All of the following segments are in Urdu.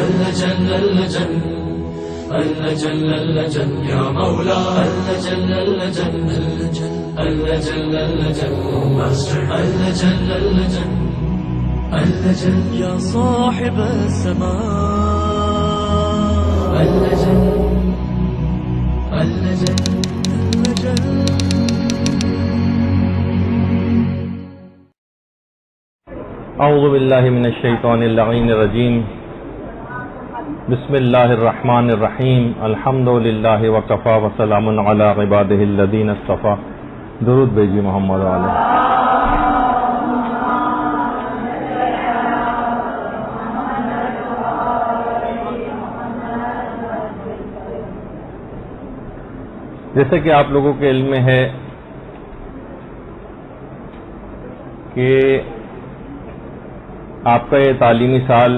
اللجن اللجن اللجن اللجن يا مولا اللجن اللجن اللجن اللجن اللجن اللجن اللجن يا صاحب السماء اللجن اللجن اللجن. اعوذ باللہ من الشیطان اللعین الرجیم. بسم اللہ الرحمن الرحیم. الحمد للہ وکفی وسلام علی عبادہ الذین اصطفی. درود بھیجیے محمد علیہ. جیسے کہ آپ لوگوں کے علم میں ہے کہ آپ کا یہ تعلیمی سال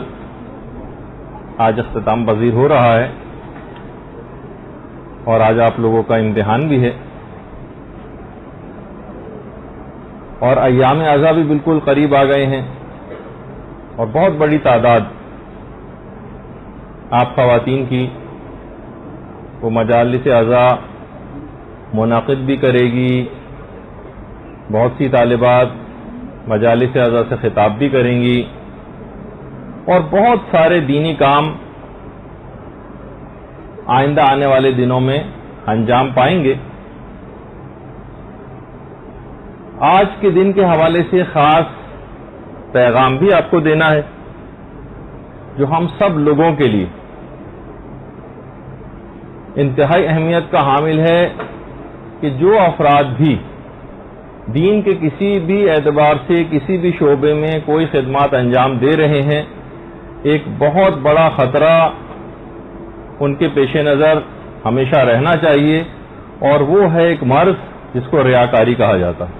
آج اختتام پذیر ہو رہا ہے اور آج آپ لوگوں کا امتحان بھی ہے اور ایام اعضاء بھی بالکل قریب آ گئے ہیں اور بہت بڑی تعداد آپ خواتین کی وہ مجالس اعضاء منعقد بھی کرے گی. بہت سی طالبات مجالس اعضاء سے خطاب بھی کریں گی اور بہت سارے دینی کام آئندہ آنے والے دنوں میں انجام پائیں گے. آج کے دن کے حوالے سے خاص پیغام بھی آپ کو دینا ہے جو ہم سب لوگوں کے لیے انتہائی اہمیت کا حامل ہے کہ جو افراد بھی دین کے کسی بھی اعتبار سے کسی بھی شعبے میں کوئی خدمات انجام دے رہے ہیں، ایک بہت بڑا خطرہ ان کے پیش نظر ہمیشہ رہنا چاہیے اور وہ ہے ایک مرض جس کو ریاکاری کہا جاتا ہے.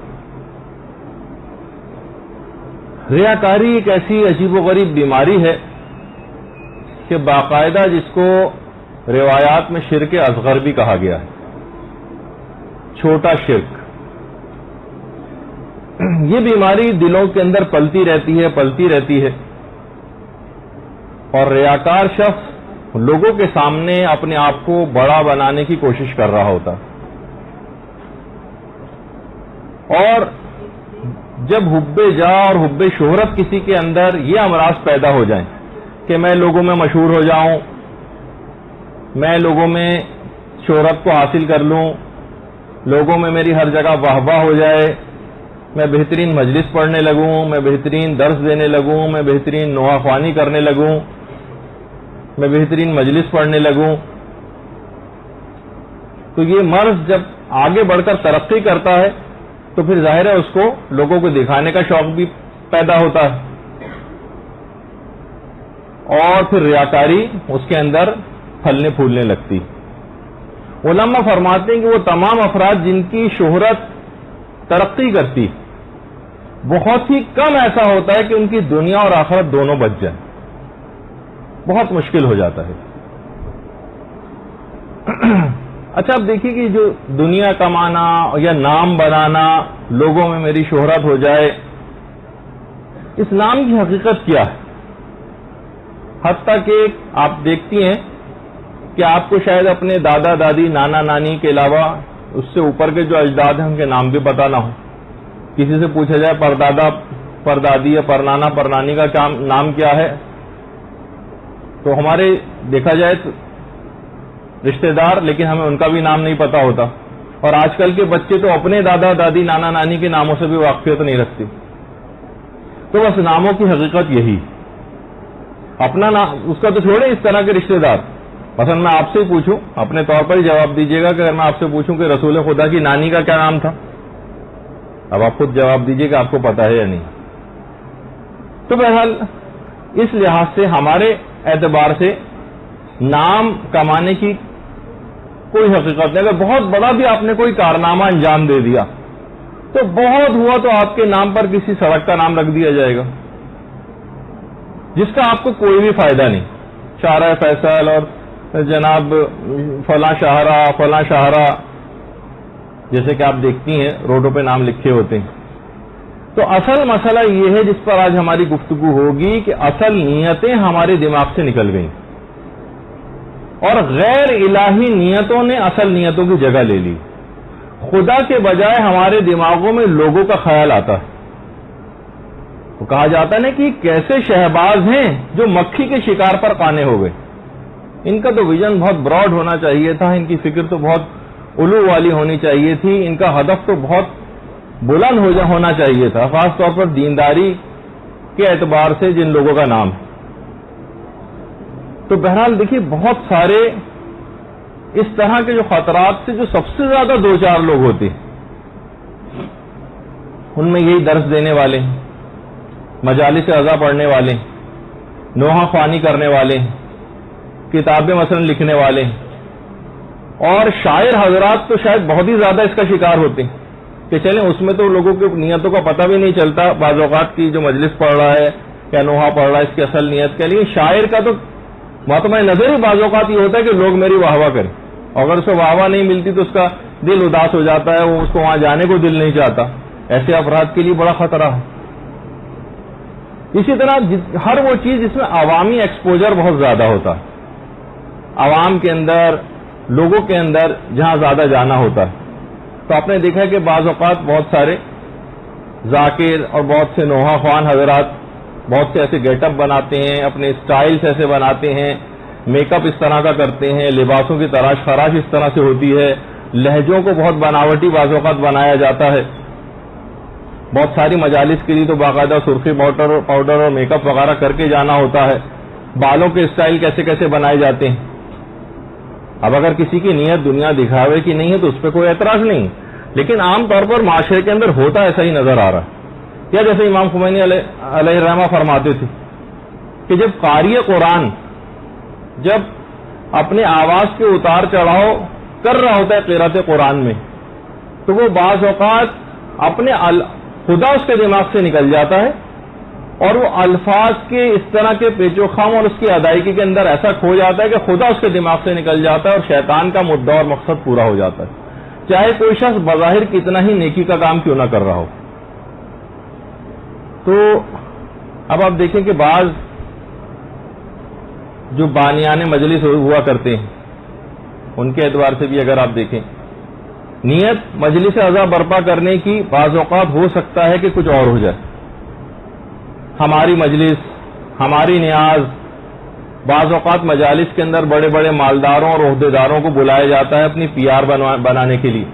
ریاکاری ایک ایسی عجیب و غریب بیماری ہے کہ باقاعدہ جس کو روایات میں شرک اصغر بھی کہا گیا ہے، چھوٹا شرک. یہ بیماری دلوں کے اندر پلتی رہتی ہے اور ریاکار شخص لوگوں کے سامنے اپنے آپ کو بڑا بنانے کی کوشش کر رہا ہوتا. اور جب حب جاہ اور حب شہرت کسی کے اندر یہ امراض پیدا ہو جائیں کہ میں لوگوں میں مشہور ہو جاؤں، میں لوگوں میں شہرت کو حاصل کر لوں، لوگوں میں میری ہر جگہ واہ واہ ہو جائے، میں بہترین مجلس پڑھنے لگوں، میں بہترین درس دینے لگوں، میں بہترین نوحہ خوانی کرنے لگوں، میں بہترین مجلس پڑھنے لگوں، تو یہ مرض جب آگے بڑھ کر ترقی کرتا ہے تو پھر ظاہر ہے اس کو لوگوں کو دکھانے کا شوق بھی پیدا ہوتا ہے اور پھر ریاکاری اس کے اندر پھلنے پھولنے لگتی. علماء فرماتے ہیں کہ وہ تمام افراد جن کی شہرت ترقی کرتی بہت ہی کم ایسا ہوتا ہے کہ ان کی دنیا اور آخرت دونوں بچ جائیں. بہت مشکل ہو جاتا ہے. اچھا اب دیکھیے کہ جو دنیا کمانا یا نام بنانا، لوگوں میں میری شہرت ہو جائے، اس نام کی حقیقت کیا ہے؟ حتیٰ کہ آپ دیکھتی ہیں کہ آپ کو شاید اپنے دادا دادی نانا نانی کے علاوہ اس سے اوپر کے جو اجداد ہیں ان کے نام بھی پتہ نہ ہو. کسی سے پوچھا جائے پردادا پردادی یا پرنانا پرنانی کا نام کیا ہے تو ہمارے دیکھا جائے تو رشتہ دار، لیکن ہمیں ان کا بھی نام نہیں پتا ہوتا. اور آج کل کے بچے تو اپنے دادا دادی نانا نانی کے ناموں سے بھی واقفیت نہیں رکھتے. تو بس ناموں کی حقیقت یہی، اپنا نام اس کا تو چھوڑے اس طرح کے رشتہ دار. مثلا میں آپ سے پوچھوں، اپنے طور پر ہی جواب دیجیے گا کہ اگر میں آپ سے پوچھوں کہ رسول خدا کی نانی کا کیا نام تھا، اب آپ خود جواب دیجیے کہ آپ کو پتا ہے یا نہیں. تو بہرحال اس لحاظ سے ہمارے اعتبار سے نام کمانے کی کوئی حقیقت نہیں. اگر بہت بڑا بھی آپ نے کوئی کارنامہ انجام دے دیا تو بہت ہوا تو آپ کے نام پر کسی سڑک کا نام رکھ دیا جائے گا جس کا آپ کو کوئی بھی فائدہ نہیں. شارع فیصل اور جناب فلاں شاہراہ جیسے کہ آپ دیکھتی ہیں روڈوں پہ نام لکھے ہوتے ہیں. تو اصل مسئلہ یہ ہے جس پر آج ہماری گفتگو ہوگی کہ اصل نیتیں ہمارے دماغ سے نکل گئیں اور غیر الہی نیتوں نے اصل نیتوں کی جگہ لے لی. خدا کے بجائے ہمارے دماغوں میں لوگوں کا خیال آتا ہے. تو کہا جاتا ہے نا کہ کیسے شہباز ہیں جو مکھی کے شکار پر قانے ہو گئے. ان کا تو ویژن بہت براڈ ہونا چاہیے تھا، ان کی فکر تو بہت علو والی ہونی چاہیے تھی، ان کا ہدف تو بہت بلند ہونا چاہیے تھا، خاص طور پر دینداری کے اعتبار سے جن لوگوں کا نام ہے. تو بہرحال دیکھیے بہت سارے اس طرح کے جو خطرات سے جو سب سے زیادہ دو چار لوگ ہوتے ہیں ان میں یہی درس دینے والے ہیں، مجالس اعضاء پڑھنے والے ہیں، نوحہ خوانی کرنے والے ہیں، کتابیں مثلا لکھنے والے ہیں، اور شاعر حضرات تو شاید بہت ہی زیادہ اس کا شکار ہوتے ہیں کہ چلیں اس میں تو لوگوں کی نیتوں کا پتہ بھی نہیں چلتا بعض اوقات کی جو مجلس پڑھ رہا ہے یا نوحہ پڑھ رہا ہے اس کی اصل نیت کے لیے. شاعر کا تو ماتمہ نظر ہی بعض اوقات یہ ہوتا ہے کہ لوگ میری واہ واہ کریں، اگر اسے واہ واہ نہیں ملتی تو اس کا دل اداس ہو جاتا ہے، وہ اس کو وہاں جانے کو دل نہیں چاہتا. ایسے افراد کے لیے بڑا خطرہ ہے. اسی طرح ہر وہ چیز جس میں عوامی ایکسپوجر بہت زیادہ ہوتا ہے، عوام کے اندر لوگوں کے اندر جہاں زیادہ جانا ہوتا ہے. تو آپ نے دیکھا کہ بعض اوقات بہت سارے ذاکر اور بہت سے نوحہ خوان حضرات بہت سے ایسے گیٹ اپ بناتے ہیں، اپنے اسٹائلز ایسے بناتے ہیں، میک اپ اس طرح کا کرتے ہیں، لباسوں کی تراش خراش اس طرح سے ہوتی ہے، لہجوں کو بہت بناوٹی بعض اوقات بنایا جاتا ہے. بہت ساری مجالس کے لیے تو باقاعدہ سرخی پاؤڈر اور میک اپ وغیرہ کر کے جانا ہوتا ہے. بالوں کے اسٹائل کیسے کیسے بنائے جاتے ہیں. اب اگر کسی کی نیت دنیا دکھاوے کی نہیں ہے تو اس پہ کوئی اعتراض نہیں، لیکن عام طور پر معاشرے کے اندر ہوتا ایسا ہی نظر آ رہا ہے. یا جیسے امام خمینی علیہ الرحمہ فرماتے تھے کہ جب قاری قرآن جب اپنے آواز کے اتار چڑھاؤ کر رہا ہوتا ہے قرأت قرآن میں تو وہ بعض اوقات اپنے خدا اس کے دماغ سے نکل جاتا ہے اور وہ الفاظ کے اس طرح کے پیچ و خم اور اس کی ادائیگی کے اندر ایسا کھو جاتا ہے کہ خدا اس کے دماغ سے نکل جاتا ہے اور شیطان کا مدعا اور مقصد پورا ہو جاتا ہے، چاہے کوئی شخص بظاہر کتنا ہی نیکی کا کام کیوں نہ کر رہا ہو. تو اب آپ دیکھیں کہ بعض جو بانیان مجلس ہوا کرتے ہیں ان کے اعتبار سے بھی اگر آپ دیکھیں نیت مجلس اعضاء برپا کرنے کی بعض اوقات ہو سکتا ہے کہ کچھ اور ہو جائے. ہماری مجلس، ہماری نیاز، بعض اوقات مجالس کے اندر بڑے بڑے مالداروں اور عہدیداروں کو بلایا جاتا ہے اپنی پی آر بنانے کے لیے،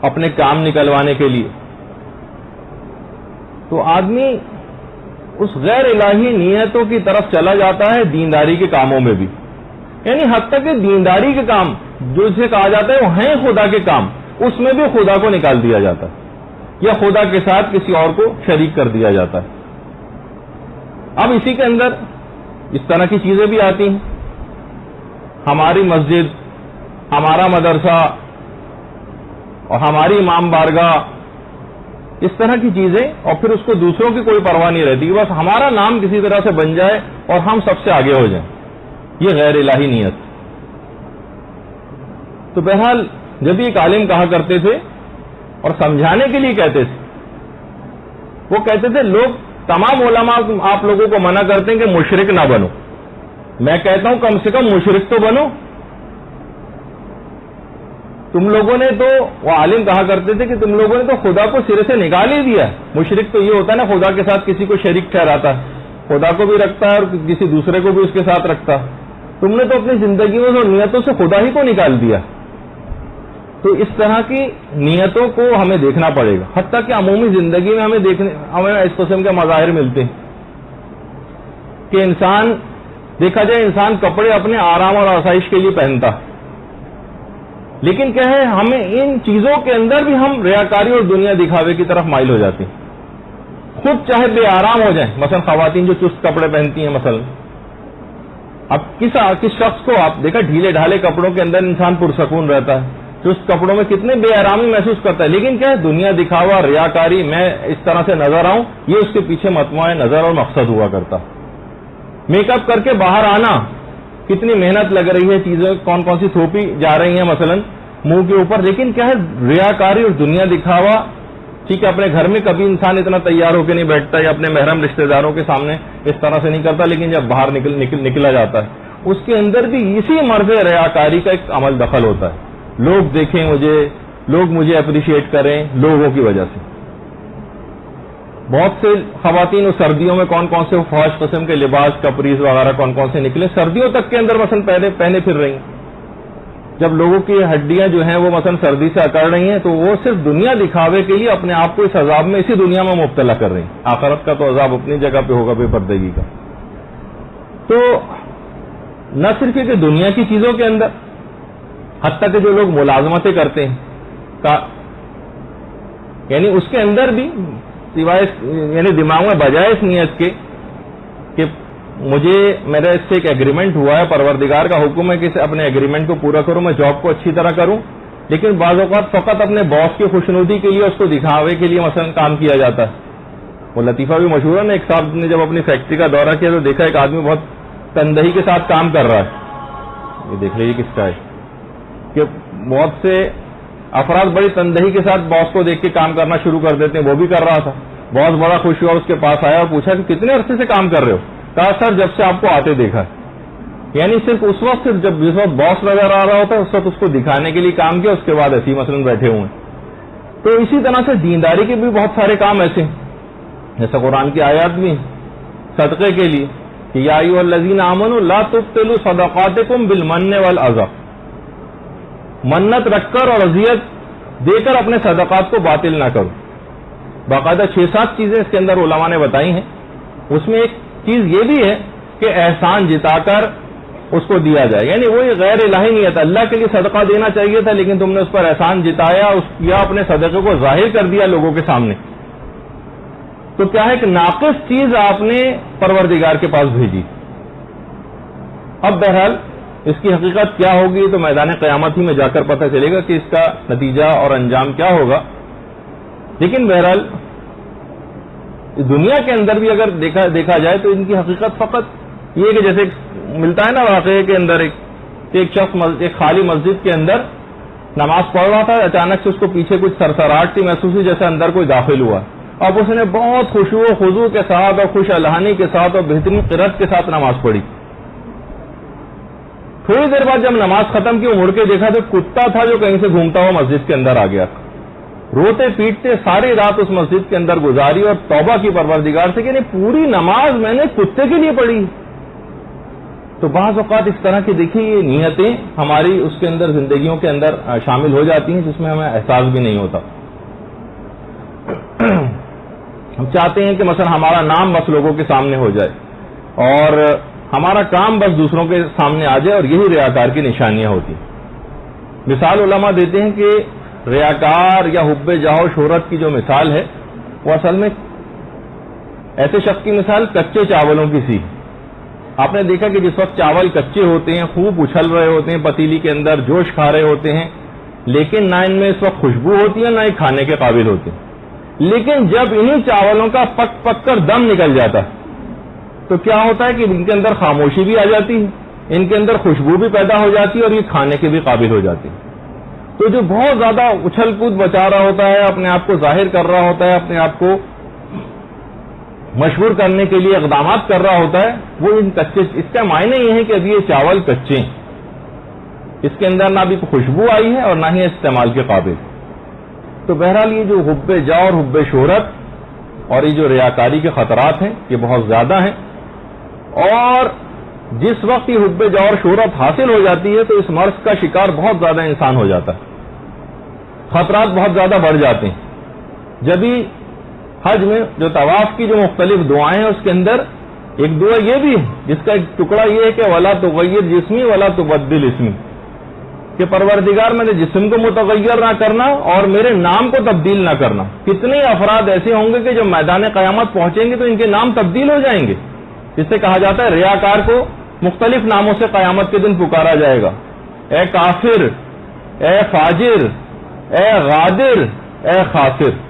اپنے کام نکلوانے کے لیے. تو آدمی اس غیر الہی نیتوں کی طرف چلا جاتا ہے دینداری کے کاموں میں بھی، یعنی حد تک کہ دینداری کے کام جو اسے کہا جاتا ہے وہ ہیں خدا کے کام، اس میں بھی خدا کو نکال دیا جاتا ہے یا خدا کے ساتھ کسی اور کو شریک کر دیا جاتا ہے. اب اسی کے اندر اس طرح کی چیزیں بھی آتی ہیں. ہماری مسجد، ہمارا مدرسہ اور ہماری امام بارگاہ، اس طرح کی چیزیں، اور پھر اس کو دوسروں کی کوئی پرواہ نہیں رہتی کہ بس ہمارا نام کسی طرح سے بن جائے اور ہم سب سے آگے ہو جائیں. یہ غیر الہی نیت. تو بہرحال جب ایک عالم کہا کرتے تھے اور سمجھانے کے لیے کہتے تھے، وہ کہتے تھے لوگ تمام علماء آپ لوگوں کو منع کرتے ہیں کہ مشرک نہ بنو، میں کہتا ہوں کم سے کم مشرک تو بنو. تم لوگوں نے تو، وہ عالم کہا کرتے تھے کہ تم لوگوں نے تو خدا کو سرے سے نکال ہی دیا. مشرک تو یہ ہوتا ہے نا خدا کے ساتھ کسی کو شریک ٹھہراتا ہے، خدا کو بھی رکھتا ہے اور کسی دوسرے کو بھی اس کے ساتھ رکھتا ہے. تم نے تو اپنی زندگی میں اور نیتوں سے خدا ہی کو نکال دیا. تو اس طرح کی نیتوں کو ہمیں دیکھنا پڑے گا. حتیٰ کہ عمومی زندگی میں ہمیں اس قسم کے مظاہر ملتے ہیں کہ انسان، دیکھا جائے انسان کپڑے اپنے آرام اور آسائش کے لیے پہنتا، لیکن کیا ہے ہمیں ان چیزوں کے اندر بھی ہم ریاکاری اور دنیا دکھاوے کی طرف مائل ہو جاتے ہیں. خود چاہے بے آرام ہو جائیں، مثلا خواتین جو چست کپڑے پہنتی ہیں مثلا، اب کس شخص کو آپ دیکھا ڈھیلے ڈھالے کپڑوں کے اندر انسان پرسکون رہتا ہے، چست کپڑوں میں کتنے بے آرامی محسوس کرتا ہے، لیکن کیا ہے دنیا دکھاوا، ریاکاری، میں اس طرح سے نظر آؤں، یہ اس کے پیچھے مطمع نظر اور مقصد ہوا کرتا. میک اپ کر کے باہر آنا، کتنی محنت لگ رہی ہے، چیزیں کون کون سی تھوپی جا رہی ہیں مثلا منہ کے اوپر، لیکن کیا ہے ریاکاری اور دنیا دکھاوا ٹھیک ہے، اپنے گھر میں کبھی انسان اتنا تیار ہو کے نہیں بیٹھتا یا اپنے محرم رشتہ داروں کے سامنے اس طرح سے نہیں کرتا، لیکن جب باہر نکلا جاتا ہے اس کے اندر بھی اسی مرض ریاکاری کا ایک عمل دخل ہوتا ہے. لوگ دیکھیں مجھے، لوگ مجھے اپریشیٹ کریں، لوگوں کی وجہ سے. بہت سے خواتین اس سردیوں میں کون کون سے فحش قسم کے لباس، کپریز وغیرہ کون کون سے نکلے، سردیوں تک کے اندر مثلا پہنے پھر رہی ہیں. جب لوگوں کی ہڈیاں جو ہیں وہ مثلا سردی سے اکڑ رہی ہیں تو وہ صرف دنیا دکھاوے کے لیے اپنے آپ کو اس عذاب میں اسی دنیا میں مبتلا کر رہی ہیں. آخرت کا تو عذاب اپنی جگہ پہ ہوگا بے پردگی کا. تو نہ صرف یہ کہ دنیا کی چیزوں کے اندر، حتیٰ کہ جو لوگ ملازمتیں کرتے ہیں یعنی اس کے اندر بھی سوائے یعنی دماغ میں بجائے اس نیت کے کہ مجھے میرا اس سے ایک ایگریمنٹ ہوا ہے، پروردگار کا حکم ہے کہ اپنے ایگریمنٹ کو پورا کروں، میں جاب کو اچھی طرح کروں، لیکن بعض اوقات فقط اپنے باس کی خوشنودی کے لیے، اس کو دکھاوے کے لیے مثلا کام کیا جاتا ہے. وہ لطیفہ بھی مشہور ہے نا، ایک صاحب نے جب اپنی فیکٹری کا دورہ کیا تو دیکھا ایک آدمی بہت تندہی کے ساتھ کام کر رہا ہے. یہ دیکھ لیجیے کس کا ہے کہ بہت سے افراد بڑی تندہی کے ساتھ باس کو دیکھ کے کام کرنا شروع کر دیتے ہیں. وہ بھی کر رہا تھا، بہت بڑا خوش ہوا، اس کے پاس آیا اور پوچھا کہ کتنے عرصے سے کام کر رہے ہو؟ کہا سر جب سے آپ کو آتے دیکھا. یعنی صرف اس وقت جس وقت باس نظر آ رہا ہوتا ہے اس وقت اس کو دکھانے کے لیے کام کیا، اس کے بعد ایسے مثلا بیٹھے ہوئے ہیں. تو اسی طرح سے دینداری کے بھی بہت سارے کام ایسے ہیں، جیسا قرآن کی آیات بھی صدقے کے لیے کہ یا ایھا الذین آمنوا لا تبطلوا صدقاتکم بالمن والاذی، منت رکھ کر اور اذیت دے کر اپنے صدقات کو باطل نہ کرو. باقاعدہ 6-7 چیزیں اس کے اندر علماء نے بتائی ہیں. اس میں ایک چیز یہ بھی ہے کہ احسان جتا کر اس کو دیا جائے، یعنی وہ غیر الہی نیت، اللہ کے لیے صدقہ دینا چاہیے تھا لیکن تم نے اس پر احسان جتایا یا اپنے صدقے کو ظاہر کر دیا لوگوں کے سامنے، تو کیا ہے کہ ناقص چیز آپ نے پروردگار کے پاس بھیجی. اب بہرحال اس کی حقیقت کیا ہوگی تو میدان قیامت ہی میں جا کر پتہ چلے گا کہ اس کا نتیجہ اور انجام کیا ہوگا. لیکن بہرحال دنیا کے اندر بھی اگر دیکھا جائے تو ان کی حقیقت فقط یہ کہ جیسے ملتا ہے نا واقعے کے اندر ایک شخص ایک خالی مسجد کے اندر نماز پڑھ رہا تھا، اچانک سے اس کو پیچھے کچھ سرسراہٹ سی محسوس ہوئی جیسے اندر کوئی داخل ہوا. اب اس نے بہت خشوع و خضوع کے ساتھ اور خوش الحانی کے ساتھ اور بہترین قرأت کے ساتھ نماز پڑھی. تھوڑی دیر بعد جب نماز ختم کی، مڑ کے دیکھا تو کتا تھا جو کہیں سے گھومتا ہوا مسجد کے اندر آ گیا. روتے پیٹتے ساری رات اس مسجد کے اندر گزاری اور توبہ کی پروردگار سے کہ پوری نماز میں نے کتے کے لیے پڑھی. تو بعض اوقات اس طرح کی دیکھیے یہ نیتیں ہماری اس کے اندر زندگیوں کے اندر شامل ہو جاتی ہیں جس میں ہمیں احساس بھی نہیں ہوتا. ہم چاہتے ہیں کہ مثلا ہمارا نام بس لوگوں کے سامنے ہو جائے اور ہمارا کام بس دوسروں کے سامنے آ جائے، اور یہی ریاکار کی نشانیاں ہوتی. مثال علماء دیتے ہیں کہ ریاکار یا حب جاہ و شہرت کی جو مثال ہے وہ اصل میں ایسے شخص کی مثال کچے چاولوں کی سی. آپ نے دیکھا کہ جس وقت چاول کچے ہوتے ہیں، خوب اچھل رہے ہوتے ہیں، پتیلی کے اندر جوش کھا رہے ہوتے ہیں، لیکن نہ ان میں اس وقت خوشبو ہوتی ہے نہ ہی کھانے کے قابل ہوتے ہیں. لیکن جب انہی چاولوں کا پک کر دم نکل جاتا ہے تو کیا ہوتا ہے کہ ان کے اندر خاموشی بھی آ جاتی ہے، ان کے اندر خوشبو بھی پیدا ہو جاتی ہے اور یہ کھانے کے بھی قابل ہو جاتی ہے. تو جو بہت زیادہ اچھل کود بچا رہا ہوتا ہے، اپنے آپ کو ظاہر کر رہا ہوتا ہے، اپنے آپ کو مشہور کرنے کے لیے اقدامات کر رہا ہوتا ہے، وہ ان کچے، اس کا معنی یہ ہے کہ ابھی یہ چاول کچے ہیں، اس کے اندر نہ ابھی خوشبو آئی ہے اور نہ ہی استعمال کے قابل. تو بہرحال یہ جو حب جاہ اور حب شہرت اور یہ جو ریاکاری کے خطرات ہیں یہ بہت زیادہ ہیں، اور جس وقت یہ حب جاہ اور شہرت حاصل ہو جاتی ہے تو اس مرض کا شکار بہت زیادہ انسان ہو جاتا ہے، خطرات بہت زیادہ بڑھ جاتے ہیں. جبھی حج میں جو طواف کی جو مختلف دعائیں ہیں اس کے اندر ایک دعا یہ بھی ہے جس کا ایک ٹکڑا یہ ہے کہ ولا تغیر جسمی ولا تبدل اسمی، کہ پروردگار میرے جسم کو متغیر نہ کرنا اور میرے نام کو تبدیل نہ کرنا. کتنے افراد ایسے ہوں گے کہ جب میدان قیامت پہنچیں گے تو ان کے نام تبدیل ہو جائیں گے، جس سے کہا جاتا ہے ریاکار کو مختلف ناموں سے قیامت کے دن پکارا جائے گا، اے کافر، اے فاجر، اے غادر، اے خاسر.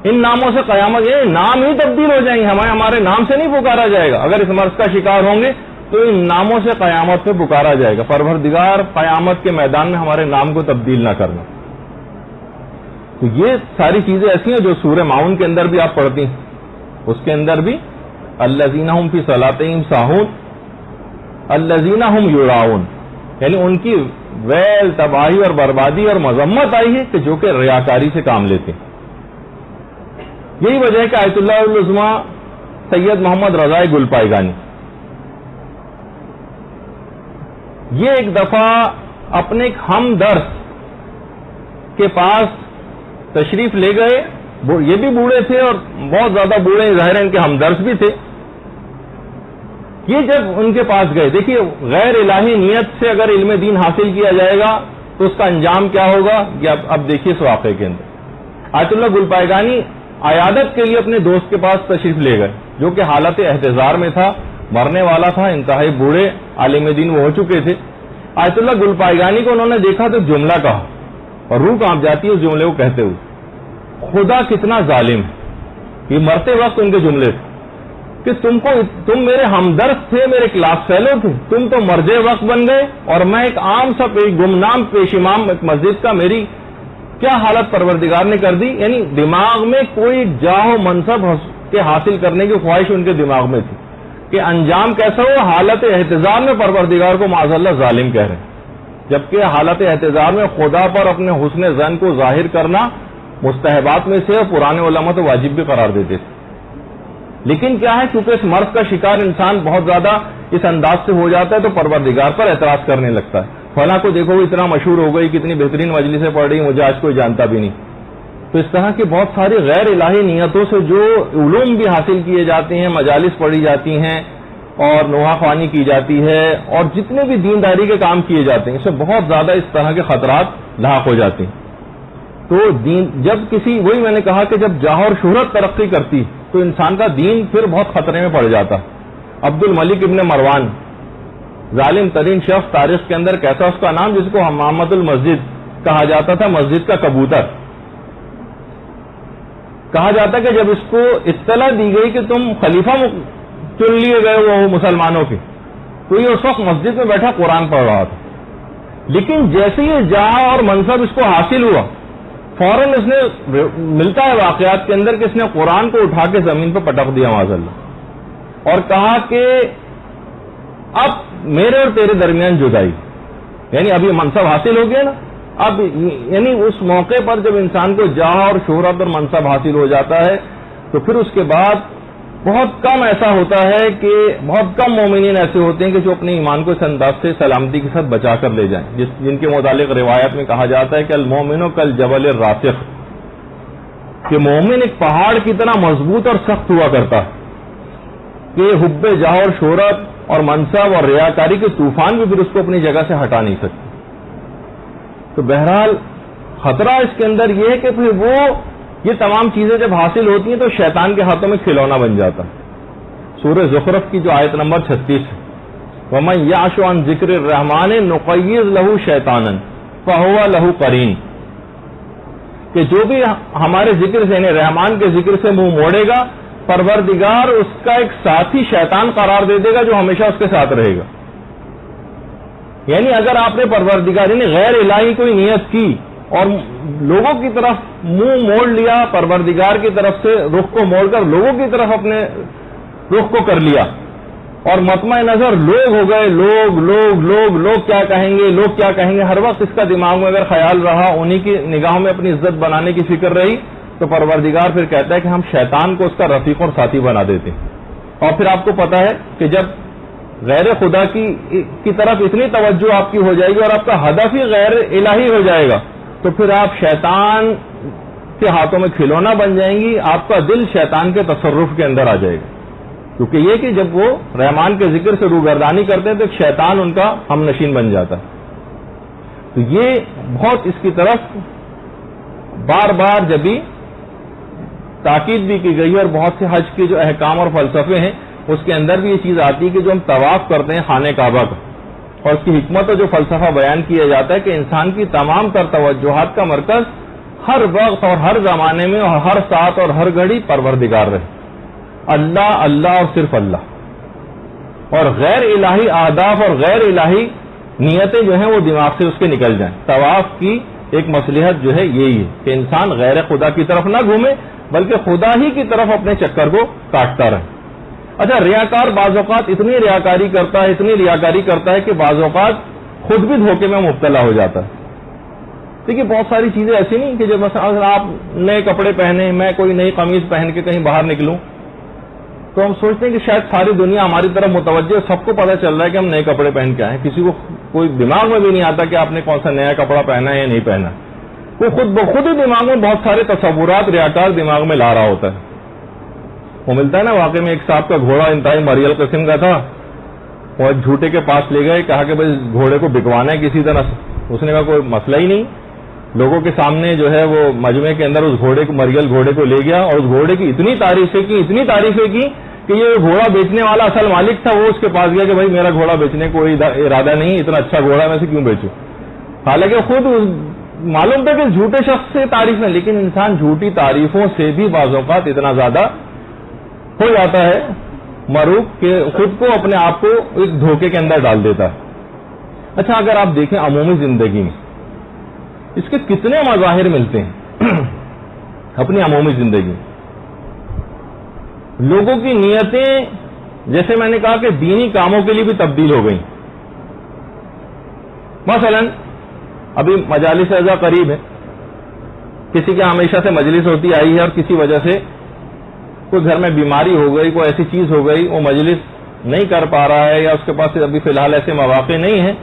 ان ناموں سے قیامت، یہ نام ہی تبدیل ہو جائیں گے، ہمارے نام سے نہیں پکارا جائے گا. اگر اس مرض کا شکار ہوں گے تو ان ناموں سے قیامت میں پکارا جائے گا. پروردگار قیامت کے میدان میں ہمارے نام کو تبدیل نہ کرنا. تو یہ ساری چیزیں ایسی ہیں جو سورہ معاون کے اندر بھی آپ پڑھتی ہیں، اس کے اندر بھی الذین هم فی صلاتہم ساہون الذین هم یراؤون، یعنی ان کی ویل، تباہی اور بربادی اور مذمت آئی ہے کہ جو کہ ریاکاری سے کام لیتے ہیں۔ یہی وجہ ہے کہ آیت اللہ العظمیٰ سید محمد رضا گل پائگانی یہ ایک دفعہ اپنے ایک ہمدرد کے پاس تشریف لے گئے، یہ بھی بوڑھے تھے اور بہت زیادہ بوڑھے، ظاہر ان کے ہمدرد بھی تھے۔ یہ جب ان کے پاس گئے، دیکھیے غیر الہی نیت سے اگر علم دین حاصل کیا جائے گا تو اس کا انجام کیا ہوگا، یہ اب دیکھیے اس واقعے کے اندر۔ آیت اللہ گل پائگانی عیادت کے لیے اپنے دوست کے پاس تشریف لے گئے جو کہ حالت احتضار میں تھا، مرنے والا تھا، انتہائی بوڑھے عالم دین وہ ہو چکے تھے۔ آیت اللہ گل پائگانی کو انہوں نے دیکھا تو جملہ کہا اور روح کانپ جاتی ہے اس جملے کو کہتے ہوئے، خدا کتنا ظالم ہے۔ یہ مرتے وقت ان کے جملے تھے کہ تم میرے ہمدرد تھے، میرے کلاس فیلو تھے، تم تو مرجے وقت بن گئے اور میں ایک عام سا گمنام پیش امام ایک مسجد کا، میری کیا حالت پروردگار نے کر دی۔ یعنی دماغ میں کوئی جاہ و منصب کے حاصل کرنے کی خواہش ان کے دماغ میں تھی کہ انجام کیسا ہو، حالت احتضار میں پروردگار کو معاذ اللہ ظالم کہہ رہے ہیں، جبکہ حالت احتضار میں خدا پر اپنے حسن ظن کو ظاہر کرنا مستحبات میں سے اور پرانے علماء تو واجب بھی قرار دیتے تھے۔ لیکن کیا ہے، کیونکہ اس مرض کا شکار انسان بہت زیادہ اس انداز سے ہو جاتا ہے تو پروردگار پر اعتراض کرنے لگتا ہے، فلاں کو دیکھو وہ اتنا مشہور ہو گئی، کتنی بہترین مجلسیں پڑھ رہی، مجھے آج کوئی جانتا بھی نہیں۔ تو اس طرح کی بہت ساری غیر الہی نیتوں سے جو علوم بھی حاصل کیے جاتے ہیں، مجالس پڑھی جاتی ہیں اور نوحہ خوانی کی جاتی ہے اور جتنے بھی دینداری کے کام کیے جاتے ہیں، اس سے بہت زیادہ اس طرح کے خطرات لاحق ہو جاتے ہیں۔ تو جب وہی میں نے کہا کہ جب جاہ اور شہرت ترقی کرتی تو انسان کا دین پھر بہت خطرے میں پڑ جاتا۔ عبد الملک ابن مروان، ظالم ترین شخص تاریخ کے اندر، کیسا اس کا نام، جس کو حمامۃ المسجد کہا جاتا تھا، مسجد کا کبوتر کہا جاتا کہ جب اس کو اطلاع دی گئی کہ تم خلیفہ چن لیے گئے وہ مسلمانوں کے، تو یہ اس وقت مسجد میں بیٹھا قرآن پڑھ رہا تھا، لیکن جیسے یہ جاہ اور منصب اس کو حاصل ہوا فوراً اس نے، ملتا ہے واقعات کے اندر کہ اس نے قرآن کو اٹھا کے زمین پہ پٹک دیا معاذ اللہ اور کہا کہ اب میرے اور تیرے درمیان جدائی، یعنی اب یہ منصب حاصل ہو گیا نا، اب یعنی اس موقع پر جب انسان کو جاہ اور شہرت اور منصب حاصل ہو جاتا ہے تو پھر اس کے بعد بہت کم ایسا ہوتا ہے کہ بہت کم مومنین ایسے ہوتے ہیں کہ جو اپنے ایمان کو اس انداز سے سلامتی کے ساتھ بچا کر لے جائیں، جن کے متعلق روایت میں کہا جاتا ہے کہ المومن کالجبل الراسخ، کہ مومن ایک پہاڑ کی طرح مضبوط اور سخت ہوا کرتا ہے کہ حب جاہ اور شہرت اور منصب اور ریاکاری کے طوفان بھی پھر اس کو اپنی جگہ سے ہٹا نہیں سکتے۔ تو بہرحال خطرہ اس کے اندر یہ ہے کہ پھر یہ تمام چیزیں جب حاصل ہوتی ہیں تو شیطان کے ہاتھوں میں کھلونا بن جاتا ہے۔ سورہ زخرف کی جو آیت نمبر 36 ہے، وَمَن يَعْشُ عَن ذِكْرِ الرَّحْمَنِ نُقَيِّضْ لَهُ شَيْطَانًا فَهُوَ لَهُ قَرِينٌ، کہ جو بھی ہمارے ذکر سے یعنی رحمان کے ذکر سے منہ موڑے گا، پروردگار اس کا ایک ساتھی شیطان قرار دے دے گا جو ہمیشہ اس کے ساتھ رہے گا۔ یعنی اگر آپ نے پروردگار یعنی غیر الہی کوئی نیت کی اور لوگوں کی طرف منہ موڑ لیا، پروردگار کی طرف سے رخ کو موڑ کر لوگوں کی طرف اپنے رخ کو کر لیا اور مطمع نظر لوگ ہو گئے، لوگ کیا کہیں گے، لوگ کیا کہیں گے، ہر وقت اس کا دماغ میں اگر خیال رہا، انہی کی نگاہوں میں اپنی عزت بنانے کی فکر رہی، تو پروردگار پھر کہتا ہے کہ ہم شیطان کو اس کا رفیق اور ساتھی بنا دیتے ہیں۔ اور پھر آپ کو پتا ہے کہ جب غیر خدا کی طرف اتنی توجہ آپ کی ہو جائے گی اور آپ کا ہدف ہی غیر الہی ہو جائے گا تو پھر آپ شیطان کے ہاتھوں میں کھلونا بن جائیں گی، آپ کا دل شیطان کے تصرف کے اندر آ جائے گا، کیونکہ یہ کہ جب وہ رحمان کے ذکر سے روگردانی کرتے ہیں تو شیطان ان کا ہم نشین بن جاتا ہے۔ تو یہ بہت اس کی طرف بار بار جب بھی تاکید بھی کی گئی اور بہت سے حج کے جو احکام اور فلسفے ہیں اس کے اندر بھی یہ چیز آتی ہے کہ جو ہم طواف کرتے ہیں خانہ کعبہ کا، اور اس کی حکمت اور جو فلسفہ بیان کیا جاتا ہے کہ انسان کی تمام تر توجہات کا مرکز ہر وقت اور ہر زمانے میں اور ہر ساتھ اور ہر گھڑی پروردگار رہے، اللہ اللہ اور صرف اللہ، اور غیر الہی اہداف اور غیر الہی نیتیں جو ہیں وہ دماغ سے اس کے نکل جائیں۔ طواف کی ایک مصلحت جو ہے یہی ہے کہ انسان غیر خدا کی طرف نہ گھومے بلکہ خدا ہی کی طرف اپنے چکر کو کاٹتا رہے. اچھا ریاکار بعض اوقات اتنی ریاکاری کرتا ہے کہ بعض اوقات خود بھی دھوکے میں مبتلا ہو جاتا ہے. دیکھیے بہت ساری چیزیں ایسی نہیں کہ جب مثلا آپ نئے کپڑے پہنے, میں کوئی نئی قمیض پہن کے کہیں باہر نکلوں تو ہم سوچتے ہیں کہ شاید ساری دنیا ہماری طرف متوجہ, سب کو پتہ چل رہا ہے کہ ہم نئے کپڑے پہن کے آئے, کسی کو کوئی دماغ میں بھی نہیں آتا کہ آپ نے کون سا نیا کپڑا پہنا ہے یا نہیں پہنا. کوئی خود بخود ہی دماغ میں بہت سارے تصورات ریاکار دماغ میں لا رہا ہوتا ہے. وہ ملتا ہے نا واقعی میں ایک صاحب کا گھوڑا انتہائی مریل قسم کا تھا, وہ جھوٹے کے پاس لے گئے, کہا کہ بھائی گھوڑے کو بکوانا ہے کسی طرح سے. اس نے کہا کوئی مسئلہ ہی نہیں. لوگوں کے سامنے جو ہے وہ مجمع کے اندر اس گھوڑے کو, مریل گھوڑے کو لے گیا اور اس گھوڑے کی اتنی تعریفیں کی کہ یہ گھوڑا بیچنے والا اصل مالک تھا, وہ اس کے پاس گیا کہ بھائی میرا گھوڑا بیچنے کو کوئی ارادہ نہیں, اتنا اچھا گھوڑا میں سے کیوں بیچوں. حالانکہ خود معلوم تھا کہ جھوٹے شخص سے تعریف ہے, لیکن انسان جھوٹی تعریفوں سے بھی بعض اوقات اتنا زیادہ ہو جاتا ہے مروب کہ خود کو اپنے آپ کو ایک دھوکے کے اندر ڈال دیتا ہے. اچھا اگر آپ دیکھیں عمومی زندگی میں اس کے کتنے مظاہر ملتے ہیں اپنی عمومی زندگی میں. لوگوں کی نیتیں جیسے میں نے کہا کہ دینی کاموں کے لیے بھی تبدیل ہو گئی. مثلا ابھی مجالس اعضاء قریب ہے, کسی کے ہمیشہ سے مجلس ہوتی آئی ہے اور کسی وجہ سے کوئی گھر میں بیماری ہو گئی, کوئی ایسی چیز ہو گئی, وہ مجلس نہیں کر پا رہا ہے یا اس کے پاس ابھی فی الحال ایسے مواقع نہیں ہیں,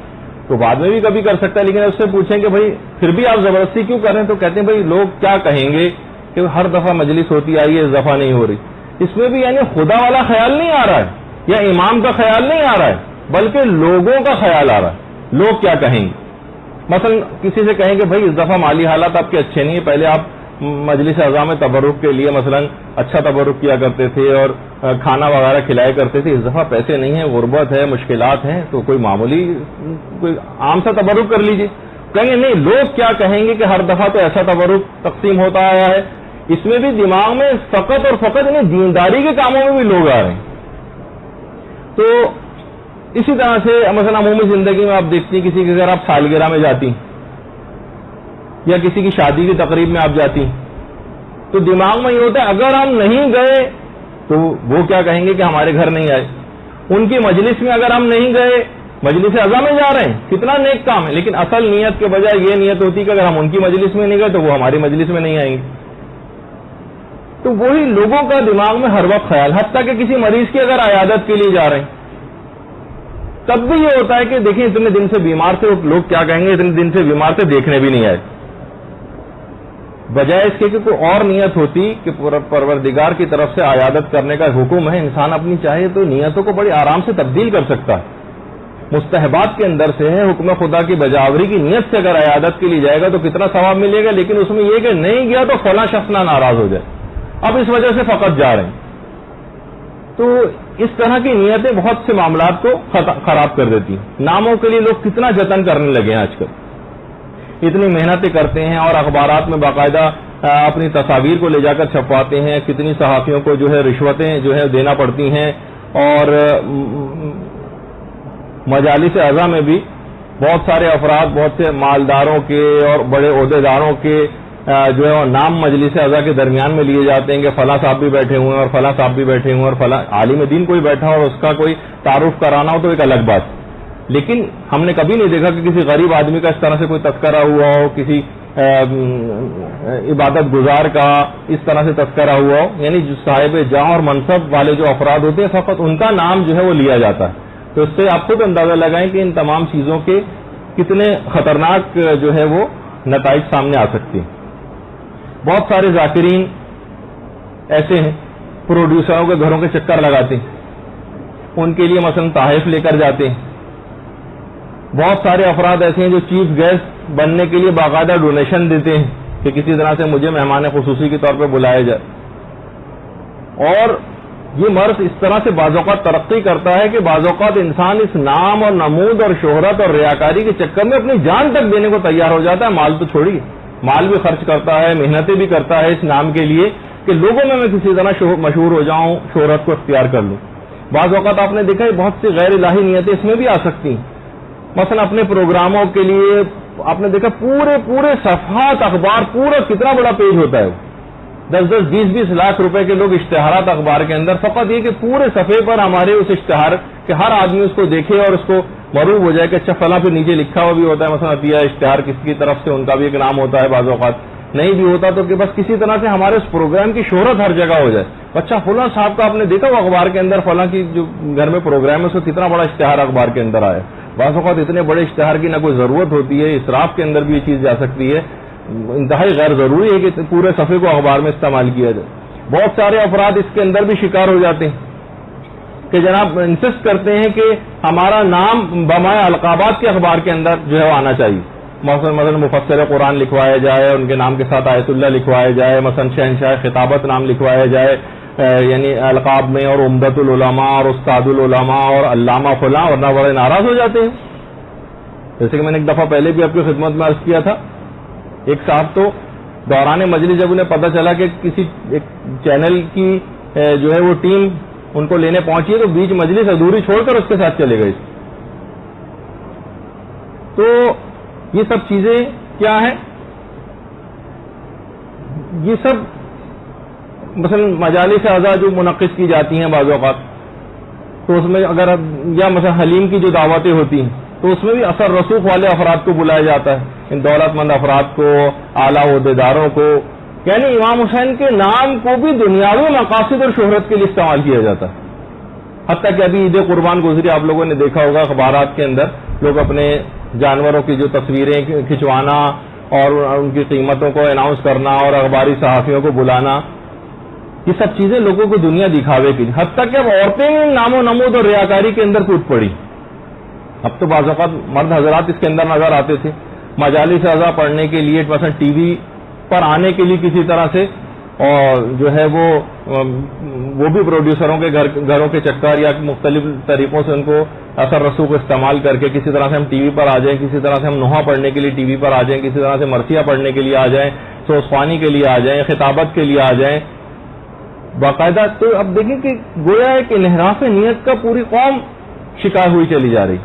تو بعد میں بھی کبھی کر سکتا ہے. لیکن اس سے پوچھیں کہ بھائی پھر بھی آپ زبردستی کیوں کر رہے ہیں, تو کہتے ہیں بھائی لوگ کیا کہیں گے کہ ہر دفعہ مجلس ہوتی آئی ہے, اس دفعہ نہیں ہو رہی. اس میں بھی یعنی خدا والا خیال نہیں آ رہا ہے یا امام کا خیال نہیں آ رہا ہے, بلکہ لوگوں کا خیال آ رہا ہے, لوگ کیا کہیں گے. مثلا کسی سے کہیں کہ بھائی اس دفعہ مالی حالات آپ کے اچھے نہیں ہیں, پہلے آپ مجلس اعضاء میں تبرک کے لیے مثلا اچھا تبرک کیا کرتے تھے اور کھانا وغیرہ کھلایا کرتے تھے, اس دفعہ پیسے نہیں ہیں, غربت ہے, مشکلات ہیں, تو کوئی معمولی کوئی عام سا تبرک کر لیجیے. کہیں گے نہیں لوگ کیا کہیں گے کہ ہر دفعہ تو ایسا تبرک تقسیم ہوتا آیا ہے. اس میں بھی دماغ میں فقط اور فقط یعنی دینداری کے کاموں میں بھی لوگ آ رہے ہیں. تو اسی طرح سے مثلا عمومی زندگی میں آپ دیکھتی ہیں کسی کے گھر آپ سالگرہ میں جاتی یا کسی کی شادی کی تقریب میں آپ جاتی, تو دماغ میں یہ ہوتا ہے اگر ہم نہیں گئے تو وہ کیا کہیں گے کہ ہمارے گھر نہیں آئے. ان کی مجلس میں اگر ہم نہیں گئے, مجلس اعضاء میں جا رہے ہیں, کتنا نیک کام ہے, لیکن اصل نیت کے بجائے یہ نیت ہوتی کہ اگر ہم ان کی مجلس میں نہیں گئے تو وہ ہماری مجلس میں نہیں آئیں گے. تو وہی لوگوں کا دماغ میں ہر وقت خیال, حتیٰ کہ کسی مریض کی اگر عیادت کے لیے جا رہے ہیں تب بھی یہ ہوتا ہے کہ دیکھیں اتنے دن سے بیمار تھے, لوگ کیا کہیں گے اتنے دن سے بیمار تھے, دیکھنے بھی نہیں آئے. بجائے اس کے کہ کوئی اور نیت ہوتی کہ پروردگار کی طرف سے عیادت کرنے کا حکم ہے, انسان اپنی چاہے تو نیتوں کو بڑی آرام سے تبدیل کر سکتا ہے. مستحبات کے اندر سے ہے, حکم خدا کی بجاوری کی نیت سے اگر عیادت کے لیے جائے گا تو کتنا ثواب ملے گا, لیکن اس میں یہ کہ نہیں گیا تو فلاں شخص نہ ناراض ہو جائے, اب اس وجہ سے فقط جا رہے ہیں. تو اس طرح کی نیتیں بہت سے معاملات کو خراب کر دیتی ہیں. ناموں کے لیے لوگ کتنا جتن کرنے لگے ہیں آج کل, اتنی محنتیں کرتے ہیں اور اخبارات میں باقاعدہ اپنی تصاویر کو لے جا کر چھپواتے ہیں, کتنی صحافیوں کو جو ہے رشوتیں جو ہے دینا پڑتی ہیں, اور مجالس اعضاء میں بھی بہت سارے افراد, بہت سے مالداروں کے اور بڑے عہدیداروں کے جو ہے نام مجلس اعضاء کے درمیان میں لیے جاتے ہیں کہ فلاں صاحب بھی بیٹھے ہوئے ہیں اور فلاں صاحب بھی بیٹھے ہوئے ہیں, اور فلاں عالم دین کوئی بیٹھا اور اس کا کوئی تعارف کرانا ہو تو ایک الگ بات. لیکن ہم نے کبھی نہیں دیکھا کہ کسی غریب آدمی کا اس طرح سے کوئی تذکرہ ہوا ہو, کسی عبادت گزار کا اس طرح سے تذکرہ ہوا ہو. یعنی جو صاحب جاہ اور منصب والے جو افراد ہوتے ہیں فقط ان کا نام جو ہے وہ لیا جاتا ہے. تو اس سے آپ خود اندازہ لگائیں کہ ان تمام چیزوں کے کتنے خطرناک جو ہے وہ نتائج سامنے آ سکتے ہیں. بہت سارے ذاکرین ایسے ہیں پروڈیوسروں کے گھروں کے چکر لگاتے ہیں, ان کے لیے مثلا تحائف لے کر جاتے ہیں. بہت سارے افراد ایسے ہیں جو چیف گیسٹ بننے کے لیے باقاعدہ ڈونیشن دیتے ہیں کہ کسی طرح سے مجھے مہمان خصوصی کے طور پہ بلایا جائے. اور یہ مرض اس طرح سے بعض اوقات ترقی کرتا ہے کہ بعض اوقات انسان اس نام اور نمود اور شہرت اور ریاکاری کے چکر میں اپنی جان تک دینے کو تیار ہو جاتا ہے. مال تو چھوڑیے, مال بھی خرچ کرتا ہے, محنتیں بھی کرتا ہے اس نام کے لیے کہ لوگوں میں کسی طرح مشہور ہو جاؤں, شہرت کو اختیار کر لوں. بعض اوقات آپ نے دیکھا ہے بہت سی غیر الہی نیتیں اس میں بھی آ سکتی ہیں. مثلا اپنے پروگراموں کے لیے آپ نے دیکھا پورے صفحات اخبار، پورا کتنا بڑا پیج ہوتا ہے، 10-10 20-20 لاکھ روپے کے لوگ اشتہارات اخبار کے اندر، فقط یہ کہ پورے صفحے پر ہمارے اس اشتہار کہ ہر آدمی اس کو دیکھے اور اس کو معروف ہو جائے کہ اچھا فلاں پہ نیچے لکھا ہوا بھی ہوتا ہے، مثلا عطیہ اشتہار کسی کی طرف سے، ان کا بھی ایک نام ہوتا ہے، بعض اوقات نہیں بھی ہوتا تو کہ بس کسی طرح سے ہمارے اس پروگرام کی شہرت ہر جگہ ہو جائے. اچھا فلاں صاحب کا آپ نے دیکھا وہ اخبار کے اندر فلاں کی جو گھر میں پروگرام ہے اس کو کتنا بڑا اشتہار اخبار کے اندر آیا. بعض اوقات اتنے بڑے اشتہار کی نہ کوئی ضرورت ہوتی ہے، اسراف کے اندر بھی یہ چیز جا سکتی ہے، انتہائی غیر ضروری ہے کہ پورے صفحے کو اخبار میں استعمال کیا جائے. بہت سارے افراد اس کے اندر بھی شکار ہو جاتے ہیں کہ جناب انسسٹ کرتے ہیں کہ ہمارا نام بمائے القابات کے اخبار کے اندر جو ہے وہ آنا چاہیے. مثلا مفسر قرآن لکھوایا جائے، ان کے نام کے ساتھ آیت اللہ لکھوایا جائے، مثلا شہنشاہ خطابت نام لکھوایا جائے، یعنی القاب میں، اور عمدۃ العلماء اور استاد العلماء اور علامہ فلاں، ورنہ بڑے ناراض ہو جاتے ہیں. جیسے کہ میں نے ایک دفعہ پہلے بھی آپ کی خدمت میں عرض کیا تھا، ایک صاحب تو دوران مجلس جب انہیں پتہ چلا کہ کسی ایک چینل کی جو ہے وہ ٹیم ان کو لینے پہنچی ہے تو بیچ مجلس ادھوری چھوڑ کر اس کے ساتھ چلے گئے. تو یہ سب چیزیں کیا ہیں؟ یہ سب مثلا مجالس اعضاء جو منعقد کی جاتی ہیں بعض اوقات، تو اس میں اگر یا مثلا حلیم کی جو دعوتیں ہوتی ہیں تو اس میں بھی اثر رسوخ والے افراد کو بلایا جاتا ہے، ان دولت مند افراد کو، اعلیٰ عہدیداروں کو. یعنی امام حسین کے نام کو بھی دنیاوی مقاصد اور شہرت کے لیے استعمال کیا جاتا ہے. حتیٰ کہ ابھی عید قربان گزری، آپ لوگوں نے دیکھا ہوگا اخبارات کے اندر لوگ اپنے جانوروں کی جو تصویریں کھنچوانا اور ان کی قیمتوں کو اناؤنس کرنا اور اخباری صحافیوں کو بلانا، یہ سب چیزیں لوگوں کو دنیا دکھاوے کی. حتیٰ کہ اب عورتیں نام و نمود اور ریاکاری کے اندر کود پڑی. اب تو بعض اوقات مرد حضرات اس کے اندر نظر آتے تھے مجالس اعضاء پڑھنے کے لیے، مثلا ٹی وی پر آنے کے لیے کسی طرح سے، اور جو ہے وہ بھی پروڈیوسروں کے گھروں کے چکر یا مختلف طریقوں سے ان کو اثر رسوخ کو استعمال کر کے کسی طرح سے ہم ٹی وی پر آ جائیں، کسی طرح سے ہم نوحہ پڑھنے کے لیے ٹی وی پر آ جائیں، کسی طرح سے مرثیہ پڑھنے کے لیے آ جائیں، سوسخوانی کے لیے آ جائیں، خطابت کے لیے آ جائیں باقاعدہ. تو اب دیکھیں کہ گویا ہے کہ انحراف نیت کا پوری قوم شکار ہوئی چلی جا رہی.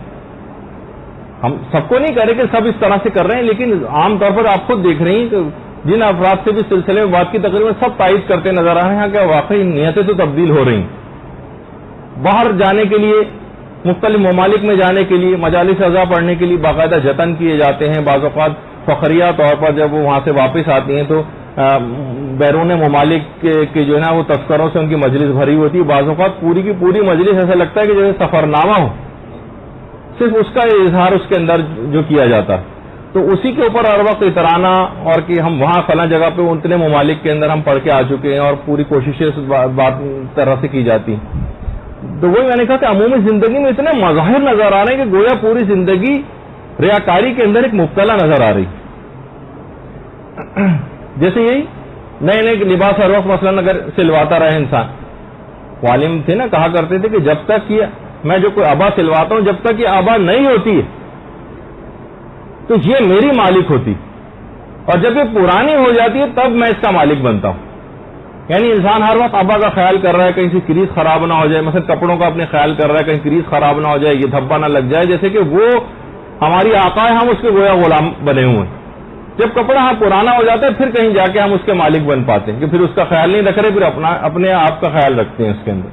ہم سب کو نہیں کہہ رہے کہ سب اس طرح سے کر رہے ہیں، لیکن عام طور پر آپ خود دیکھ رہی ہیں کہ جن افراد سے بھی سلسلے میں بات کی تقریباً سب تائید کرتے نظر آ رہے ہیں کہ واقعی نیتیں تو تبدیل ہو رہی ہیں. باہر جانے کے لیے، مختلف ممالک میں جانے کے لیے، مجالس اعضاء پڑھنے کے لیے باقاعدہ جتن کیے جاتے ہیں. بعض اوقات فخریہ طور پر جب وہ وہاں سے واپس آتی ہیں تو بیرون ممالک کے جو ہے نا وہ تذکروں سے ان کی مجلس بھری ہوتی ہے. بعض اوقات پوری کی پوری مجلس ایسا لگتا ہے کہ جیسے سفرنامہ ہو، صرف اس کا اظہار اس کے اندر جو کیا جاتا ہے. تو اسی کے اوپر ہر وقت اترانا اور کہ ہم وہاں فلاں جگہ پہ اتنے ممالک کے اندر ہم پڑھ کے آ چکے ہیں، اور پوری کوششیں اس بات طرح سے کی جاتی ہیں. تو وہی میں نے کہا کہ عمومی زندگی میں اتنے مظاہر نظر آ رہے ہیں کہ گویا پوری زندگی ریاکاری کے اندر ایک مبتلا نظر آ رہی. جیسے یہی نئے نئے لباس ہر وقت مثلاً اگر سلواتا رہے انسان، والم تھے نا کہا کرتے تھے کہ جب تک یہ میں جو کوئی آبا سلواتا ہوں، جب تک یہ آبا نہیں ہوتی ہے تو یہ میری مالک ہوتی، اور جب یہ پرانی ہو جاتی ہے تب میں اس کا مالک بنتا ہوں. یعنی انسان ہر وقت آبا کا خیال کر رہا ہے کہیں سے کریز خراب نہ ہو جائے، مثلا کپڑوں کا اپنے خیال کر رہا ہے کہیں کریز خراب نہ ہو جائے، یہ دھبا نہ لگ جائے، جیسے کہ وہ ہماری آقا ہے، ہم اس کے گویا غلام بنے ہوئے ہیں. جب کپڑا پرانا ہو جاتا ہے پھر کہیں جا کے ہم اس کے مالک بن پاتے ہیں کہ پھر اس کا خیال نہیں رکھ رہے، پھر اپنے آپ کا خیال رکھتے ہیں اس کے اندر.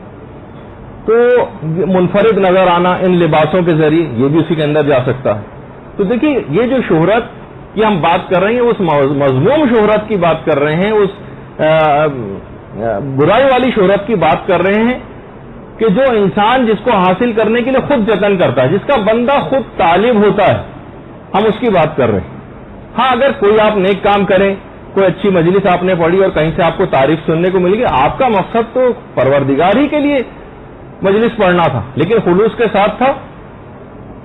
تو منفرد نظر آنا ان لباسوں کے ذریعے یہ بھی اسی کے اندر جا سکتا ہے. تو دیکھیے یہ جو شہرت کی ہم بات کر رہے ہیں، اس مذموم شہرت کی بات کر رہے ہیں، اس برائی والی شہرت کی بات کر رہے ہیں کہ جو انسان جس کو حاصل کرنے کے لیے خود جتن کرتا ہے، جس کا بندہ خود طالب ہوتا ہے، ہم اس کی بات کر رہے ہیں. ہاں اگر کوئی آپ نیک کام کریں، کوئی اچھی مجلس آپ نے پڑھی اور کہیں سے آپ کو تعریف سننے کو ملے گی، آپ کا مقصد تو پروردگار ہی کے لیے مجلس پڑھنا تھا، لیکن خلوص کے ساتھ تھا.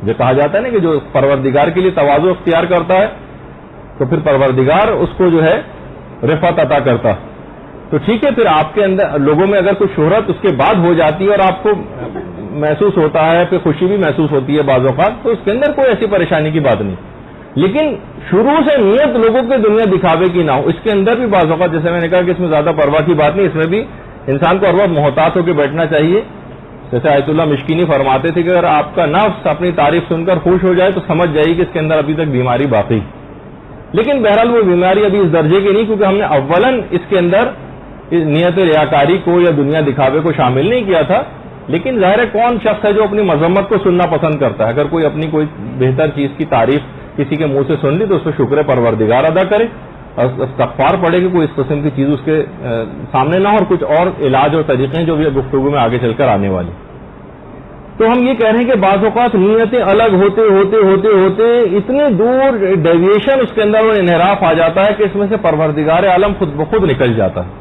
جو کہا جاتا ہے نا کہ جو پروردگار کے لیے تواضع اختیار کرتا ہے تو پھر پروردگار اس کو جو ہے رفعت عطا کرتا. تو ٹھیک ہے، پھر آپ کے اندر لوگوں میں اگر کوئی شہرت اس کے بعد ہو جاتی ہے اور آپ کو محسوس ہوتا ہے، پھر خوشی بھی محسوس ہوتی ہے بعض اوقات، تو اس کے اندر کوئی ایسی پریشانی کی بات نہیں. لیکن شروع سے نیت لوگوں کے دنیا دکھاوے کی نہ ہو، اس کے اندر بھی بعض اوقات جیسے میں نے کہا کہ اس میں زیادہ پرواہ کی بات نہیں، اس میں بھی انسان کو ہر وقت محتاط ہو کے بیٹھنا چاہیے جیسے آیت اللہ مشکینی فرماتے تھے کہ اگر آپ کا نفس اپنی تعریف سن کر خوش ہو جائے تو سمجھ جائے کہ اس کے اندر ابھی تک بیماری باقی، لیکن بہرحال وہ بیماری ابھی اس درجے کی نہیں، کیونکہ ہم نے اولاً اس کے اندر نیت ریاکاری کو یا دنیا دکھاوے کو شامل نہیں کیا تھا. لیکن ظاہر ہے کون شخص ہے جو اپنی مذمت کو سننا پسند کرتا ہے؟ اگر کوئی اپنی کوئی بہتر چیز کی تعریف کسی کے منہ سے سن لی تو اس پہ شکر پروردگار ادا کرے اور استغفار پڑھے کہ کوئی اس قسم کی چیز اس کے سامنے نہ ہو، اور کچھ اور علاج اور طریقے ہیں جو بھی گفتگو میں آگے چل کر آنے والی. تو ہم یہ کہہ رہے ہیں کہ بعض اوقات نیتیں الگ ہوتے ہوتے ہوتے ہوتے اتنے دور ڈیویشن اس کے اندر انحراف آ جاتا ہے کہ اس میں سے پروردگار عالم خود بخود نکل جاتا ہے.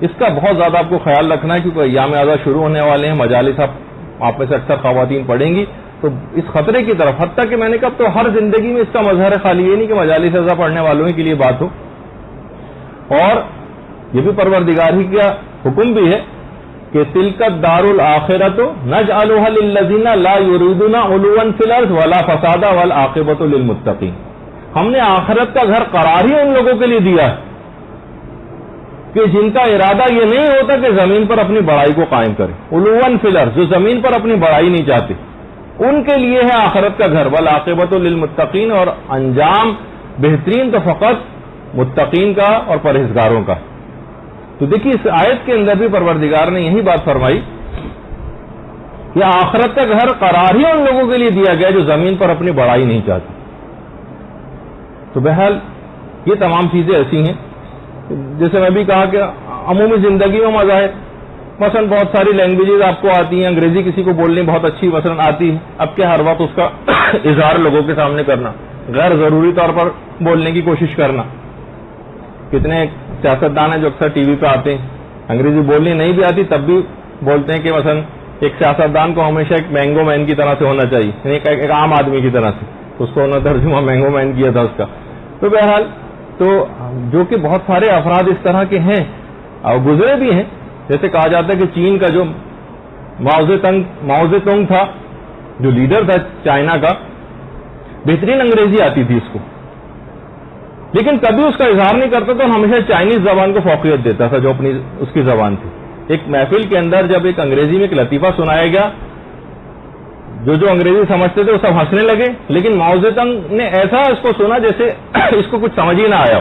اس کا بہت زیادہ آپ کو خیال رکھنا ہے، کیونکہ ایام اعضا شروع ہونے والے ہیں، مجالس آپ میں سے اکثر خواتین پڑھیں گی، تو اس خطرے کی طرف، حتیٰ کہ میں نے کہا تو ہر زندگی میں اس کا مظہر خالی یہ نہیں کہ مجالس اعضا پڑھنے والوں کے لیے بات ہو، اور یہ بھی پروردگار ہی کا حکم بھی ہے کہ تلک الدار الآخرۃ نجعلها للذین لا یریدون علوا فی الارض ولا فسادا والعاقبۃ للمتقین. ہم نے آخرت کا گھر قرار ہی ان لوگوں کے لیے دیا ہے کہ جن کا ارادہ یہ نہیں ہوتا کہ زمین پر اپنی بڑائی کو قائم کرے. علوا فی الارض، جو زمین پر اپنی بڑائی نہیں چاہتے، ان کے لیے ہے آخرت کا گھر. والعاقبۃ للمتقین، اور انجام بہترین تو فقط متقین کا اور پرہیزگاروں کا. تو دیکھیے اس آیت کے اندر بھی پروردگار نے یہی بات فرمائی کہ آخرت کا گھر قرار ہی ان لوگوں کے لیے دیا گیا جو زمین پر اپنی بڑائی نہیں چاہتے. تو بہرحال یہ تمام چیزیں ایسی ہیں، جیسے میں بھی کہا کہ عمومی زندگی میں مظاہر، مثلا بہت ساری لینگویجز آپ کو آتی ہیں، انگریزی کسی کو بولنی بہت اچھی مثلا آتی ہے، اب کیا ہر وقت اس کا اظہار لوگوں کے سامنے کرنا، غیر ضروری طور پر بولنے کی کوشش کرنا. کتنے سیاستدان ہیں جو اکثر ٹی وی پہ آتے ہیں، انگریزی بولنی نہیں بھی آتی تب بھی بولتے ہیں کہ مثلا ایک سیاستدان کو ہمیشہ ایک مینگو مین کی طرح سے ہونا چاہیے، یعنی ایک عام آدمی کی طرح سے. اس کو انہوں نے ترجمہ مینگو مین کیا تھا اس کا. تو بہرحال تو جو کہ بہت سارے افراد اس طرح کے ہیں اور گزرے بھی ہیں. جیسے کہا جاتا ہے کہ چین کا جو ماؤ زے تونگ تھا، جو لیڈر تھا چائنا کا، بہترین انگریزی آتی تھی اس کو، لیکن کبھی اس کا اظہار نہیں کرتا تھا، ہمیشہ چائنیز زبان کو فوقیت دیتا تھا جو اپنی اس کی زبان تھی. ایک محفل کے اندر جب ایک انگریزی میں ایک لطیفہ سنایا گیا، جو انگریزی سمجھتے تھے وہ سب ہنسنے لگے، لیکن ماؤ زے تونگ نے ایسا اس کو سنا جیسے اس کو کچھ سمجھ ہی نہ آیا.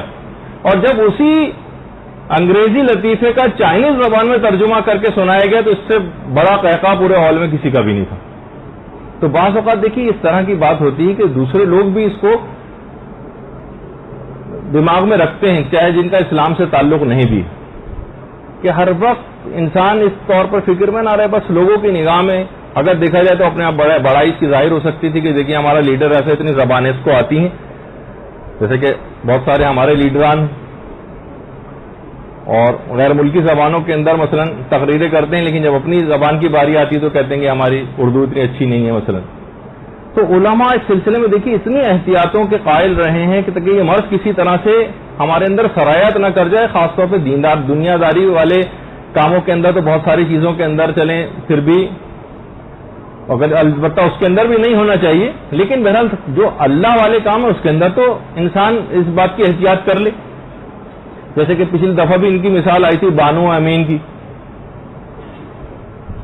اور جب اسی انگریزی لطیفے کا چائنیز زبان میں ترجمہ کر کے سنایا گیا تو اس سے بڑا قہقہ پورے ہال میں کسی کا بھی نہیں تھا. تو بعض اوقات دیکھیے اس طرح کی بات ہوتی ہے کہ دوسرے لوگ بھی اس کو دماغ میں رکھتے ہیں، چاہے جن کا اسلام سے تعلق نہیں بھی، کہ ہر وقت انسان اس طور پر فکر میں نہ رہے، بس لوگوں کی نگاہ میں اگر دیکھا جائے تو اپنے آپ بڑائی اس کی ظاہر ہو سکتی تھی کہ دیکھیے ہمارا لیڈر ایسے، اتنی زبانیں اس کو آتی ہیں. جیسے کہ بہت سارے ہمارے لیڈران اور غیر ملکی زبانوں کے اندر مثلا تقریریں کرتے ہیں، لیکن جب اپنی زبان کی باری آتی ہے تو کہتے ہیں کہ ہماری اردو اتنی اچھی نہیں ہے مثلا. تو علماء اس سلسلے میں دیکھیے اتنی احتیاطوں کے قائل رہے ہیں کہ تاکہ یہ مرض کسی طرح سے ہمارے اندر سرایت نہ کر جائے. خاص طور پہ دنیا داری والے کاموں کے اندر تو بہت ساری چیزوں کے اندر چلیں پھر بھی، اگر البتہ اس کے اندر بھی نہیں ہونا چاہیے، لیکن بہرحال جو اللہ والے کام ہے اس کے اندر تو انسان اس بات کی احتیاط کر لے. جیسے کہ پچھلی دفعہ بھی ان کی مثال آئی تھی بانو امین کی،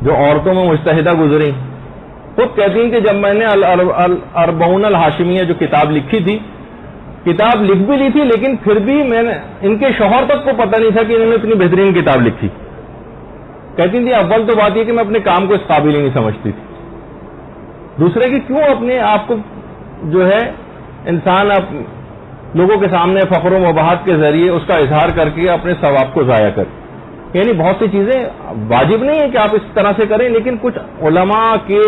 جو عورتوں میں مجتہدہ گزری. خود کہتی ہیں کہ جب میں نے الاربعون الہاشمیہ جو کتاب لکھی تھی، کتاب لکھ بھی لی تھی، لیکن پھر بھی میں نے ان کے شوہر تک کو پتہ نہیں تھا کہ انہوں نے اتنی بہترین کتاب لکھی. کہتی تھی اول تو بات یہ کہ میں اپنے کام کو اس قابل ہی نہیں سمجھتی تھی، دوسرے کی کیوں اپنے آپ کو جو ہے انسان لوگوں کے سامنے فخر و مباحت کے ذریعے اس کا اظہار کر کے اپنے ثواب کو ضائع کرے. یعنی بہت سی چیزیں واجب نہیں ہے کہ آپ اس طرح سے کریں، لیکن کچھ علماء کے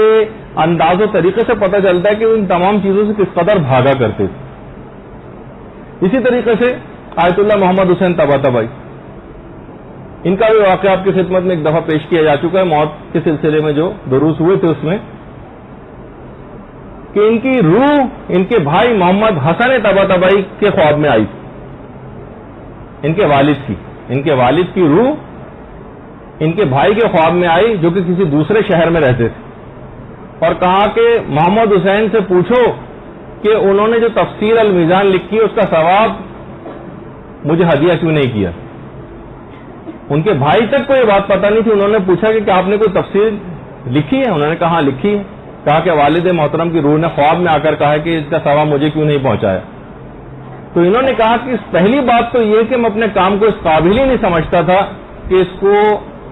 انداز و طریقے سے پتہ چلتا ہے کہ وہ ان تمام چیزوں سے کس قدر بھاگا کرتے تھے. اسی طریقے سے آیت اللہ محمد حسین طباطبائی، ان کا بھی واقعہ آپ کی خدمت میں ایک دفعہ پیش کیا جا چکا ہے. موت کے سلسلے میں جو دروس ہوئے تھے اس میں کہ ان کی روح ان کے بھائی محمد حسن طباطبائی کے خواب میں آئی. ان کے والد کی روح ان کے بھائی کے خواب میں آئی جو کہ کسی دوسرے شہر میں رہتے تھے، اور کہا کہ محمد حسین سے پوچھو کہ انہوں نے جو تفسیر المیزان لکھی ہے اس کا ثواب مجھے ہدیہ کیوں نہیں کیا. ان کے بھائی تک کو یہ بات پتہ نہیں تھی. انہوں نے پوچھا کہ آپ نے کوئی تفسیر لکھی ہے؟ انہوں نے کہا لکھی ہے. کہا کہ والد محترم کی روح نے خواب میں آ کر کہا کہ اس کا ثواب مجھے کیوں نہیں پہنچایا. تو انہوں نے کہا کہ پہلی بات تو یہ کہ میں اپنے کام کو اس قابل ہی نہیں سمجھتا تھا کہ اس کو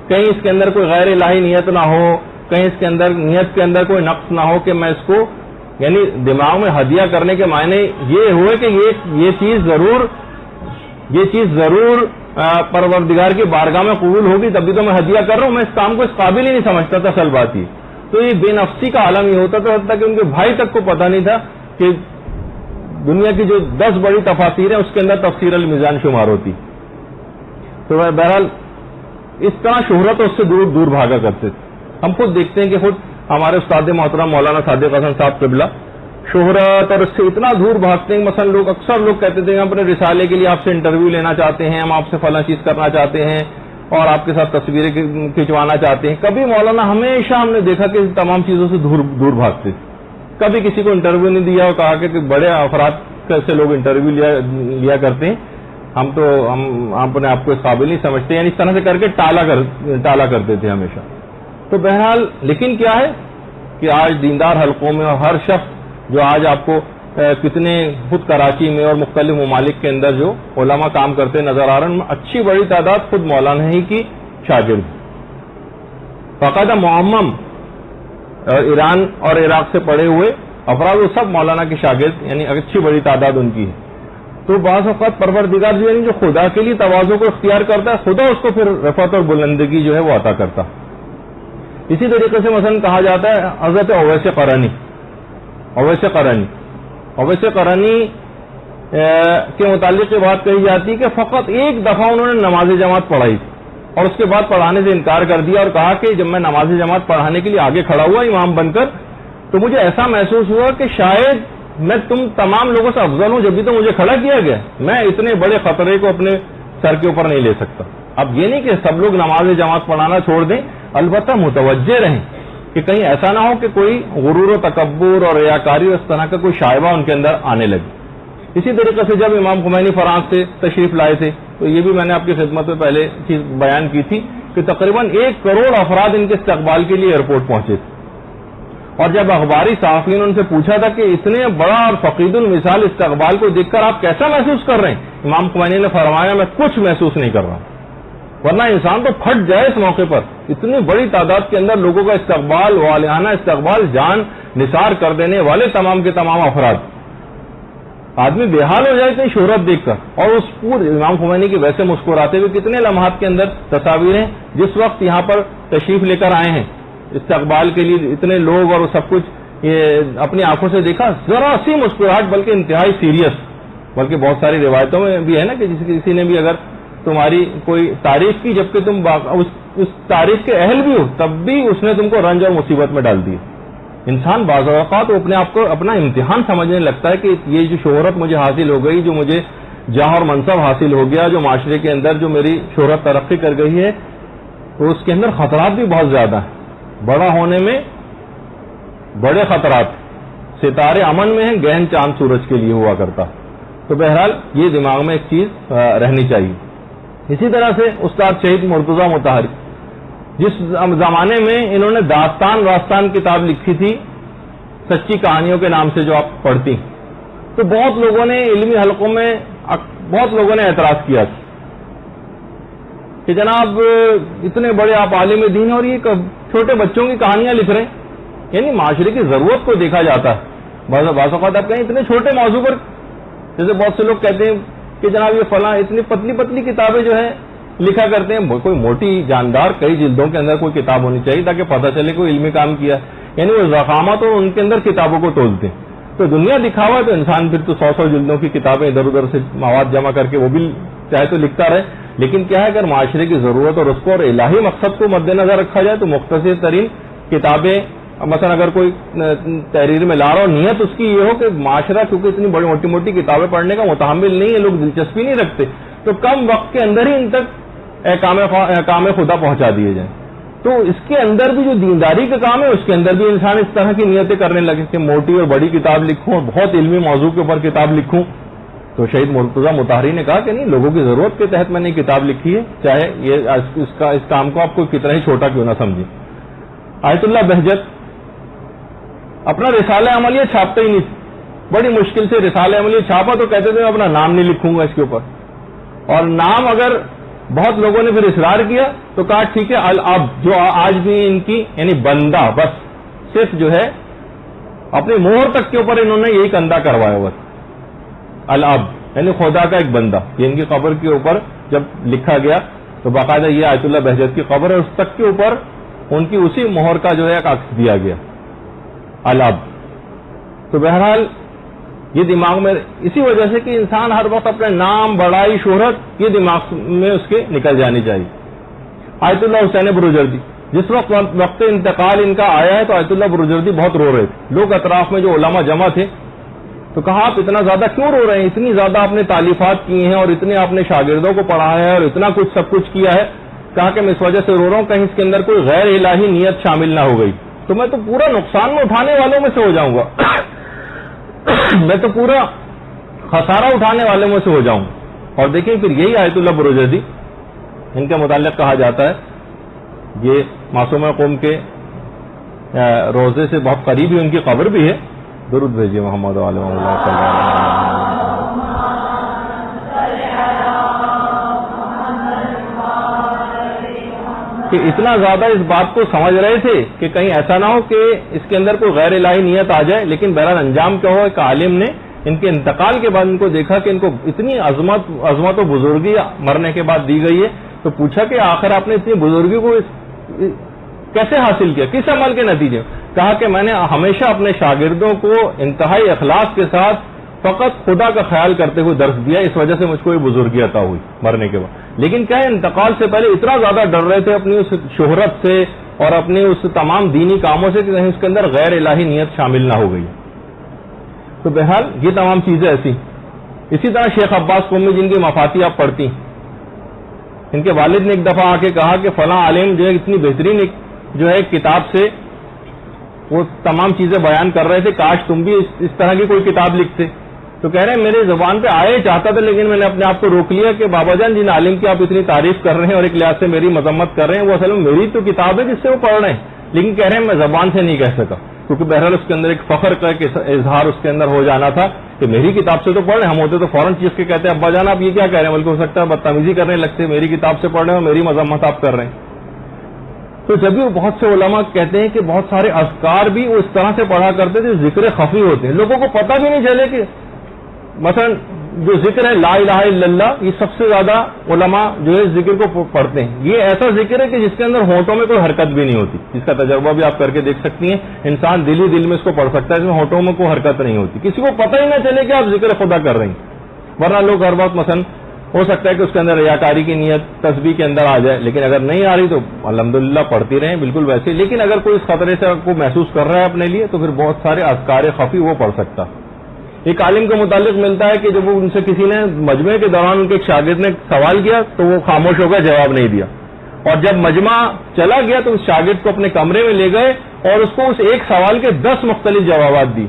کہیں اس کے اندر کوئی غیر الہی نیت نہ ہو, کہیں اس کے اندر نیت کے اندر کوئی نقص نہ ہو, کہ میں اس کو یعنی دماغ میں ہدیہ کرنے کے معنی یہ ہوئے کہ یہ چیز ضرور پروردگار کی بارگاہ میں قبول ہوگی تبھی تو میں ہدیہ کر رہا ہوں. میں اس کام کو اس قابل ہی نہیں سمجھتا تھا. اصل بات یہ تو یہ بے نفسی کا عالم ہی ہوتا تھا, حتیٰ کہ ان کے بھائی تک کو پتہ نہیں تھا کہ دنیا کی جو 10 بڑی تفاسیر ہیں اس کے اندر تفسیر المیزان شمار ہوتی. تو بہرحال اس طرح شہرت اس سے دور دور بھاگا کرتے تھے. ہم خود دیکھتے ہیں کہ خود ہمارے استاد محترم مولانا صادق حسن صاحب قبلہ شہرت اور اس سے اتنا دور بھاگتے ہیں. مثلا اکثر لوگ کہتے تھے ہم اپنے رسالے کے لیے آپ سے انٹرویو لینا چاہتے ہیں, ہم آپ سے فلاں چیز کرنا چاہتے ہیں اور آپ کے ساتھ تصویریں کھنچوانا چاہتے ہیں. کبھی مولانا ہمیشہ ہم نے دیکھا کہ تمام چیزوں سے دور بھاگتے تھے. کبھی کسی کو انٹرویو نہیں دیا اور کہا کہ بڑے افراد سے لوگ انٹرویو لیا کرتے ہیں, ہم اپنے آپ کو اس قابل نہیں سمجھتے, یعنی اس طرح سے کر کے ٹالا کرتے تھے ہمیشہ. تو بہرحال لیکن کیا ہے کہ آج دیندار حلقوں میں اور ہر شخص جو آج آپ کو کتنے خود کراچی میں اور مختلف ممالک کے اندر جو علماء کام کرتے نظر آ رہے ہیں, اچھی بڑی تعداد خود مولانا ہی کی شاگرد. باقاعدہ معمم ایران اور عراق سے پڑھے ہوئے افراد وہ سب مولانا کے شاگرد, یعنی اچھی بڑی تعداد ان کی ہے. تو بعض اوقات پروردگار جو یعنی جو خدا کے لیے تواضع کو اختیار کرتا ہے, خدا اس کو پھر رفعت اور بلندگی جو ہے وہ عطا کرتا. اسی طریقے سے مثلا کہا جاتا ہے حضرت اویس قرنی کے متعلق یہ بات کہی جاتی ہے کہ فقط ایک دفعہ انہوں نے نماز جماعت پڑھائی تھی اور اس کے بعد پڑھانے سے انکار کر دیا اور کہا کہ جب میں نماز جماعت پڑھانے کے لیے آگے کھڑا ہوا امام بن کر تو مجھے ایسا محسوس ہوا کہ شاید میں تم تمام لوگوں سے افضل ہوں, جبھی تو مجھے کھڑا کیا گیا, میں اتنے بڑے خطرے کو اپنے سر کے اوپر نہیں لے سکتا. اب یہ نہیں کہ سب لوگ نماز جماعت پڑھانا چھوڑ دیں, البتہ متوجہ رہیں کہ کہیں ایسا نہ ہو کہ کوئی غرور و تکبر اور ریاکاری اس طرح کا کوئی شائبہ ان کے اندر آنے لگے. اسی طریقے سے جب امام خمینی فرانس سے تشریف لائے تھے تو یہ بھی میں نے آپ کی خدمت میں پہلے چیز بیان کی تھی کہ تقریباً 1 کروڑ افراد ان کے استقبال کے لیے ایئرپورٹ پہنچے تھے. اور جب اخباری صحافیوں نے ان سے پوچھا تھا کہ اتنے بڑا اور فقید المثال استقبال کو دیکھ کر آپ کیسا محسوس کر رہے ہیں, امام خمینی نے فرمایا میں کچھ محسوس نہیں کر رہا ہوں, ورنہ انسان تو پھٹ جائے اس موقع پر. اتنی بڑی تعداد کے اندر لوگوں کا استقبال, والہانہ استقبال, جان نثار کر دینے والے تمام کے تمام افراد, آدمی بے حال ہو جائے اتنی شہرت دیکھ کر. اور اس پورے امام خمینی کے ویسے مسکراتے ہوئے کتنے لمحات کے اندر تصاویریں جس وقت یہاں پر تشریف لے کر آئے ہیں استقبال کے لیے اتنے لوگ اور سب کچھ یہ اپنی آنکھوں سے دیکھا, ذرا سی مسکراہٹ بلکہ انتہائی سیریس. بلکہ بہت ساری روایتوں میں بھی ہے نا کہ کسی نے بھی اگر تمہاری کوئی تعریف کی جبکہ تم اس تعریف کے اہل بھی ہو تب بھی اس نے تم کو رنج اور مصیبت میں ڈال دی. انسان بعض اوقات اپنے آپ کو اپنا امتحان سمجھنے لگتا ہے کہ یہ جو شہرت مجھے حاصل ہو گئی, جو مجھے جاہ اور منصب حاصل ہو گیا, جو معاشرے کے اندر جو میری شہرت ترقی کر گئی ہے, تو اس کے اندر خطرات بھی بہت زیادہ ہیں. بڑا ہونے میں بڑے خطرات, ستارے امن میں ہیں, گہن چاند سورج کے لیے ہوا کرتا. تو بہرحال یہ دماغ میں ایک چیز رہنی چاہیے. اسی طرح سے استاد شہید مرتضی مطہری, جس زمانے میں انہوں نے داستان راستان کتاب لکھی تھی سچی کہانیوں کے نام سے جو آپ پڑھتی, تو بہت لوگوں نے علمی حلقوں میں بہت لوگوں نے اعتراض کیا تھا کہ جناب اتنے بڑے آپ عالم دین اور یہ چھوٹے بچوں کی کہانیاں لکھ رہے ہیں. یعنی معاشرے کی ضرورت کو دیکھا جاتا ہے. بعض اوقات آپ کہیں اتنے چھوٹے موضوع پر, جیسے بہت سے لوگ کہتے ہیں کہ جناب یہ فلاں اتنی پتلی پتلی کتابیں جو ہیں لکھا کرتے ہیں, کوئی موٹی جاندار کئی جلدوں کے اندر کوئی کتاب ہونی چاہیے تاکہ پتہ چلے کوئی علمی کام کیا. یعنی وہ ضخامت اور ان کے اندر کتابوں کو تولتے ہیں. تو دنیا دکھاوا تو انسان پھر تو 100 جلدوں کی کتابیں ادھر ادھر سے مواد جمع کر کے وہ بھی چاہے تو لکھتا رہے. لیکن کیا ہے اگر معاشرے کی ضرورت اور اس کو اور الہی مقصد کو مد نظر رکھا جائے تو مختصر ترین کتابیں, مثلا اگر کوئی تحریر میں لا رہا ہو, نیت اس کی یہ ہو کہ معاشرہ کیونکہ اتنی بڑی موٹی موٹی کتابیں پڑھنے کا متحمل نہیں ہے, لوگ دلچسپی نہیں رکھتے, تو کم وقت کے اندر ہی ان تک احکام خدا پہنچا دیے جائیں. تو اس کے اندر بھی جو دینداری کا کام ہے اس کے اندر بھی انسان اس طرح کی نیتیں کرنے لگے کہ موٹی اور بڑی کتاب لکھوں اور بہت علمی موضوع کے اوپر کتاب لکھوں. تو شہید مرتضی مطہری نے کہا کہ نہیں, لوگوں کی ضرورت کے تحت میں نے کتاب لکھی ہے, چاہے یہ اس کام کو آپ کو کتنا ہی چھوٹا کیوں نہ سمجھیں. آیت اللہ بہجت اپنا رسالہ عملیہ چھاپتے ہی نہیں تھے، بڑی مشکل سے رسالہ عملیہ چھاپا تو کہتے تھے میں اپنا نام نہیں لکھوں گا اس کے اوپر، اور نام اگر بہت لوگوں نے پھر اصرار کیا تو کہا ٹھیک ہے الاب، جو آج بھی ان کی یعنی بندہ، بس صرف جو ہے اپنی مہر تک کے اوپر انہوں نے یہی کندہ کروایا بس الاب، یعنی خدا کا ایک بندہ، یہ ان کی قبر کے اوپر جب لکھا گیا تو باقاعدہ یہ آیت اللہ بہجت کی قبر ہے، اس تک کے اوپر ان کی اسی مہر کا جو ہے ایک عکس دیا گیا الاب۔ تو بہرحال یہ دماغ میں اسی وجہ سے کہ انسان ہر وقت اپنے نام، بڑائی، شہرت یہ دماغ میں اس کے نکل جانی چاہیے۔ آیت اللہ حسین بروجردی جس وقت انتقال ان کا آیا ہے تو آیت اللہ بروجردی بہت رو رہے تھے، لوگ اطراف میں جو علماء جمع تھے تو کہا آپ اتنا زیادہ کیوں رو رہے ہیں، اتنی زیادہ آپ نے تالیفات کی ہیں اور اتنے آپ نے شاگردوں کو پڑھایا ہے اور اتنا کچھ سب کچھ کیا ہے، کہا کہ میں اس وجہ سے رو رہا ہوں کہیں اس کے اندر کوئی غیر الہی نیت شامل نہ ہو گئی تو میں تو پورا نقصان میں اٹھانے والوں میں سے ہو جاؤں گا میں تو پورا خسارہ اٹھانے والوں میں سے ہو جاؤں۔ اور دیکھیں پھر یہی آیت اللہ بروجردی ان کے متعلق کہا جاتا ہے، یہ معصومہ قوم کے روزے سے بہت قریب ہی ان کی قبر بھی ہے، درود بھیجیے محمد علیہ اللہ صلی اللہ علیہ وسلم، کہ اتنا زیادہ اس بات کو سمجھ رہے تھے کہ کہیں ایسا نہ ہو کہ اس کے اندر کوئی غیر الہی نیت آ جائے، لیکن بہرحال انجام کیا ہو، ایک عالم نے ان کے انتقال کے بعد ان کو دیکھا کہ ان کو اتنی عظمت و بزرگی مرنے کے بعد دی گئی ہے تو پوچھا کہ آخر آپ نے اتنی بزرگی کو کیسے حاصل کیا، کس عمل کے نتیجے؟ کہا کہ میں نے ہمیشہ اپنے شاگردوں کو انتہائی اخلاص کے ساتھ فقط خدا کا خیال کرتے ہوئے درس دیا، اس وجہ سے مجھ کو یہ بزرگی عطا ہوئی مرنے کے بعد۔ لیکن کیا ہے انتقال سے پہلے اتنا زیادہ ڈر رہے تھے اپنی اس شہرت سے اور اپنے اس تمام دینی کاموں سے کہ کہیں اس کے اندر غیر الہی نیت شامل نہ ہو گئی۔ تو بہرحال یہ تمام چیزیں ایسی۔ اسی طرح شیخ عباس قمی جن کی مفاتی آپ پڑھتی، ان کے والد نے ایک دفعہ آ کے کہا کہ فلاں عالم جو ہے اتنی بہترین جو ہے کتاب سے وہ تمام چیزیں بیان کر رہے تھے، کاش تم بھی اس طرح کی کوئی کتاب لکھتے۔ تو کہہ رہے ہیں میرے زبان پہ آئے چاہتا تھا، لیکن میں نے اپنے آپ کو روک لیا کہ بابا جان جن عالم کی آپ اتنی تعریف کر رہے ہیں اور ایک لحاظ سے میری مذمت کر رہے ہیں، وہ اصل میں میری تو کتاب ہے جس سے وہ پڑھ رہے ہیں، لیکن کہہ رہے ہیں میں زبان سے نہیں کہہ سکا، کیونکہ بہرحال اس کے اندر ایک فخر کا ایک اظہار اس کے اندر ہو جانا تھا کہ میری کتاب سے تو پڑھ رہے ہیں، ہم ہوتے تو فوراً چیز کے کہتے ہیں ابا جان آپ یہ کیا کہہ رہے ہیں، بلکہ ہو سکتا ہے بدتمیزی کرنے لگتے، میری کتاب سے پڑھ رہے ہیں اور میری مذمت آپ کر رہے ہیں۔ تو جب بھی بہت سے علماء کہتے ہیں کہ بہت سارے اذکار بھی وہ اس طرح سے پڑھا کرتے تھے ذکر خفی ہوتے ہیں، لوگوں کو پتہ بھی نہیں چلے کہ مثلا جو ذکر ہے لا الہ الا اللہ، یہ سب سے زیادہ علماء جو ہے ذکر کو پڑھتے ہیں، یہ ایسا ذکر ہے کہ جس کے اندر ہونٹوں میں کوئی حرکت بھی نہیں ہوتی، جس کا تجربہ بھی آپ کر کے دیکھ سکتی ہیں، انسان دل ہی دل میں اس کو پڑھ سکتا ہے، اس میں ہونٹوں میں کوئی حرکت نہیں ہوتی، کسی کو پتہ ہی نہ چلے کہ آپ ذکر خدا کر رہے ہیں۔ ورنہ لوگ ہر وقت مثلا ہو سکتا ہے کہ اس کے اندر ریاکاری کی نیت تسبیح کے اندر آ جائے، لیکن اگر نہیں آ رہی تو الحمدللہ پڑھتی رہیں بالکل ویسے، لیکن اگر کوئی اس خطرے سے کو محسوس کر رہا ہے اپنے لیے تو پھر بہت سارے اذکار خفی وہ پڑھ سکتا۔ ایک عالم کے متعلق ملتا ہے کہ جب وہ ان سے کسی نے مجمع کے دوران ان کے ایک شاگرد نے سوال کیا تو وہ خاموش ہو گئے، جواب نہیں دیا، اور جب مجمع چلا گیا تو اس شاگرد کو اپنے کمرے میں لے گئے اور اس کو اس ایک سوال کے 10 مختلف جوابات دی۔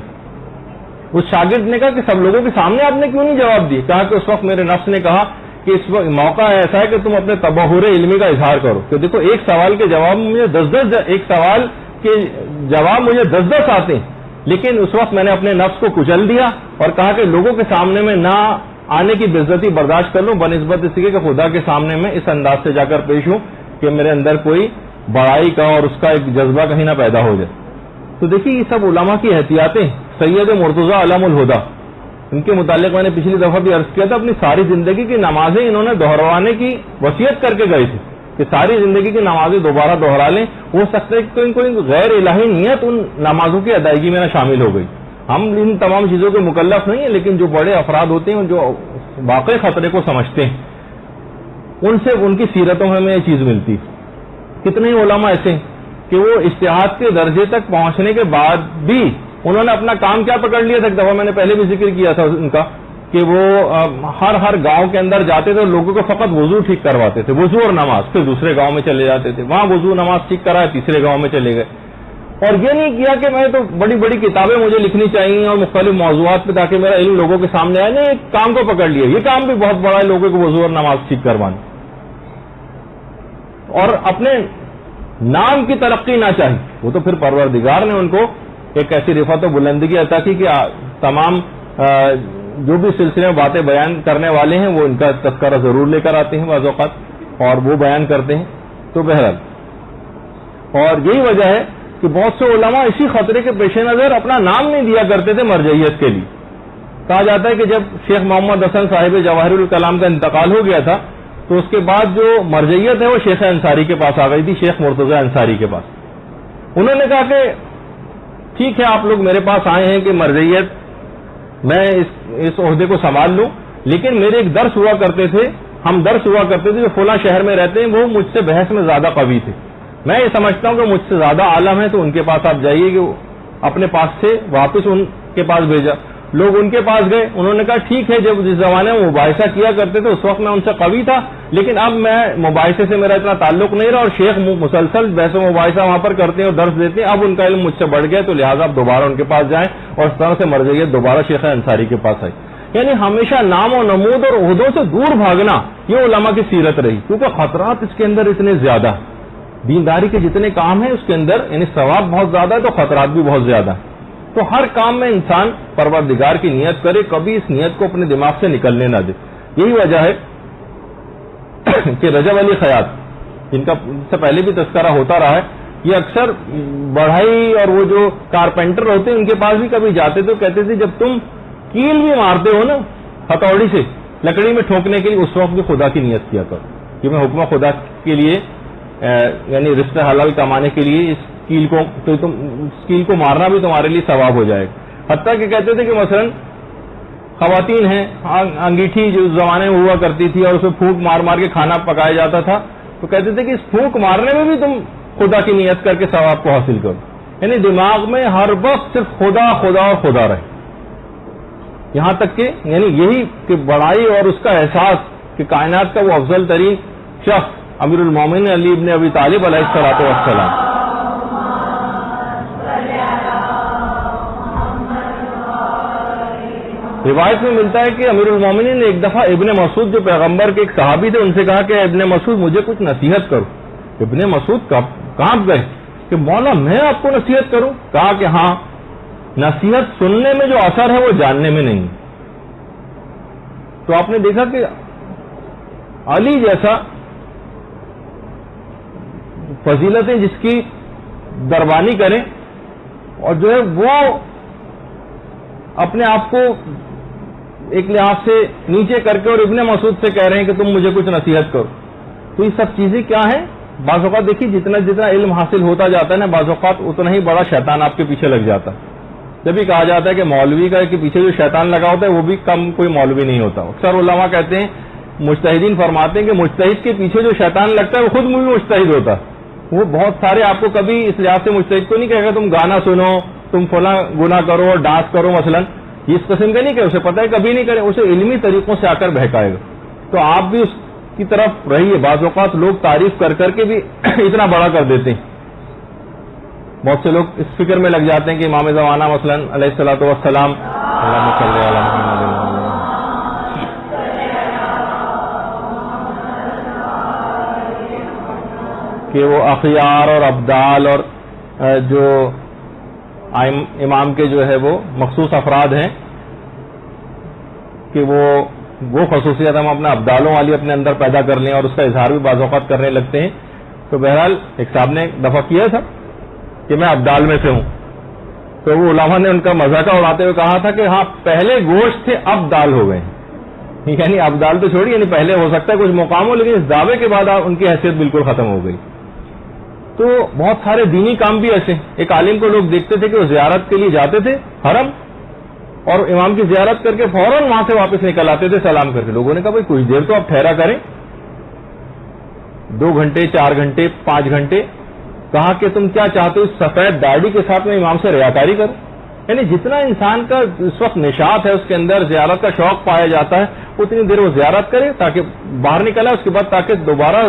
اس شاگرد نے کہا کہ سب لوگوں کے سامنے آپ نے کیوں نہیں جواب دیے؟ کہا کہ اس وقت میرے نفس نے کہا کہ اس وقت موقع ایسا ہے کہ تم اپنے تبحر علمی کا اظہار کرو، کہ دیکھو ایک سوال کے جواب مجھے 10 ایک سوال کے جواب مجھے 10 آتے ہیں، لیکن اس وقت میں نے اپنے نفس کو کچل دیا اور کہا کہ لوگوں کے سامنے میں نہ آنے کی بے عزتی برداشت کر لوں بنسبت اس کے کہ خدا کے سامنے میں اس انداز سے جا کر پیش ہوں کہ میرے اندر کوئی بڑائی کا اور اس کا ایک جذبہ کہیں نہ پیدا ہو جائے۔ تو دیکھیے یہ سب علماء کی احتیاطیں۔ سید مرتضی علم الہدا ان کے متعلق میں نے پچھلی دفعہ بھی عرض کیا تھا، اپنی ساری زندگی کی نمازیں انہوں نے دہروانے کی وصیت کر کے گئے تھے کہ ساری زندگی کی نمازیں دوبارہ دوہرا لیں، ہو سکتا ہے کہ کوئی غیر الہی نیت ان نمازوں کی ادائیگی میں نہ شامل ہو گئی۔ ہم ان تمام چیزوں کے مکلف نہیں ہیں، لیکن جو بڑے افراد ہوتے ہیں جو واقعی خطرے کو سمجھتے ہیں ان سے ان کی سیرتوں میں ہمیں یہ چیز ملتی۔ کتنے ہی علماء ایسے ہیں کہ وہ اجتہاد کے درجے تک پہنچنے کے بعد بھی انہوں نے اپنا کام کیا پکڑ لیا تھا، ایک دفعہ میں نے پہلے بھی ذکر کیا تھا ان کا کہ وہ ہر گاؤں کے اندر جاتے تھے اور لوگوں کو فقط وضو ٹھیک کرواتے تھے، وضو اور نماز، پھر دوسرے گاؤں میں چلے جاتے تھے، وہاں وضو نماز ٹھیک کرائے، تیسرے گاؤں میں چلے گئے، اور یہ نہیں کیا کہ میں تو بڑی بڑی کتابیں مجھے لکھنی چاہیے اور مختلف موضوعات پہ تاکہ میرا علم لوگوں کے سامنے آئے، نہیں ایک کام کو پکڑ لیا، یہ کام بھی بہت بڑا ہے لوگوں کو وضو اور نماز ٹھیک کروانا، اور اپنے نام کی ترقی نہ چاہیے، وہ تو پھر پروردگار نے ان کو ایک ایسی رفعت و بلندگی عطا کی کہ تمام جو بھی سلسلے میں باتیں بیان کرنے والے ہیں وہ ان کا تذکرہ ضرور لے کر آتے ہیں بعض اوقات اور وہ بیان کرتے ہیں. تو بہرحال اور یہی وجہ ہے کہ بہت سے علماء اسی خطرے کے پیش نظر اپنا نام نہیں دیا کرتے تھے مرجعیت کے لیے. کہا جاتا ہے کہ جب شیخ محمد حسن صاحب جواہر الکلام کا انتقال ہو گیا تھا تو اس کے بعد جو مرجعیت ہے وہ شیخ انصاری کے پاس آ گئی تھی، شیخ مرتضی انصاری کے پاس. انہوں نے کہا کہ ٹھیک ہے آپ لوگ میرے پاس آئے ہیں کہ مرجعیت میں اس عہدے کو سنبھال لوں، لیکن میرے ایک درس ہوا کرتے تھے، ہم درس ہوا کرتے تھے جو فلاں شہر میں رہتے ہیں وہ مجھ سے بحث میں زیادہ قوی تھے، میں یہ سمجھتا ہوں کہ مجھ سے زیادہ عالم ہے تو ان کے پاس آپ جائیے. کہ اپنے پاس سے واپس ان کے پاس بھیجا، لوگ ان کے پاس گئے. انہوں نے کہا ٹھیک ہے جب جس زمانے میں مباحثہ کیا کرتے تھے اس وقت میں ان سے قوی تھا، لیکن اب میں مباحثے سے میرا اتنا تعلق نہیں رہا اور شیخ مسلسل بحث و مباحثہ وہاں پر کرتے ہیں اور درس دیتے ہیں، اب ان کا علم مجھ سے بڑھ گیا تو لہٰذا آپ دوبارہ ان کے پاس جائیں. اور اس طرح سے مرجعیت دوبارہ شیخ انصاری کے پاس آئی. یعنی ہمیشہ نام و نمود اور عہدوں سے دور بھاگنا یہ علماء کی سیرت رہی، کیونکہ خطرات اس کے اندر اتنے زیادہ ہیں. دینداری کے جتنے کام ہیں اس کے اندر یعنی ثواب بہت زیادہ ہے تو خطرات بھی بہت زیادہ ہیں. تو ہر کام میں انسان پروردگار کی نیت کرے، کبھی اس نیت کو اپنے دماغ سے نکلنے نہ دے. یہی وجہ ہے کہ رجب علی خیاط جن کا سے پہلے بھی تذکرہ ہوتا رہا ہے، یہ اکثر بڑھائی اور وہ جو کارپینٹر ہوتے ہیں ان کے پاس بھی کبھی جاتے تو کہتے تھے جب تم کیل بھی مارتے ہو نا ہتھوڑی سے لکڑی میں ٹھوکنے کے لیے اس وقت بھی خدا کی نیت کیا کرو کہ میں حکم خدا کے لیے یعنی رزق حلال کمانے کے لیے اس کیل کو مارنا بھی تمہارے لیے ثواب ہو جائے گا. حتیٰ کہ کہتے تھے کہ مثلا خواتین ہیں، انگیٹھی جو زمانے میں ہوا کرتی تھی اور اس میں پھونک مار مار کے کھانا پکایا جاتا تھا تو کہتے تھے کہ اس پھونک مارنے میں بھی تم خدا کی نیت کر کے ثواب کو حاصل کرو. یعنی دماغ میں ہر وقت صرف خدا خدا اور خدا رہے، یہاں تک کہ یعنی یہی کہ بڑائی اور اس کا احساس کہ کائنات کا وہ افضل ترین شخص امیر المومنین علی ابن ابی طالب علیہ الصلوۃ والسلام. روایت میں ملتا ہے کہ امیر المومنین نے ایک دفعہ ابن مسعود جو پیغمبر کے ایک صحابی تھے ان سے کہا کہ ابن مسعود مجھے کچھ نصیحت کرو. ابن مسعود کہاں گئے کہ مولا میں آپ کو نصیحت کروں؟ کہا کہ ہاں، نصیحت سننے میں جو اثر ہے وہ جاننے میں نہیں. تو آپ نے دیکھا کہ علی جیسا فضیلتیں جس کی دربانی کریں اور جو ہے وہ اپنے آپ کو ایک لحاظ سے نیچے کر کے اور ابن مسعود سے کہہ رہے ہیں کہ تم مجھے کچھ نصیحت کرو. تو یہ سب چیزیں کیا ہیں؟ بعض اوقات دیکھیے جتنا علم حاصل ہوتا جاتا ہے نا بعض اوقات اتنا ہی بڑا شیطان آپ کے پیچھے لگ جاتا ہے. جب بھی کہا جاتا ہے کہ مولوی کا کے پیچھے جو شیطان لگا ہوتا ہے وہ بھی کم کوئی مولوی نہیں ہوتا. اکثر علماء کہتے ہیں، مجتہدین فرماتے ہیں کہ مجتہد کے پیچھے جو شیطان لگتا ہے وہ خود بھی مجتہد ہوتا ہے. وہ بہت سارے آپ کو کبھی اس لحاظ سے مجتہد کو نہیں کہے گا تم گانا سنو، تم فلاں گناہ کرو اور ڈانس کرو مثلا، یہ اس قسم کا نہیں کہ اسے پتہ ہے کبھی نہیں کرے، اسے علمی طریقوں سے آ کر بہکائے گا. تو آپ بھی اس کی طرف رہیے. بعض اوقات لوگ تعریف کر کر کے بھی اتنا بڑا کر دیتے ہیں. بہت سے لوگ اس فکر میں لگ جاتے ہیں کہ امام زمانہ مثلا علیہ الصلوۃ والسلام کہ وہ اخیار اور ابدال اور جو امام کے جو ہے وہ مخصوص افراد ہیں کہ وہ خصوصیت ہم اپنے ابدالوں والی اپنے اندر پیدا کر لیں اور اس کا اظہار بھی بعض اوقات کرنے لگتے ہیں. تو بہرحال ایک صاحب نے ایک دفعہ کیا تھا کہ میں ابدال میں سے ہوں، تو وہ علماء نے ان کا مذاق اڑاتے ہوئے کہا تھا کہ ہاں پہلے گوشت تھے اب دال ہو گئے ہیں. یعنی ابدال تو چھوڑی، یعنی پہلے ہو سکتا ہے کچھ مقام ہو لیکن اس دعوے کے بعد ان کی حیثیت بالکل ختم ہو گئی. تو بہت سارے دینی کام بھی ایسے. ایک عالم کو لوگ دیکھتے تھے کہ وہ زیارت کے لیے جاتے تھے حرم اور امام کی زیارت کر کے فوراً وہاں سے واپس نکل آتے تھے سلام کر کے. لوگوں نے کہا بھائی کچھ دیر تو آپ ٹھہرا کریں، 2 گھنٹے 4 گھنٹے 5 گھنٹے. کہا کہ تم کیا چاہتے ہو اس سفید داڑھی کے ساتھ میں امام سے ریاکاری کروں؟ یعنی جتنا انسان کا اس وقت نشاط ہے اس کے اندر زیارت کا شوق پایا جاتا ہے اتنی دیر وہ زیارت کرے تاکہ باہر نکلے، اس کے بعد تاکہ دوبارہ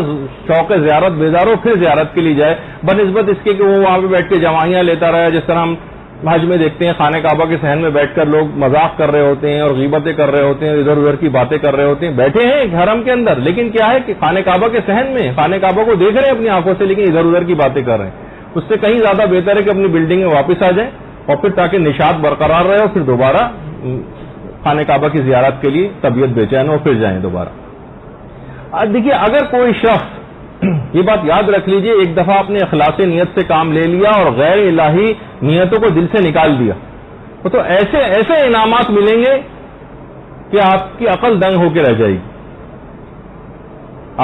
شوق زیارت بیدار ہو پھر زیارت کے لیے جائے، بنسبت اس کے کہ وہ وہاں پہ بیٹھ کے جمائیاں لیتا رہا جس طرح ہم حج میں دیکھتے ہیں خانہ کعبہ کے صحن میں بیٹھ کر لوگ مذاق کر رہے ہوتے ہیں اور غیبتیں کر رہے ہوتے ہیں، ادھر ادھر کی باتیں کر رہے ہوتے ہیں، بیٹھے ہیں حرم کے اندر، لیکن کیا ہے کہ خانہ کعبہ کے صحن میں خانہ کعبہ کو دیکھ رہے ہیں اپنی آنکھوں سے، لیکن ادھر ادھر کی باتیں کر رہے ہیں۔ اس سے کہیں زیادہ بہتر ہے کہ اپنی بلڈنگ میں واپس آ جائیں اور پھر تاکہ نشاط برقرار رہے اور پھر دوبارہ خانہ کعبہ کی زیارت کے لیے طبیعت بے چین ہو پھر جائیں دوبارہ۔ دیکھیے اگر کوئی شخص، یہ بات یاد رکھ لیجئے، ایک دفعہ اپنے اخلاص نیت سے کام لے لیا اور غیر الہی نیتوں کو دل سے نکال دیا تو ایسے انعامات ملیں گے کہ آپ کی عقل دنگ ہو کے رہ جائے گی۔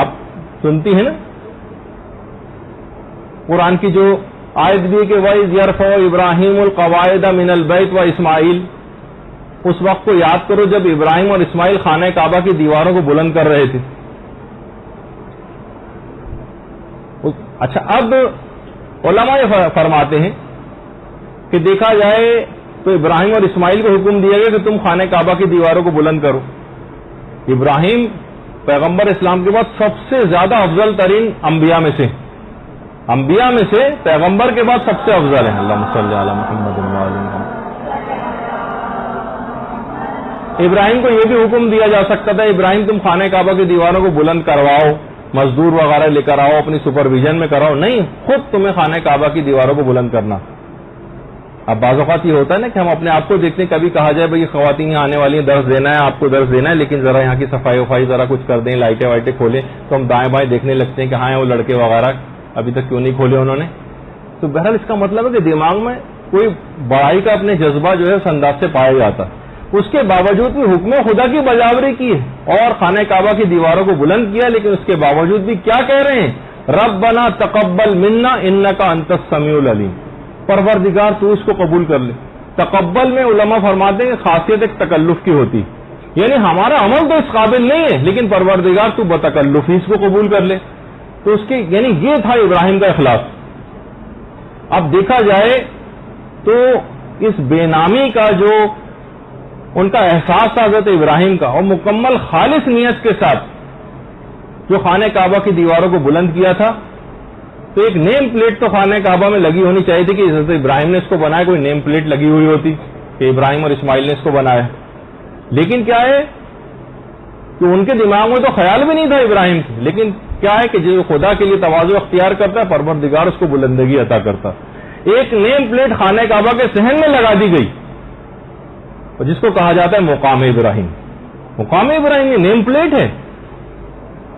آپ سنتی ہیں نا قرآن کی جو آیت بھی کہ وَإِذْ يَرْفَعُ إِبْرَاهِيمُ الْقَوَاعِدَ مِنَ الْبَيْتِ وَإِسْمَاعِيلُ، اس وقت کو یاد کرو جب ابراہیم اور اسماعیل خانہ کعبہ کی دیواروں کو بلند کر رہے تھے۔ اچھا، اب علماء یہ فرماتے ہیں کہ دیکھا جائے تو ابراہیم اور اسماعیل کو حکم دیا گیا کہ تم خانہ کعبہ کی دیواروں کو بلند کرو۔ ابراہیم پیغمبر اسلام کے بعد سب سے زیادہ افضل ترین انبیاء میں سے پیغمبر کے بعد سب سے افضل ہیں۔ اللہم صلی علی محمد و علی محمد۔ ابراہیم کو یہ بھی حکم دیا جا سکتا تھا ابراہیم تم خانہ کعبہ کی دیواروں کو بلند کرواؤ، مزدور وغیرہ لے کر آؤ، اپنی سپرویژن میں کراؤ، نہیں، خود تمہیں خانہ کعبہ کی دیواروں کو بلند کرنا۔ اب بعض اوقات یہ ہوتا ہے نا کہ ہم اپنے آپ کو دیکھتے ہیں، کبھی کہا جائے بھائی خواتین یہاں آنے والی ہیں، درس دینا ہے، آپ کو درس دینا ہے، لیکن ذرا یہاں کی صفائی وفائی ذرا کچھ کر دیں، لائٹیں وائٹیں کھولیں، تو ہم دائیں بائیں دیکھنے لگتے ہیں کہ ہاں وہ لڑکے وغیرہ ابھی تک کیوں نہیں کھولے انہوں نے۔ تو بہرحال اس کا مطلب ہے کہ دماغ میں کوئی بڑائی کا اپنے جذبہ جو ہے اس انداز سے پایا جاتا ہے۔ اس کے باوجود بھی حکم خدا کی بجاوری کی ہے اور خانہ کعبہ کی دیواروں کو بلند کیا، لیکن اس کے باوجود بھی کیا کہہ رہے ہیں؟ ربنا تقبل منا انک انت السمیع العلیم، پروردگار تو اس کو قبول کر لے۔ تقبل میں علماء فرماتے ہیں کہ خاصیت ایک تکلف کی ہوتی، یعنی ہمارا عمل تو اس قابل نہیں ہے لیکن پروردگار تو بتکلف ہی اس کو قبول کر لے۔ تو اس کے یعنی یہ تھا ابراہیم کا اخلاص۔ اب دیکھا جائے تو اس بے نامی کا جو ان کا احساس تھا حضرت ابراہیم کا، اور مکمل خالص نیت کے ساتھ جو خانہ کعبہ کی دیواروں کو بلند کیا تھا، تو ایک نیم پلیٹ تو خانہ کعبہ میں لگی ہونی چاہیے تھی کہ حضرت ابراہیم نے اس کو بنایا، کوئی نیم پلیٹ لگی ہوئی ہوتی کہ ابراہیم اور اسماعیل نے اس کو بنایا، لیکن کیا ہے کہ ان کے دماغ میں تو خیال بھی نہیں تھا ابراہیم کی، لیکن کیا ہے کہ جو خدا کے لیے تواضع اختیار کرتا ہے پروردگار اس کو بلندگی عطا کرتا۔ ایک نیم پلیٹ خانہ کعبہ کے صحن میں لگا دی گئی جس کو کہا جاتا ہے مقام ابراہیم۔ مقام ابراہیم یہ نیم پلیٹ ہے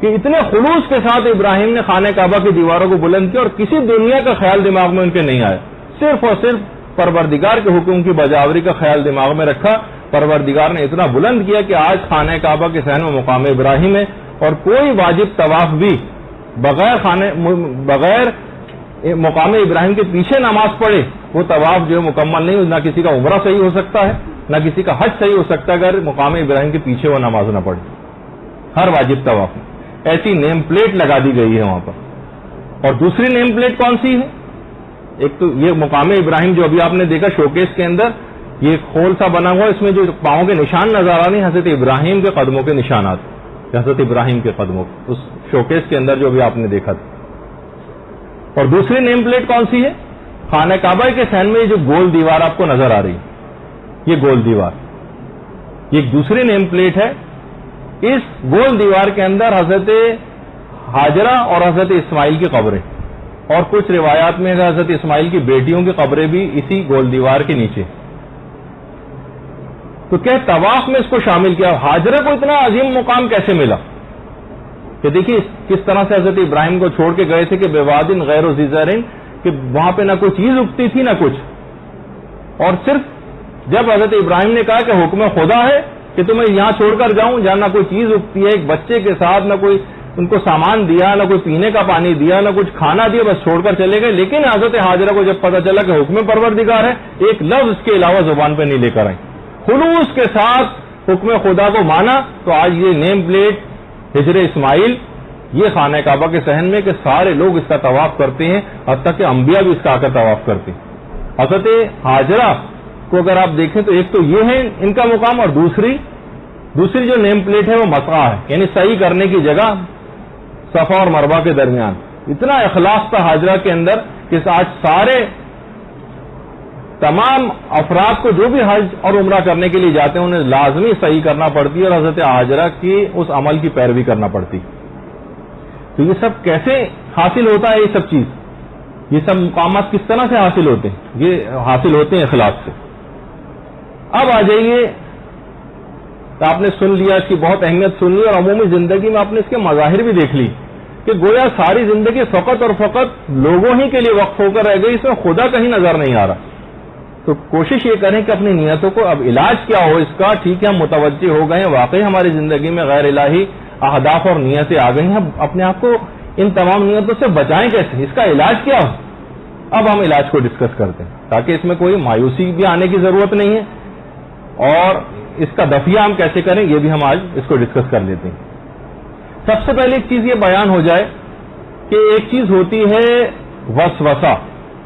کہ اتنے خلوص کے ساتھ ابراہیم نے خانہ کعبہ کی دیواروں کو بلند کیا اور کسی دنیا کا خیال دماغ میں ان کے نہیں آیا، صرف اور صرف پروردگار کے حکم کی بجاوری کا خیال دماغ میں رکھا۔ پروردگار نے اتنا بلند کیا کہ آج خانہ کعبہ کے صحن میں مقام ابراہیم ہے، اور کوئی واجب طواف بھی بغیر مقام ابراہیم کے پیچھے نماز پڑھے وہ طواف جو ہے مکمل نہیں، نہ کسی کا عمرہ صحیح ہو سکتا ہے نہ کسی کا حج صحیح ہو سکتا ہے اگر مقام ابراہیم کے پیچھے وہ نماز نہ پڑھے۔ ہر واجب طواف میں ایسی نیم پلیٹ لگا دی گئی ہے وہاں پر۔ اور دوسری نیم پلیٹ کون سی ہے؟ ایک تو یہ مقام ابراہیم جو ابھی آپ نے دیکھا شوکیس کے اندر، یہ کھول سا بنا ہوا، اس میں جو پاؤں کے نشان نظر آ رہے ہیں حضرت ابراہیم کے قدموں کے نشانات، حضرت ابراہیم کے قدموں اس شوکیس کے اندر جو ابھی آپ نے دیکھا تھا۔ اور دوسری نیم پلیٹ کون سی ہے؟ خانہ کعبہ کے صحن میں جو گول دیوار آپ کو نظر آ رہی ہے، یہ گول دیوار، یہ ایک دوسری نیم پلیٹ ہے۔ اس گول دیوار کے اندر حضرت ہاجرہ اور حضرت اسماعیل کی قبریں، اور کچھ روایات میں حضرت اسماعیل کی بیٹیوں کی قبریں بھی اسی گول دیوار کے نیچے۔ تو کیا طواف میں اس کو شامل کیا؟ ہاجرہ کو اتنا عظیم مقام کیسے ملا؟ کہ دیکھیے کس طرح سے حضرت ابراہیم کو چھوڑ کے گئے تھے کہ بوادٍ غیر ذی زرع، کہ وہاں پہ نہ کوئی چیز اگتی تھی نہ کچھ، اور صرف جب حضرت ابراہیم نے کہا کہ حکم خدا ہے کہ تمہیں یہاں چھوڑ کر جاؤں جہاں نہ کوئی چیز اگتی ہے، ایک بچے کے ساتھ نہ کوئی ان کو سامان دیا، نہ کوئی پینے کا پانی دیا، نہ کچھ کھانا دیا، بس چھوڑ کر چلے گئے۔ لیکن حضرت ہاجرہ کو جب پتا چلا کہ حکم پروردگار ہے، ایک لفظ اس کے علاوہ زبان پہ نہیں لے کر آئے، خلوص کے ساتھ حکم خدا کو مانا۔ تو آج یہ نیم پلیٹ ہجر اسماعیل یہ خانہ کعبہ کے صحن میں کہ سارے لوگ اس کا طواف کرتے ہیں، حتیٰ کہ انبیاء بھی اس کا آ کر طواف کرتے ہیں۔ حضرت ہاجرہ کو اگر آپ دیکھیں تو ایک تو یہ ہے ان کا مقام، اور دوسری جو نیم پلیٹ ہے وہ مسعی ہے، یعنی صحیح کرنے کی جگہ صفا اور مروہ کے درمیان۔ اتنا اخلاص تھا ہاجرہ کے اندر کہ آج سارے تمام افراد کو جو بھی حج اور عمرہ کرنے کے لیے جاتے ہیں انہیں لازمی صحیح کرنا پڑتی ہے اور حضرت ہاجرہ کی اس عمل کی پیروی کرنا پڑتی. تو یہ سب کیسے حاصل ہوتا ہے؟ یہ سب چیز، یہ سب مقامات کس طرح سے حاصل ہوتے ہیں؟ یہ حاصل ہوتے ہیں اخلاص سے. اب آ جائیے، آپ نے سن لیا، اس کی بہت اہمیت سن لی، اور عمومی زندگی میں آپ نے اس کے مظاہر بھی دیکھ لی کہ گویا ساری زندگی فقط اور فقط لوگوں ہی کے لیے وقف ہو کر رہ گئی، اس میں خدا کہیں نظر نہیں آ رہا. تو کوشش یہ کریں کہ اپنی نیتوں کو، اب علاج کیا ہو اس کا، ٹھیک ہے ہم متوجہ ہو گئے ہیں، واقعی ہماری زندگی میں غیر الہی اہداف اور نیتیں آ گئی ہیں، اپنے آپ کو ان تمام نیتوں سے بچائیں کیسے، اس کا علاج کیا ہو. اب ہم علاج کو ڈسکس کرتے ہیں تاکہ اس میں کوئی مایوسی بھی آنے کی ضرورت نہیں ہے، اور اس کا دفعہ ہم کیسے کریں یہ بھی ہم آج اس کو ڈسکس کر لیتے ہیں. سب سے پہلے ایک چیز یہ بیان ہو جائے کہ ایک چیز ہوتی ہے وسوسہ،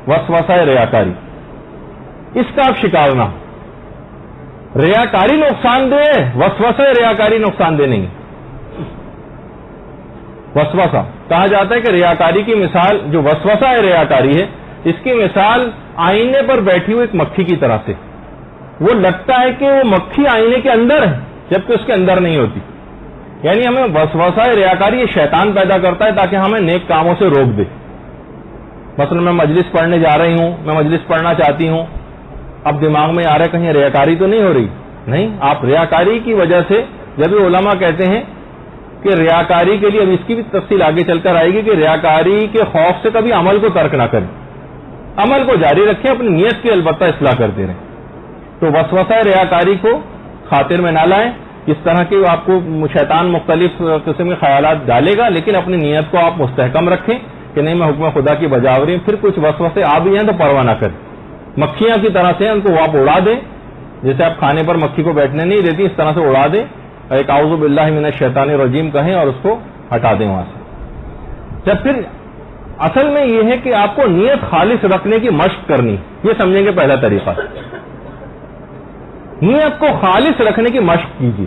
وسوسہ ریاکاری. اس کا آپ شکار نہ ہو. ریاکاری نقصان دہ، وسوسہ ریاکاری نقصان دہ نہیں. وسوسہ کہا جاتا ہے کہ ریاکاری کی مثال، جو وسوسہ ہے ریاکاری ہے، اس کی مثال آئینے پر بیٹھی ہوئی ایک مکھی کی طرح سے. وہ لگتا ہے کہ وہ مکھی آئینے کے اندر ہے جبکہ اس کے اندر نہیں ہوتی. یعنی ہمیں وسوسہ ریاکاری یہ شیطان پیدا کرتا ہے تاکہ ہمیں نیک کاموں سے روک دے. مثلا میں مجلس پڑھنے جا رہی ہوں، میں مجلس پڑھنا چاہتی ہوں، اب دماغ میں آ رہا ہے کہیں ریاکاری تو نہیں ہو رہی. نہیں، آپ ریاکاری کی وجہ سے، جب علماء کہتے ہیں کہ ریاکاری کے لیے، اب اس کی بھی تفصیل آگے چل کر آئے گی، کہ ریاکاری کے خوف سے کبھی عمل کو ترک نہ کریں، عمل کو جاری رکھیں، اپنی نیت کی البتہ اصلاح کرتے رہیں. تو وسوسہ ریاکاری کو خاطر میں نہ لائیں. اس طرح کی آپ کو شیطان مختلف قسم کے خیالات ڈالے گا، لیکن اپنی نیت کو آپ مستحکم رکھیں کہ نہیں، میں حکم خدا کی بجاوری. پھر کچھ وسوسے آ بھی ہیں تو پرواہ نہ کریں. مکھیاں کی طرح سے ان کو آپ اڑا دیں، جیسے آپ کھانے پر مکھی کو بیٹھنے نہیں دیتی، اس طرح سے اڑا دیں. ایک اعوذ باللہ من الشیطان الرجیم کہیں اور اس کو ہٹا دیں وہاں سے. جب پھر اصل میں یہ ہے کہ آپ کو نیت خالص رکھنے کی مشق کرنی، یہ سمجھیں گے پہلا طریقہ. نیت کو خالص رکھنے کی مشق کیجیے.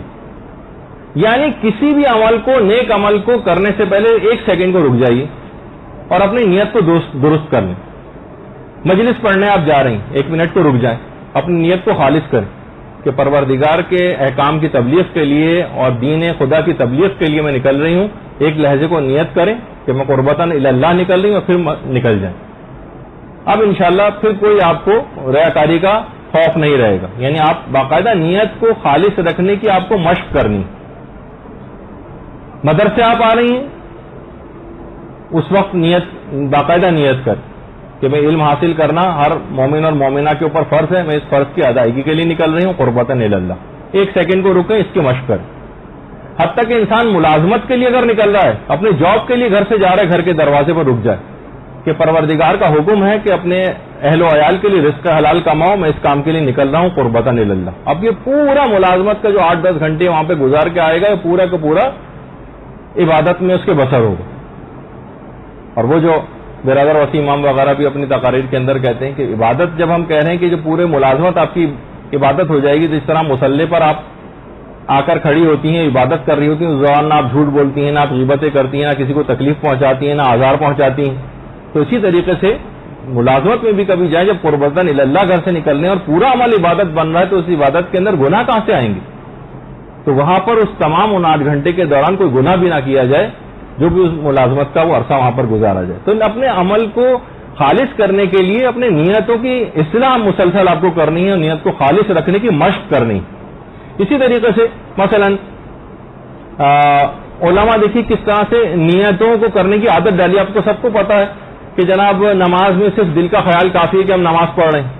یعنی کسی بھی عمل کو، نیک عمل کو کرنے سے پہلے 1 سیکنڈ کو رک جائیے اور اپنی نیت کو درست کر لیں. مجلس پڑھنے آپ جا رہے ہیں، 1 منٹ کو رک جائیں، اپنی نیت کو خالص کریں کہ پروردگار کے احکام کی تبلیغ کے لیے اور دین خدا کی تبلیغ کے لیے میں نکل رہی ہوں. ایک لہجے کو نیت کریں کہ میں قربتاً اللہ نکل رہی ہوں، اور پھر نکل جائیں. اب انشاءاللہ پھر کوئی آپ کو ریاکاری کا خوف نہیں رہے گا. یعنی آپ باقاعدہ نیت کو خالص رکھنے کی آپ کو مشق کرنی. مدرسے آپ آ رہی ہیں، اس وقت نیت، باقاعدہ نیت کر کہ میں علم حاصل کرنا ہر مومن اور مومنہ کے اوپر فرض ہے، میں اس فرض کی ادائیگی کے لیے نکل رہی ہوں، قربتاً اللہ. 1 سیکنڈ کو رکیں، اس کی مشق کریں. حتیٰ کہ انسان ملازمت کے لیے اگر نکل رہا ہے، اپنے جاب کے لیے گھر سے جا رہا ہے، گھر کے دروازے پر رک جائے کہ پروردگار کا حکم ہے کہ اپنے اہل و عیال کے لیے رزق حلال کماؤ، میں اس کام کے لیے نکل رہا ہوں، قربتاً اللہ. اب یہ پورا ملازمت کا جو 8-10 گھنٹے وہاں پہ گزار کے آئے گا، یہ پورا کا پورا عبادت میں اس کے بسر ہوگا. اور وہ جو برادر وسیم امام وغیرہ بھی اپنی تقاریر کے اندر کہتے ہیں کہ عبادت جب ہم کہہ رہے ہیں کہ جو پورے ملازمت آپ کی عبادت ہو جائے گی، تو اس طرح مسلح پر آپ آ کر کھڑی ہوتی ہیں، عبادت کر رہی ہوتی ہیں، زبان نہ آپ جھوٹ بولتی ہیں، نہ آپ غیبتیں کرتی ہیں، نہ کسی کو تکلیف پہنچاتی ہیں، نہ آزار پہنچاتی ہیں. تو اسی طریقے سے ملازمت میں بھی کبھی جائیں، جب قربتاً اللہ گھر سے نکلنے اور پورا عمل عبادت بن رہا ہے، تو اس عبادت کے اندر گناہ کہاں سے آئیں گے؟ تو وہاں پر اس تمام 8 گھنٹے کے دوران کوئی گناہ بھی نہ کیا جائے، جو بھی اس ملازمت کا وہ عرصہ وہاں پر گزارا جائے. تو اپنے عمل کو خالص کرنے کے لیے اپنے نیتوں کی اصلاح مسلسل آپ کو کرنی ہے، اور نیت کو خالص رکھنے کی مشق کرنی. اسی طریقے سے مثلا علماء دیکھیے کس طرح سے نیتوں کو کرنے کی عادت ڈالی. آپ کو سب کو پتا ہے کہ جناب نماز میں صرف دل کا خیال کافی ہے کہ ہم نماز پڑھ رہے ہیں،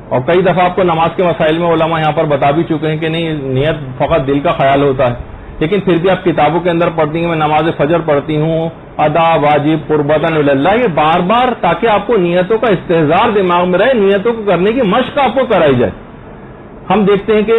اور کئی دفعہ آپ کو نماز کے مسائل میں علماء یہاں پر بتا بھی چکے ہیں کہ نہیں، نیت فقط دل کا خیال ہوتا ہے. لیکن پھر بھی آپ کتابوں کے اندر پڑھتی ہیں میں نماز فجر پڑھتی ہوں، ادا واجب قربتاً اللہ، یہ بار بار تاکہ آپ کو نیتوں کا استحضار دماغ میں رہے، نیتوں کو کرنے کی مشق آپ کو کرائی جائے. ہم دیکھتے ہیں کہ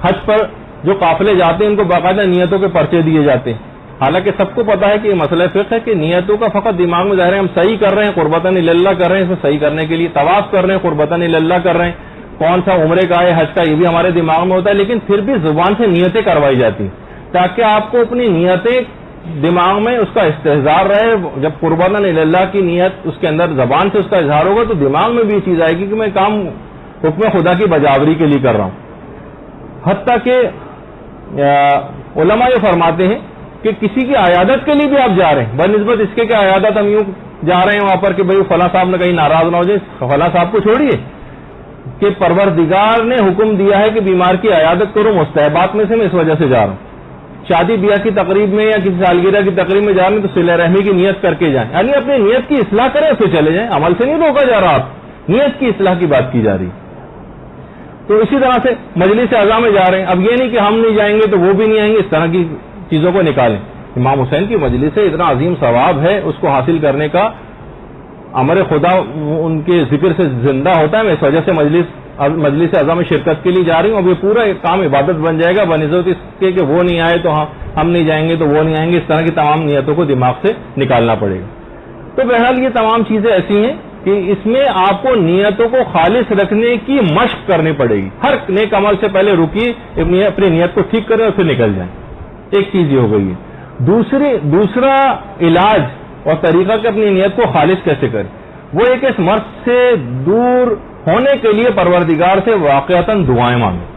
حج پر جو قافلے جاتے ہیں ان کو باقاعدہ نیتوں کے پرچے دیے جاتے ہیں. حالانکہ سب کو پتا ہے کہ یہ مسئلہ فقہ ہے کہ نیتوں کا فقط دماغ میں ظاہر ہے، ہم صحیح کر رہے ہیں قربتاً اللہ کر رہے ہیں، اس میں صحیح کرنے کے لیے طواف کر رہے ہیں قربتاً اللہ کر رہے ہیں، کون سا عمرے کا ہے حج کا یہ بھی ہمارے دماغ میں ہوتا ہے، لیکن پھر بھی زبان سے نیتیں کروائی جاتی ہیں تاکہ آپ کو اپنی نیتیں دماغ میں اس کا استحضار رہے، جب قربان اللہ کی نیت اس کے اندر زبان سے اس کا اظہار ہوگا تو دماغ میں بھی یہ چیز آئے گی کہ میں کام حکم خدا کی بجاوری کے لیے کر رہا ہوں۔ حتیٰ کہ علماء یہ فرماتے ہیں کہ کسی کی عیادت کے لیے بھی آپ جا رہے ہیں، بنسبت اس کے کہ عیادت ہم یوں جا رہے ہیں وہاں پر کہ بھئی فلاں صاحب نے کہیں ناراض نہ ہو جائے، فلاں صاحب کو چھوڑیے کہ پروردگار نے حکم دیا ہے کہ بیمار کی عیادت کرو، مستحبات میں سے میں اس وجہ سے جا رہا ہوں۔ شادی بیاہ کی تقریب میں یا کسی سالگرہ کی تقریب میں جا رہے ہیں تو صلہ رحمی کی نیت کر کے جائیں، یعنی اپنی نیت کی اصلاح کریں، اسے چلے جائیں، عمل سے نہیں روکا جا رہا، آپ نیت کی اصلاح کی بات کی جا رہی۔ تو اسی طرح سے مجلس اعضاء میں جا رہے ہیں، اب یہ نہیں کہ ہم نہیں جائیں گے تو وہ بھی نہیں آئیں گے، اس طرح کی چیزوں کو نکالیں۔ امام حسین کی مجلس سے اتنا عظیم ثواب ہے، اس کو حاصل کرنے کا امر خدا ان کے ذکر سے زندہ ہوتا ہے، میں اس وجہ سے مجلس اعضاء میں شرکت کے لیے جا رہی ہوں۔ اب یہ پورا کام عبادت بن جائے گا بنسبت اس کے کہ وہ نہیں آئے تو ہم نہیں جائیں گے تو وہ نہیں آئیں گے، اس طرح کی تمام نیتوں کو دماغ سے نکالنا پڑے گا۔ تو بہرحال یہ تمام چیزیں ایسی ہیں کہ اس میں آپ کو نیتوں کو خالص رکھنے کی مشق کرنی پڑے گی۔ ہر نیک عمل سے پہلے رکیے، اپنی نیت کو ٹھیک کریں اور پھر نکل جائیں۔ ایک چیز یہ ہو گئی ہے۔ دوسرا علاج اور طریقہ کہ اپنی نیت کو خالص کیسے کریں، وہ ایک اس مرض سے دور ہونے کے لیے پروردگار سے واقعتاً دعائیں مانگیں،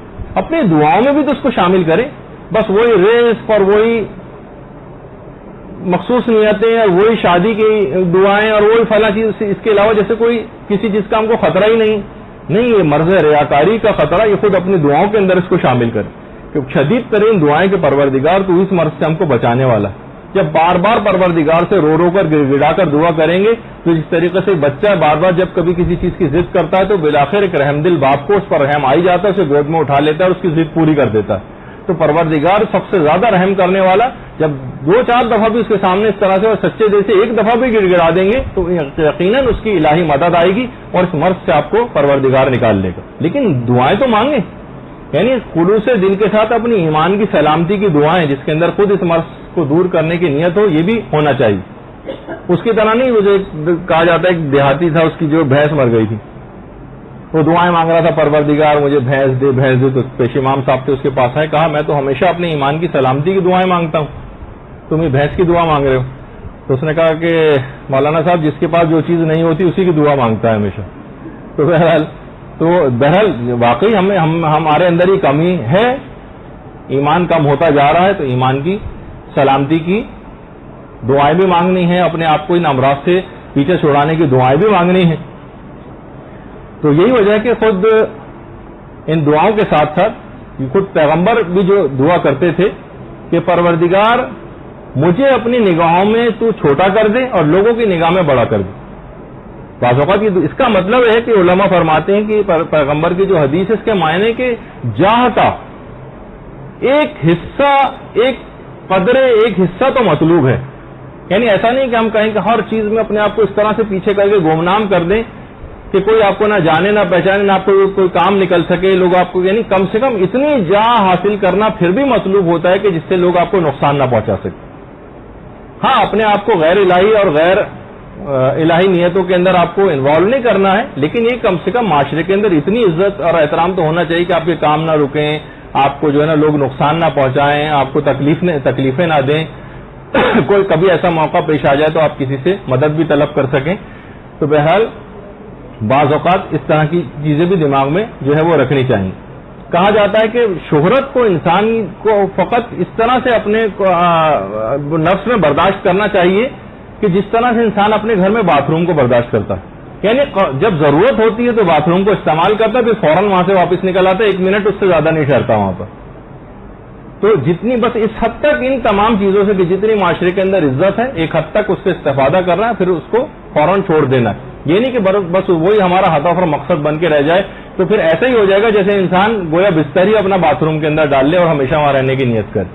اپنی دعاؤں میں بھی تو اس کو شامل کریں۔ بس وہی رزق اور وہی مخصوص نیتیں اور وہی شادی کی دعائیں اور وہی فلاں چیز، اس کے علاوہ جیسے کوئی کسی چیز کا ہم کو خطرہ ہی نہیں، یہ مرض ریاکاری کا خطرہ، یہ خود اپنی دعاؤں کے اندر اس کو شامل کریں کہ شدید ترین دعائیں کہ پروردگار تو اس مرض سے ہم کو بچانے والا۔ جب بار بار پروردگار سے رو رو کر گڑا کر دعا کریں گے تو جس طریقے سے بچہ بار بار جب کبھی کسی چیز کی ضد کرتا ہے تو بالآخر ایک رحم دل باپ کو اس پر رحم آئی جاتا ہے، اسے گود میں اٹھا لیتا ہے اور اس کی ضد پوری کر دیتا ہے۔ تو پروردگار سب سے زیادہ رحم کرنے والا، جب 2-4 دفعہ بھی اس کے سامنے اس طرح سے اور سچے دل سے ایک دفعہ بھی گڑ گڑا دیں گے تو یقیناً اس کی الہی مدد آئے گی اور اس مرض سے آپ کو پروردگار نکال لے گا۔ لیکن دعائیں تو مانگیں، یعنی خلوص دل کے ساتھ اپنی ایمان کی سلامتی کی دعائیں جس کے اندر خود اس مرض کو دور کرنے کی نیت ہو، یہ بھی ہونا چاہیے۔ اس کی طرح نہیں، مجھے کہا جاتا ہے ایک دیہاتی تھا، اس کی جو بھینس مر گئی تھی، وہ دعائیں مانگ رہا تھا پروردگار مجھے بھینس دے، تو پیش امام صاحب سے اس کے پاس آئے، کہا میں تو ہمیشہ اپنے ایمان کی سلامتی کی دعائیں مانگتا ہوں، تم یہ بھینس کی دعا مانگ رہے ہو؟ تو اس نے کہا کہ مولانا صاحب جس کے پاس جو چیز نہیں ہوتی اسی کی دعا مانگتا ہے ہمیشہ۔ تو بہرحال واقعی ہمارے اندر ہی کمی ہے، ایمان کم ہوتا جا رہا ہے، تو ایمان کی سلامتی کی دعائیں بھی مانگنی ہیں، اپنے آپ کو ان امراض سے پیچھے چھڑانے کی دعائیں بھی مانگنی ہیں۔ تو یہی وجہ ہے کہ خود ان دعاؤں کے ساتھ ساتھ خود پیغمبر بھی جو دعا کرتے تھے کہ پروردگار مجھے اپنی نگاہوں میں تو چھوٹا کر دے اور لوگوں کی نگاہ میں بڑا کر دے۔ بعض اوقات اس کا مطلب ہے کہ علماء فرماتے ہیں کہ پیغمبر کی جو حدیث ہے اس کے معنی کہ جاہ کا ایک حصہ، ایک قدرے ایک حصہ تو مطلوب ہے، یعنی ایسا نہیں کہ ہم کہیں کہ ہر چیز میں اپنے آپ کو اس طرح سے پیچھے کر کے گمنام کر دیں کہ کوئی آپ کو نہ جانے نہ پہچانے، نہ آپ کو کوئی کام نکل سکے، لوگ آپ کو، یعنی کم سے کم اتنی جاہ حاصل کرنا پھر بھی مطلوب ہوتا ہے کہ جس سے لوگ آپ کو نقصان نہ پہنچا سکے۔ ہاں، اپنے آپ کو غیر الہی اور غیر الہی نیتوں کے اندر آپ کو انوالو نہیں کرنا ہے، لیکن یہ کم سے کم معاشرے کے اندر اتنی عزت اور احترام تو ہونا چاہیے کہ آپ کے کام نہ رکیں، آپ کو جو ہے نا لوگ نقصان نہ پہنچائیں، آپ کو تکلیفیں نہ دیں، کوئی کبھی ایسا موقع پیش آ جائے تو آپ کسی سے مدد بھی طلب کر سکیں۔ تو بہرحال بعض اوقات اس طرح کی چیزیں بھی دماغ میں جو ہے وہ رکھنی چاہیے۔ کہا جاتا ہے کہ شہرت کو انسان کو فقط اس طرح سے اپنے نفس میں برداشت کرنا چاہیے کہ جس طرح سے انسان اپنے گھر میں باتھ روم کو برداشت کرتا ہے، یعنی جب ضرورت ہوتی ہے تو باتھ روم کو استعمال کرتا ہے، پھر فوراً وہاں سے واپس نکل آتا ہے، 1 منٹ اس سے زیادہ نہیں ٹھہرتا وہاں پر۔ تو جتنی بس اس حد تک ان تمام چیزوں سے کہ جتنی معاشرے کے اندر عزت ہے ایک حد تک اس سے استفادہ کرنا ہے، پھر اس کو فوراً چھوڑ دینا ہے۔ یہ نہیں کہ بس وہی ہمارا ہدف اور مقصد بن کے رہ جائے، تو پھر ایسا ہی ہو جائے گا جیسے انسان گویا بستر ہی اپنا باتھ روم کے اندر ڈال لے اور ہمیشہ وہاں رہنے کی نیت کرے۔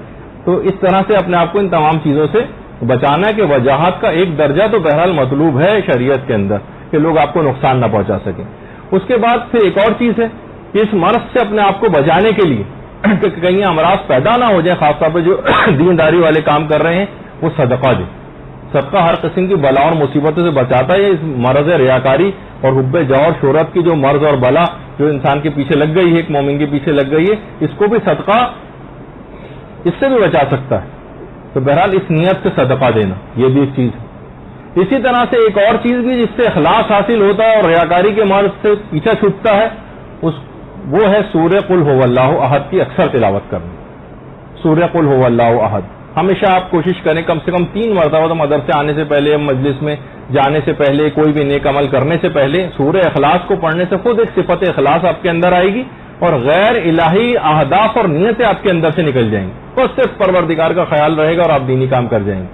تو اس طرح سے اپنے آپ کو ان تمام چیزوں سے بچانا ہے کہ وجاہت کا ایک درجہ تو بہرحال مطلوب ہے شریعت کے اندر کہ لوگ آپ کو نقصان نہ پہنچا سکیں۔ اس کے بعد پھر ایک اور چیز ہے کہ اس مرض سے اپنے آپ کو بچانے کے لیے کہ کہیں امراض پیدا نہ ہو جائیں، خاص طور پہ جو دینداری والے کام کر رہے ہیں وہ صدقہ دیں۔ صدقہ ہر قسم کی بلا اور مصیبتوں سے بچاتا ہے۔ اس مرض ریاکاری اور حب جاہ اور شہرت کی جو مرض اور بلا جو انسان کے پیچھے لگ گئی ہے، ایک مومن کے پیچھے لگ گئی ہے، اس کو بھی صدقہ اس سے بھی بچا سکتا ہے۔ تو بہرحال اس نیت سے صدقہ دینا یہ بھی ایک چیز ہے. اسی طرح سے ایک اور چیز بھی جس سے اخلاص حاصل ہوتا ہے اور ریاکاری کے مرض سے پیچھا چھوٹتا ہے وہ ہے سورہ قل هو اللہ احد کی اکثر تلاوت کرنا. سورہ قل هو اللہ احد ہمیشہ آپ کوشش کریں کم سے کم 3 مرتبہ تو مدرسے آنے سے پہلے مجلس میں جانے سے پہلے کوئی بھی نیک عمل کرنے سے پہلے سورہ اخلاص کو پڑھنے سے خود ایک صفت اخلاص آپ کے اندر آئے گی اور غیر الہی اہداف اور نیتیں آپ کے اندر سے نکل جائیں گی. بس صرف پروردگار کا خیال رہے گا اور آپ دینی کام کر جائیں گے.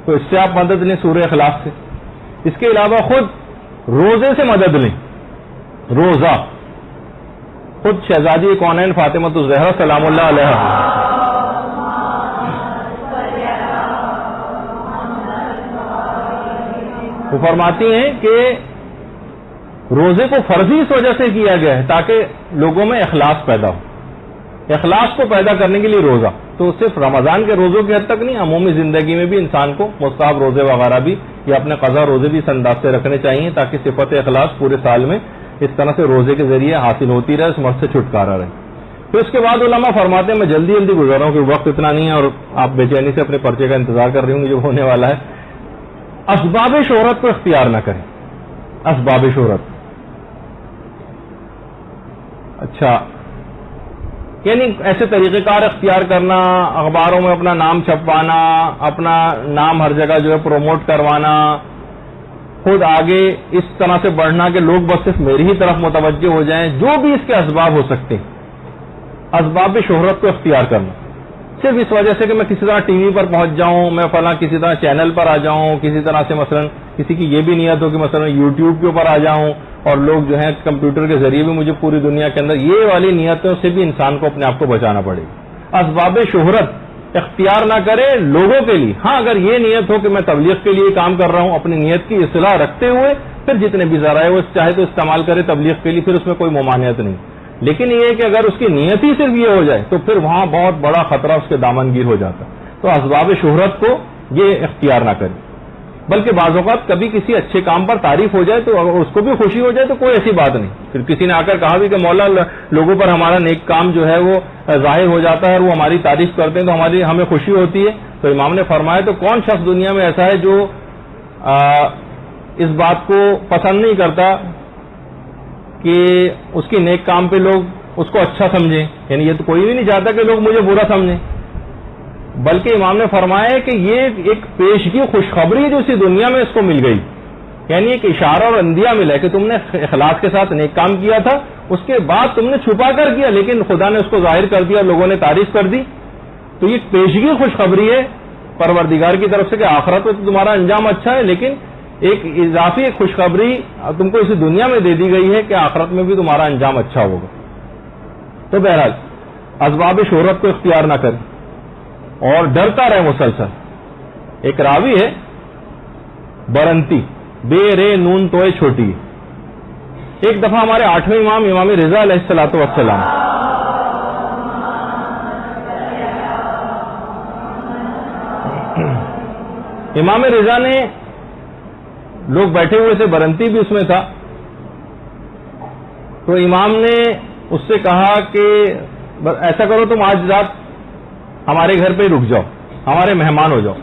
تو اس سے آپ مدد لیں سورہ اخلاص سے. اس کے علاوہ خود روزے سے مدد لیں. روزہ خود شہزادی کونین فاطمہ الزہرا سلام اللہ علیہا وہ فرماتی ہیں کہ روزے کو فرضی اس وجہ سے کیا گیا ہے تاکہ لوگوں میں اخلاص پیدا ہو. اخلاص کو پیدا کرنے کے لیے روزہ تو صرف رمضان کے روزوں کی حد تک نہیں، عمومی زندگی میں بھی انسان کو مستحب روزے وغیرہ بھی یا اپنے قضا روزے بھی اس انداز سے رکھنے چاہیے تاکہ صفت اخلاص پورے سال میں اس طرح سے روزے کے ذریعے حاصل ہوتی رہے، اس مرض سے چھٹکارا رہے. پھر اس کے بعد علماء فرماتے ہیں، میں جلدی گزر رہا ہوں کہ وقت اتنا نہیں ہے اور آپ بے چینی سے اپنے پرچے کا انتظار کر رہی ہوں جو ہونے والا ہے. اسباب شہرت کو اختیار نہ کریں. اسباب شہرت اچھا یعنی ایسے طریقہ کار اختیار کرنا، اخباروں میں اپنا نام چھپوانا، اپنا نام ہر جگہ جو ہے پروموٹ کروانا، خود آگے اس طرح سے بڑھنا کہ لوگ بس صرف میری ہی طرف متوجہ ہو جائیں. جو بھی اس کے اسباب ہو سکتے ہیں، اسباب شہرت کو اختیار کرنا صرف اس وجہ سے کہ میں کسی طرح ٹی وی پر پہنچ جاؤں، میں فلاں کسی طرح چینل پر آ جاؤں، کسی طرح سے مثلا کسی کی یہ بھی نیت ہو کہ مثلا یوٹیوب کے اوپر آ جاؤں اور لوگ جو ہیں کمپیوٹر کے ذریعے بھی مجھے پوری دنیا کے اندر، یہ والی نیتوں سے بھی انسان کو اپنے آپ کو بچانا پڑے گا. اسباب شہرت اختیار نہ کرے لوگوں کے لیے. ہاں اگر یہ نیت ہو کہ میں تبلیغ کے لیے کام کر رہا ہوں، اپنی نیت کی اصلاح رکھتے ہوئے پھر جتنے بھی ذرائع وہ چاہے تو استعمال کرے تبلیغ کے لیے، پھر اس میں کوئی ممانعت نہیں. لیکن یہ ہے کہ اگر اس کی نیت ہی صرف یہ ہو جائے تو پھر وہاں بہت بڑا خطرہ اس کے دامن گیر ہو جاتا. تو اسباب شہرت کو یہ اختیار نہ کرے. بلکہ بعض اوقات کبھی کسی اچھے کام پر تعریف ہو جائے تو اگر اس کو بھی خوشی ہو جائے تو کوئی ایسی بات نہیں. پھر کسی نے آ کر کہا بھی کہ مولا لوگوں پر ہمارا نیک کام جو ہے وہ ظاہر ہو جاتا ہے اور وہ ہماری تعریف کرتے ہیں تو ہمیں خوشی ہوتی ہے. تو امام نے فرمایا تو کون شخص دنیا میں ایسا ہے جو اس بات کو پسند نہیں کرتا کہ اس کی نیک کام پہ لوگ اس کو اچھا سمجھیں. یعنی یہ تو کوئی بھی نہیں چاہتا کہ لوگ مجھے برا سمجھیں، بلکہ امام نے فرمایا کہ یہ ایک پیشگی خوشخبری جو اسی دنیا میں اس کو مل گئی. یعنی ایک اشارہ اور اندیا ملا کہ تم نے اخلاص کے ساتھ نیک کام کیا تھا، اس کے بعد تم نے چھپا کر کیا لیکن خدا نے اس کو ظاہر کر دیا، لوگوں نے تعریف کر دی. تو یہ پیشگی خوشخبری ہے پروردگار کی طرف سے کہ آخرت میں تو تمہارا انجام اچھا ہے، لیکن ایک اضافی خوشخبری تم کو اسی دنیا میں دے دی گئی ہے کہ آخرت میں بھی تمہارا انجام اچھا ہوگا. تو بہرحال اسباب شہرت کو اختیار نہ کریں اور ڈرتا رہے مسلسل. ایک راوی ہے برنتی، بے رے نون توئے چھوٹی. ایک دفعہ ہمارے 8ویں امام رضا علیہ الصلوۃ والسلام امام رضا نے، لوگ بیٹھے ہوئے تھے، برنتی بھی اس میں تھا، تو امام نے اس سے کہا کہ ایسا کرو تم آج رات ہمارے گھر پہ ہی رک جاؤ، ہمارے مہمان ہو جاؤ.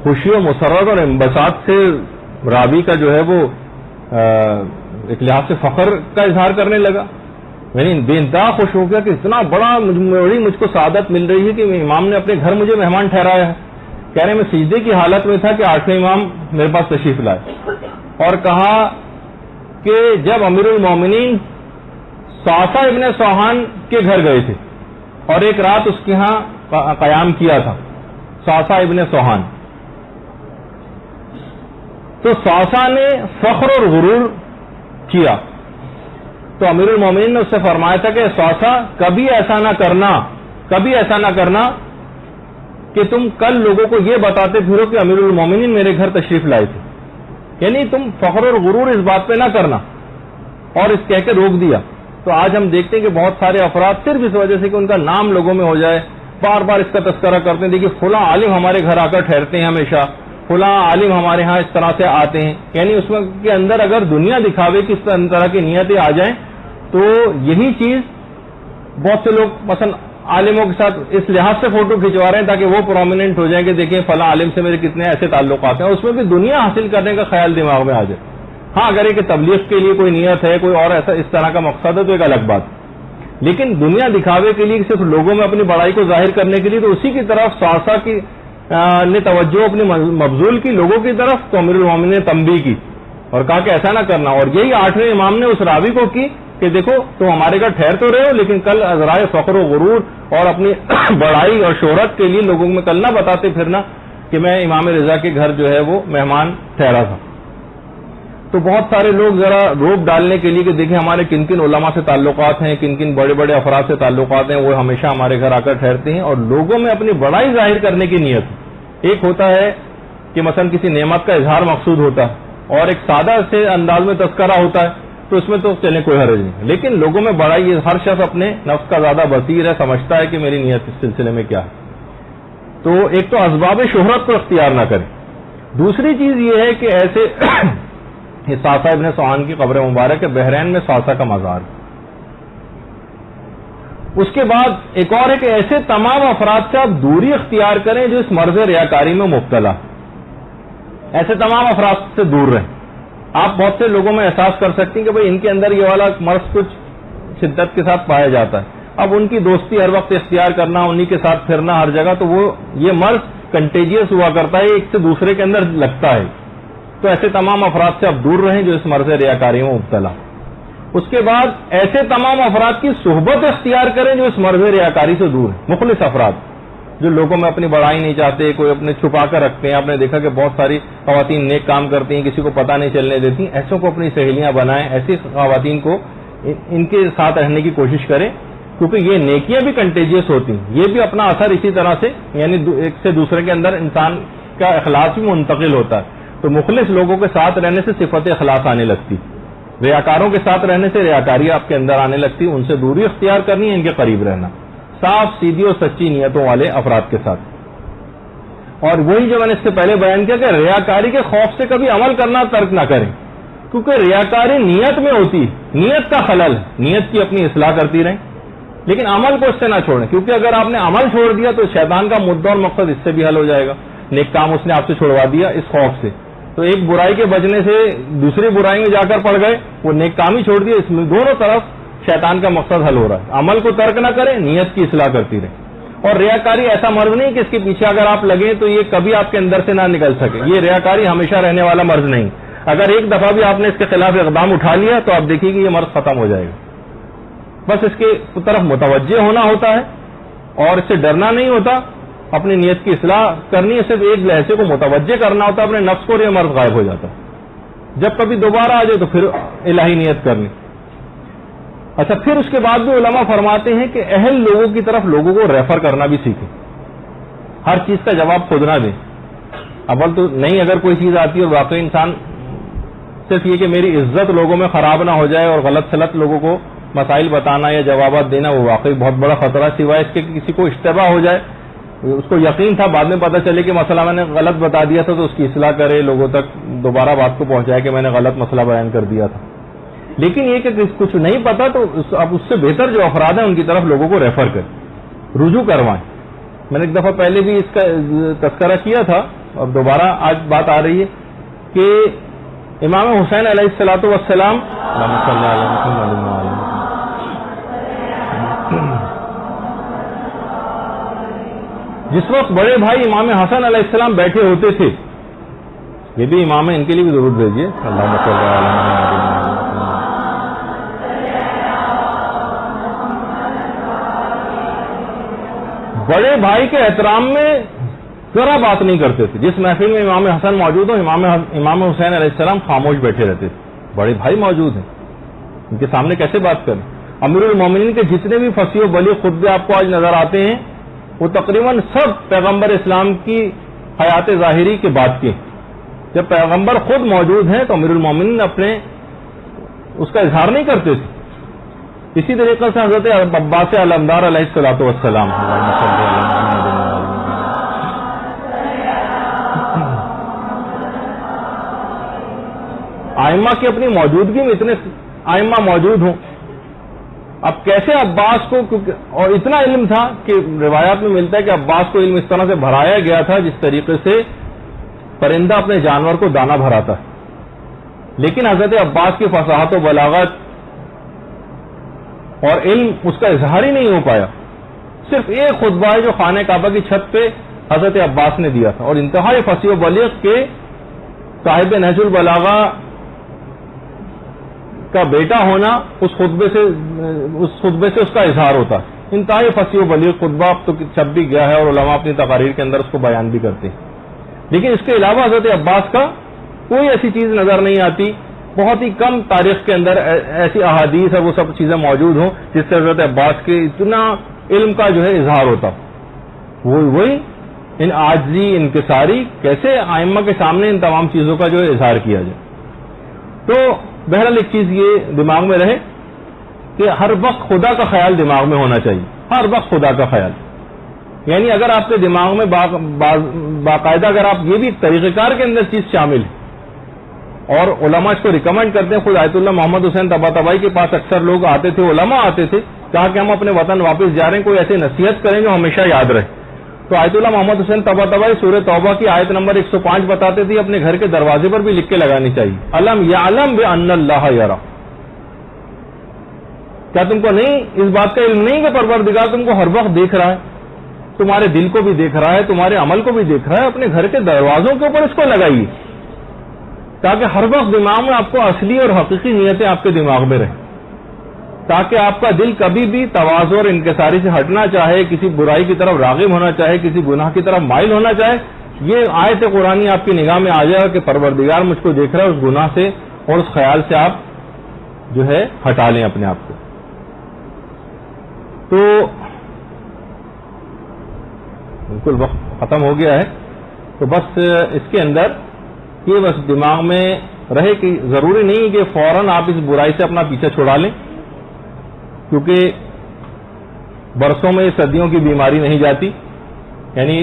خوشی و مسرت اور انبساط سے راوی کا جو ہے وہ ایک لحاظ سے فخر کا اظہار کرنے لگا. یعنی بے انتہا خوش ہو گیا کہ اتنا بڑی مجھ کو سعادت مل رہی ہے کہ امام نے اپنے گھر مجھے مہمان ٹھہرایا ہے. کہہ رہے میں سجدے کی حالت میں تھا کہ 8ویں امام میرے پاس تشریف لائے اور کہا کہ جب امیر المومنین صعصع ابن سوحان کے گھر گئے تھے اور ایک رات اس کے ہاں قیام کیا تھا، صعصع ابن سوحان، تو صعصع نے فخر اور غرور کیا. تو امیر المومنین نے اس سے فرمایا تھا کہ صعصع کبھی ایسا نہ کرنا کہ تم کل لوگوں کو یہ بتاتے پھرو کہ امیر المومنین میرے گھر تشریف لائے تھے. یعنی تم فخر اور غرور اس بات پہ نہ کرنا، اور اس کہہ کے روک دیا. تو آج ہم دیکھتے ہیں کہ بہت سارے افراد صرف اس وجہ سے کہ ان کا نام لوگوں میں ہو جائے بار بار اس کا تذکرہ کرتے ہیں، دیکھیے فلاں عالم ہمارے گھر آ کر ٹھہرتے ہیں، ہمیشہ فلاں عالم ہمارے ہاں اس طرح سے آتے ہیں. یعنی اس کے اندر اگر دنیا دکھاوے کی اس طرح کی نیتیں آ جائیں تو یہی چیز بہت سے لوگ مثلا عالموں کے ساتھ اس لحاظ سے فوٹو کھنچوا رہے ہیں تاکہ وہ پرومیننٹ ہو جائیں کہ دیکھیں فلاں عالم سے میرے کتنے ایسے تعلقات ہیں، اس میں بھی دنیا حاصل کرنے کا خیال دماغ میں آ جائے. ہاں اگر ایک تبلیغ کے لیے کوئی نیت ہے، کوئی اور ایسا اس طرح کا مقصد ہے تو ایک الگ بات، لیکن دنیا دکھاوے کے لیے صرف لوگوں میں اپنی بڑائی کو ظاہر کرنے کے لیے تو اسی کی طرف ساسا کی نے توجہ اپنی مبذول کی لوگوں کی طرف، تو امیر المومنین نے تنبیہ کی اور کہا کہ ایسا نہ کرنا. اور یہی 8ویں امام نے اس راوی کو کی کہ دیکھو تم ہمارے گھر ٹھہر تو رہے ہو، لیکن کل ذرائع فخر و غرور اور اپنی بڑائی اور شہرت کے لیے لوگوں میں کل نہ بتاتے پھرنا کہ میں امام رضا کے گھر جو ہے وہ مہمان ٹھہرا تھا. تو بہت سارے لوگ ذرا روپ ڈالنے کے لیے کہ دیکھیں ہمارے کن کن علماء سے تعلقات ہیں، کن کن بڑے بڑے افراد سے تعلقات ہیں، وہ ہمیشہ ہمارے گھر آ کر ٹھہرتے ہیں، اور لوگوں میں اپنی بڑائی ظاہر کرنے کی نیت. ایک ہوتا ہے کہ مثلا کسی نعمت کا اظہار مقصود ہوتا ہے اور ایک سادہ سے انداز میں تذکرہ ہوتا ہے، تو اس میں تو چلیں کوئی حرج نہیں، لیکن لوگوں میں بڑائی، ہر شخص اپنے نفس کا زیادہ بصیر ہے، سمجھتا ہے کہ میری نیت اس سلسلے میں کیا ہے. تو ایک تو اسباب شہرت کو اختیار نہ کریں. دوسری چیز یہ ہے کہ ایسے ساسا ابن سوان کی قبر مبارک ہے، بحرین میں ساسا کا مزار. اس کے بعد ایک اور ہے کہ ایسے تمام افراد سے آپ دوری اختیار کریں جو اس مرض ریاکاری میں مبتلا، ایسے تمام افراد سے دور رہیں. آپ بہت سے لوگوں میں احساس کر سکتے ہیں کہ بھئی ان کے اندر یہ والا مرض کچھ شدت کے ساتھ پایا جاتا ہے، اب ان کی دوستی ہر وقت اختیار کرنا، انہی کے ساتھ پھرنا ہر جگہ، تو وہ یہ مرض کنٹیجیس ہوا کرتا ہے، ایک سے دوسرے کے اندر لگتا ہے. تو ایسے تمام افراد سے آپ دور رہیں جو اس مرض ریاکاری میں مبتلا. اس کے بعد ایسے تمام افراد کی صحبت اختیار کریں جو اس مرض ریاکاری سے دور ہیں. مخلص افراد جو لوگوں میں اپنی بڑائی نہیں چاہتے، کوئی اپنے چھپا کر رکھتے ہیں. آپ نے دیکھا کہ بہت ساری خواتین نیک کام کرتی ہیں، کسی کو پتہ نہیں چلنے دیتی. ایسوں کو اپنی سہیلیاں بنائیں، ایسی خواتین کو ان کے ساتھ رہنے کی کوشش کریں، کیونکہ یہ نیکیاں بھی کنٹیجیس ہوتی ہیں، یہ بھی اپنا اثر اسی طرح سے یعنی ایک سے دوسرے کے اندر انسان کا اخلاص بھی منتقل ہوتا ہے. تو مخلص لوگوں کے ساتھ رہنے سے صفت اخلاص آنے لگتی، ریاکاروں کے ساتھ رہنے سے ریاکاری آپ کے اندر آنے لگتی. ان سے دوری اختیار کرنی ہے، ان کے قریب رہنا، صاف سیدھی اور سچی نیتوں والے افراد کے ساتھ. اور وہی جو میں نے اس سے پہلے بیان کیا کہ ریاکاری کے خوف سے کبھی عمل کرنا ترک نہ کریں، کیونکہ ریاکاری نیت میں ہوتی ہے، نیت کا خلل ہے. نیت کی اپنی اصلاح کرتی رہیں، لیکن عمل کو اس سے نہ چھوڑیں، کیونکہ اگر آپ نے عمل چھوڑ دیا تو شیطان کا مدعا اور مقصد اس سے بھی حل ہو جائے گا. نیک کام اس نے آپ سے چھوڑوا دیا اس خوف سے، تو ایک برائی کے بچنے سے دوسری برائی میں جا کر پڑ گئے، وہ نیک کام ہی چھوڑ دیا. اس میں دونوں طرف شیطان کا مقصد حل ہو رہا ہے. عمل کو ترک نہ کریں، نیت کی اصلاح کرتی رہیں. اور ریاکاری ایسا مرض نہیں کہ اس کے پیچھے اگر آپ لگیں تو یہ کبھی آپ کے اندر سے نہ نکل سکے. یہ ریاکاری ہمیشہ رہنے والا مرض نہیں. اگر ایک دفعہ بھی آپ نے اس کے خلاف اقدام اٹھا لیا تو آپ دیکھیے کہ یہ مرض ختم ہو جائے گا. بس اس کے طرف متوجہ ہونا ہوتا ہے اور اس سے ڈرنا نہیں ہوتا. اپنی نیت کی اصلاح کرنی ہے، صرف ایک لہجے کو متوجہ کرنا ہوتا ہے اپنے نفس کو، اور یہ مرض غائب ہو جاتا ہے. جب کبھی دوبارہ آ جائے تو پھر الہی نیت کرنی. اچھا، پھر اس کے بعد بھی علماء فرماتے ہیں کہ اہل لوگوں کی طرف لوگوں کو ریفر کرنا بھی سیکھیں. ہر چیز کا جواب خود نہ دیں. اول تو نہیں، اگر کوئی چیز آتی ہے اور واقعی انسان صرف یہ کہ میری عزت لوگوں میں خراب نہ ہو جائے اور غلط سلط لوگوں کو مسائل بتانا یا جوابات دینا، وہ واقعی بہت بڑا خطرہ. سوائے اس کے کہ کسی کو اشتباہ ہو جائے، اس کو یقین تھا، بعد میں پتہ چلے کہ مسئلہ میں نے غلط بتا دیا تھا، تو اس کی اصلاح کرے، لوگوں تک دوبارہ بات کو پہنچائے کہ میں نے غلط مسئلہ بیان کر دیا تھا. لیکن یہ کہ کچھ نہیں پتا تو اب اس سے بہتر جو افراد ہیں ان کی طرف لوگوں کو ریفر کریں، رجوع کروائیں. میں نے ایک دفعہ پہلے بھی اس کا تذکرہ کیا تھا اور دوبارہ آج بات آ رہی ہے کہ امام حسین علیہ الصلوۃ والسلام جس وقت بڑے بھائی امام حسن علیہ السلام بیٹھے ہوتے تھے، یہ بھی امام ہے، ان کے لیے بھی ضرور بھیجیے. اللہم صلی علی بڑے بھائی کے احترام میں ذرا بات نہیں کرتے تھے. جس محفل میں امام حسن موجود ہو، امام حسین علیہ السلام خاموش بیٹھے رہتے تھے. بڑے بھائی موجود ہیں، ان کے سامنے کیسے بات کریں. امیر المومنین کے جتنے بھی فصیح و بلیغ خطبے آپ کو آج نظر آتے ہیں وہ تقریباً سب پیغمبر اسلام کی حیات ظاہری کے بعد کے. جب پیغمبر خود موجود ہیں تو امیر المومنین اپنے اس کا اظہار نہیں کرتے تھے. اسی طریقے سے حضرت عباس علمدار علیہ الصلوۃ والسلام ائمہ کی اپنی موجودگی میں اتنے ائمہ موجود ہوں اب کیسے عباس کو، اور اتنا علم تھا کہ روایات میں ملتا ہے کہ عباس کو علم اس طرح سے بھرایا گیا تھا جس طریقے سے پرندہ اپنے جانور کو دانہ بھراتا ہے، لیکن حضرت عباس کی فصاحت و بلاغت اور علم اس کا اظہار ہی نہیں ہو پایا. صرف ایک خطبہ ہے جو خانہ کعبہ کی چھت پہ حضرت عباس نے دیا تھا، اور انتہائی فصیح و بلیغ کے صاحب نہج البلاغہ کا بیٹا ہونا اس خطبے سے اس کا اظہار ہوتا ہے. انتہائی فصیح و بلیغ خطبہ اب تو چھپ بھی گیا ہے اور علماء اپنی تقاریر کے اندر اس کو بیان بھی کرتے ہیں. لیکن اس کے علاوہ حضرت عباس کا کوئی ایسی چیز نظر نہیں آتی. بہت ہی کم تاریخ کے اندر ایسی احادیث اور وہ سب چیزیں موجود ہوں جس سے حضرت عباس کے اتنا علم کا جو ہے اظہار ہوتا. وہی ان عاجزی انکساری کیسے ائمہ کے سامنے ان تمام چیزوں کا جو ہے اظہار کیا جائے. تو بہرحال ایک چیز یہ دماغ میں رہے کہ ہر وقت خدا کا خیال دماغ میں ہونا چاہیے، ہر وقت خدا کا خیال. یعنی اگر آپ کے دماغ میں باقاعدہ اگر آپ یہ بھی طریقہ کار کے اندر چیز شامل ہے، اور علماء اس کو ریکمینڈ کرتے ہیں. خود آیت اللہ محمد حسین طباطبائی کے پاس اکثر لوگ آتے تھے، علماء آتے تھے، کہا کہ ہم اپنے وطن واپس جا رہے ہیں، کوئی ایسی نصیحت کریں جو ہمیشہ یاد رہے. تو آیت اللہ محمد حسین طباطبائی سورہ توبہ کی آیت نمبر 105 بتاتے تھے اپنے گھر کے دروازے پر بھی لکھ کے لگانی چاہیے، الم یعلم بان اللہ یرا. کیا تم کو نہیں اس بات کا علم نہیں کہ پروردگار تم کو ہر وقت دیکھ رہا ہے، تمہارے دل کو بھی دیکھ رہا ہے، تمہارے عمل کو بھی دیکھ رہا ہے. اپنے گھر کے دروازوں کے اوپر اس کو لگائیے تاکہ ہر وقت دماغ میں آپ کو اصلی اور حقیقی نیتیں آپ کے دماغ میں رہیں، تاکہ آپ کا دل کبھی بھی تواضع اور انکساری سے ہٹنا چاہے، کسی برائی کی طرف راغب ہونا چاہے، کسی گناہ کی طرف مائل ہونا چاہے، یہ آیت قرآنی آپ کی نگاہ میں آ جائے گا کہ پروردگار مجھ کو دیکھ رہا ہے، اس گناہ سے اور اس خیال سے آپ جو ہے ہٹا لیں اپنے آپ کو. تو بالکل وقت ختم ہو گیا ہے، تو بس اس کے اندر یہ بس دماغ میں رہے کہ ضروری نہیں کہ فوراً آپ اس برائی سے اپنا پیچھا چھڑا لیں، کیونکہ برسوں میں صدیوں کی بیماری نہیں جاتی. یعنی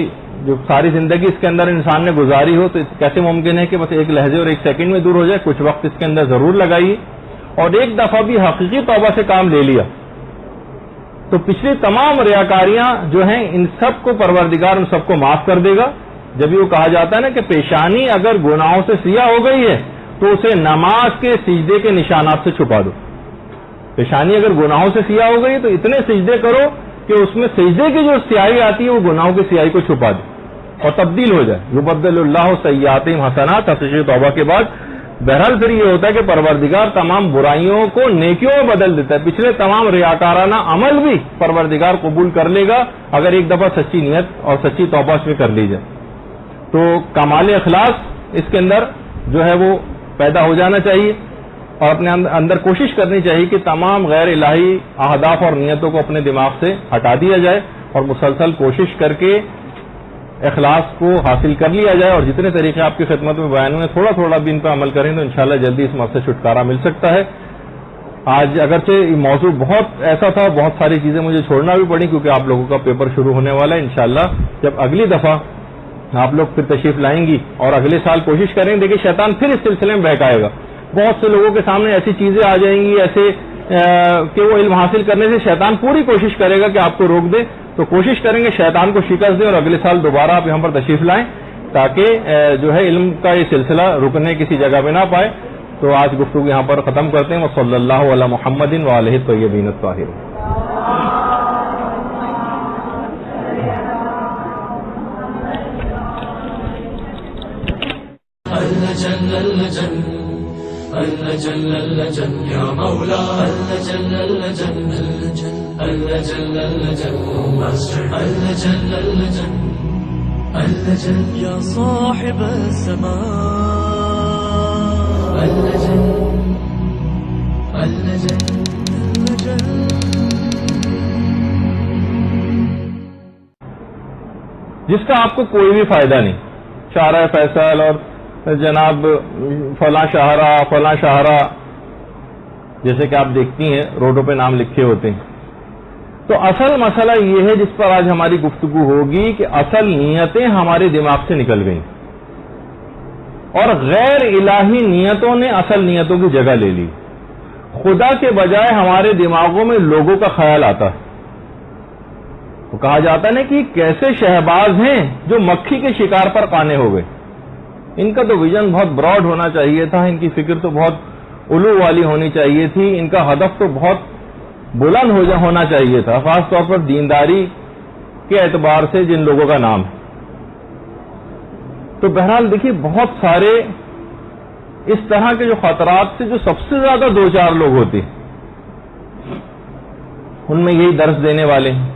جو ساری زندگی اس کے اندر انسان نے گزاری ہو تو کیسے ممکن ہے کہ بس ایک لہجے اور ایک سیکنڈ میں دور ہو جائے. کچھ وقت اس کے اندر ضرور لگائیے، اور ایک دفعہ بھی حقیقی توبہ سے کام لے لیا تو پچھلی تمام ریاکاریاں جو ہیں ان سب کو پروردگار ان سب کو معاف کر دے گا. جب یہ کہا جاتا ہے نا کہ پیشانی اگر گناہوں سے سیاہ ہو گئی ہے تو اسے نماز کے سجدے کے نشانات سے چھپا دو. پیشانی اگر گناہوں سے سیاہ ہو گئی تو اتنے سجدے کرو کہ اس میں سجدے کی جو سیاہی آتی ہے وہ گناہوں کی سیاہی کو چھپا دے اور تبدیل ہو جائے. یبدل اللہ سیئاتہم حسنات حقیقی توبہ کے بعد. بہرحال پھر یہ ہوتا ہے کہ پروردگار تمام برائیوں کو نیکیوں میں بدل دیتا ہے. پچھلے تمام ریاکارانہ عمل بھی پروردگار قبول کر لے گا اگر ایک دفعہ سچی نیت اور سچی توبہ اس میں کر لی جائے. تو کمال اخلاص اس کے اندر جو ہے وہ پیدا ہو جانا چاہیے، اور اپنے اندر کوشش کرنی چاہیے کہ تمام غیر الہی اہداف اور نیتوں کو اپنے دماغ سے ہٹا دیا جائے اور مسلسل کوشش کر کے اخلاص کو حاصل کر لیا جائے. اور جتنے طریقے آپ کی خدمت میں بیان ہوئے تھوڑا تھوڑا بھی ان پہ عمل کریں تو انشاءاللہ جلدی اس مسئلے سے چھٹکارا مل سکتا ہے. آج اگرچہ یہ موضوع بہت ایسا تھا، بہت ساری چیزیں مجھے چھوڑنا بھی پڑی کیونکہ آپ لوگوں کا پیپر شروع ہونے والا ہے. انشاءاللہ جب اگلی دفعہ آپ لوگ پھر تشریف لائیں گی اور اگلے سال کوشش کریں گے، دیکھیں شیطان پھر اس سلسلے میں بہکائے گا. بہت سے لوگوں کے سامنے ایسی چیزیں آ جائیں گی ایسے کہ وہ علم حاصل کرنے سے شیطان پوری کوشش کرے گا کہ آپ کو روک دے. تو کوشش کریں گے شیطان کو شکست دیں اور اگلے سال دوبارہ آپ یہاں پر تشریف لائیں تاکہ جو ہے علم کا یہ سلسلہ رکنے کسی جگہ پہ نہ پائے. تو آج گفتگو یہاں پر ختم کرتے ہیں. وصلی اللہ علی محمد وآلہ الطیبین الطاہرین. اللجن اللجن اللجن اللجن یا مولا اللجن اللجن اللجن اللجن اللجن اللجن اللجن یا صاحب السماء اللجن اللجن اللجن. جس کا آپ کو کوئی بھی فائدہ نہیں، شارع فیصل اور جناب فلاں شاہراہ جیسے کہ آپ دیکھتی ہیں روڈوں پہ نام لکھے ہوتے ہیں. تو اصل مسئلہ یہ ہے جس پر آج ہماری گفتگو ہوگی کہ اصل نیتیں ہمارے دماغ سے نکل گئیں اور غیر الہی نیتوں نے اصل نیتوں کی جگہ لے لی. خدا کے بجائے ہمارے دماغوں میں لوگوں کا خیال آتا ہے. وہ کہا جاتا ہے نا کہ کیسے شہباز ہیں جو مکھی کے شکار پر قانے ہو گئے. ان کا تو ویژن بہت براڈ ہونا چاہیے تھا، ان کی فکر تو بہت علو والی ہونی چاہیے تھی، ان کا ہدف تو بہت بلند ہونا چاہیے تھا، خاص طور پر دینداری کے اعتبار سے جن لوگوں کا نام ہے. تو بہرحال دیکھیے بہت سارے اس طرح کے جو خطرات سے جو سب سے زیادہ دو چار لوگ ہوتے ہیں ان میں یہی درس دینے والے ہیں،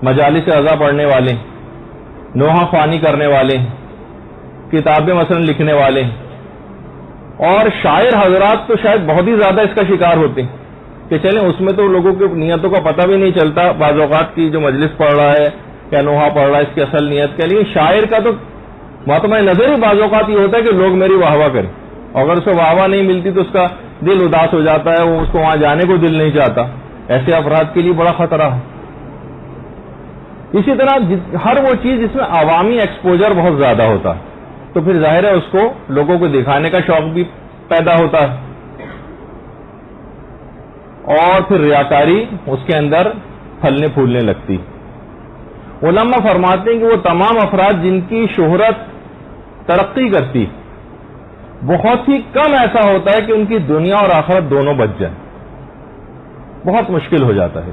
مجالس اعضا پڑھنے والے ہیں، نوحہ خوانی کرنے والے ہیں، کتابیں مثلا لکھنے والے ہیں، اور شاعر حضرات تو شاید بہت ہی زیادہ اس کا شکار ہوتے ہیں کہ چلیں اس میں تو لوگوں کی نیتوں کا پتہ بھی نہیں چلتا بعض اوقات کی جو مجلس پڑھ رہا ہے یا نوحہ پڑھ رہا ہے اس کی اصل نیت کے لیے. شاعر کا تو ماتمہ نظر ہی بعض اوقات یہ ہوتا ہے کہ لوگ میری واہ واہ کریں، اگر اسے واہ واہ نہیں ملتی تو اس کا دل اداس ہو جاتا ہے، وہ اس کو وہاں جانے کو دل نہیں چاہتا. ایسے افراد کے لیے بڑا خطرہ ہے. اسی طرح ہر وہ چیز جس میں عوامی ایکسپوجر بہت زیادہ ہوتا ہے تو پھر ظاہر ہے اس کو لوگوں کو دکھانے کا شوق بھی پیدا ہوتا ہے، اور پھر ریاکاری اس کے اندر پھلنے پھولنے لگتی. علماء فرماتے ہیں کہ وہ تمام افراد جن کی شہرت ترقی کرتی بہت ہی کم ایسا ہوتا ہے کہ ان کی دنیا اور آخرت دونوں بچ جائیں، بہت مشکل ہو جاتا ہے.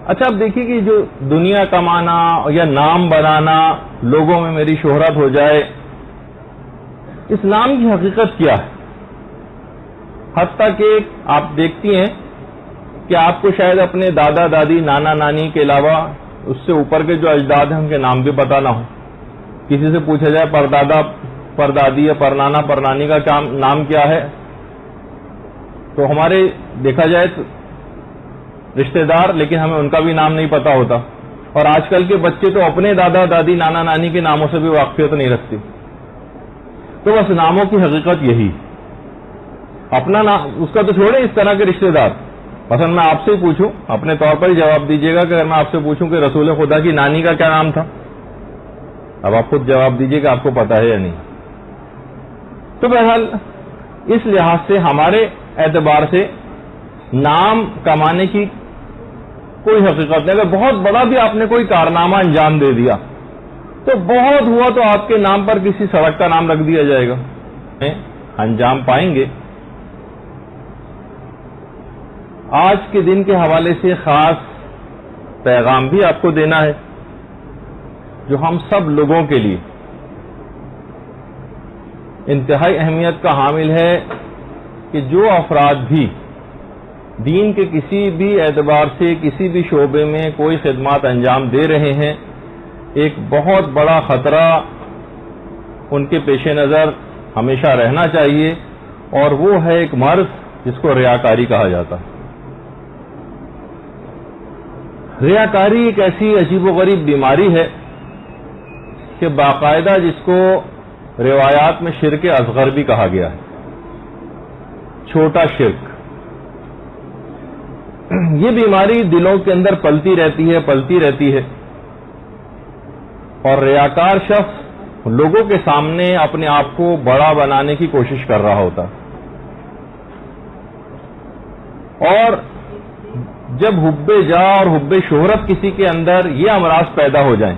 اچھا اب دیکھیے کہ جو دنیا کمانا یا نام بنانا، لوگوں میں میری شہرت ہو جائے، اسلام کی حقیقت کیا ہے؟ حتیٰ کہ آپ دیکھتی ہیں کہ آپ کو شاید اپنے دادا دادی نانا نانی کے علاوہ اس سے اوپر کے جو اجداد ہیں ان کے نام بھی پتہ نہ ہو. کسی سے پوچھا جائے پردادا پردادی یا پرنانا پرنانی کا نام کیا ہے تو ہمارے دیکھا جائے تو رشتہ دار، لیکن ہمیں ان کا بھی نام نہیں پتا ہوتا. اور آج کل کے بچے تو اپنے دادا دادی نانا نانی کے ناموں سے بھی واقفیت نہیں رکھتے. تو بس ناموں کی حقیقت یہی، اپنا نام اس کا تو چھوڑے، اس طرح کے رشتہ دار. مثلا میں آپ سے پوچھوں، اپنے طور پر ہی جواب دیجیے گا کہ اگر میں آپ سے پوچھوں کہ رسول خدا کی نانی کا کیا نام تھا، اب آپ خود جواب دیجیے کہ آپ کو پتا ہے یا نہیں. تو بہرحال اس لحاظ سے ہمارے اعتبار سے نام کمانے کی کوئی حقیقت نہیں. اگر بہت بڑا بھی آپ نے کوئی کارنامہ انجام دے دیا تو بہت ہوا تو آپ کے نام پر کسی سڑک کا نام رکھ دیا جائے گا، انجام پائیں گے. آج کے دن کے حوالے سے خاص پیغام بھی آپ کو دینا ہے جو ہم سب لوگوں کے لیے انتہائی اہمیت کا حامل ہے کہ جو افراد بھی دین کے کسی بھی اعتبار سے کسی بھی شعبے میں کوئی خدمات انجام دے رہے ہیں، ایک بہت بڑا خطرہ ان کے پیش نظر ہمیشہ رہنا چاہیے، اور وہ ہے ایک مرض جس کو ریاکاری کہا جاتا ہے. ریاکاری ایک ایسی عجیب و غریب بیماری ہے کہ باقاعدہ جس کو روایات میں شرک اصغر بھی کہا گیا ہے، چھوٹا شرک. یہ بیماری دلوں کے اندر پلتی رہتی ہے اور ریاکار شخص لوگوں کے سامنے اپنے آپ کو بڑا بنانے کی کوشش کر رہا ہوتا. اور جب حب جاہ اور حب شہرت کسی کے اندر یہ امراض پیدا ہو جائیں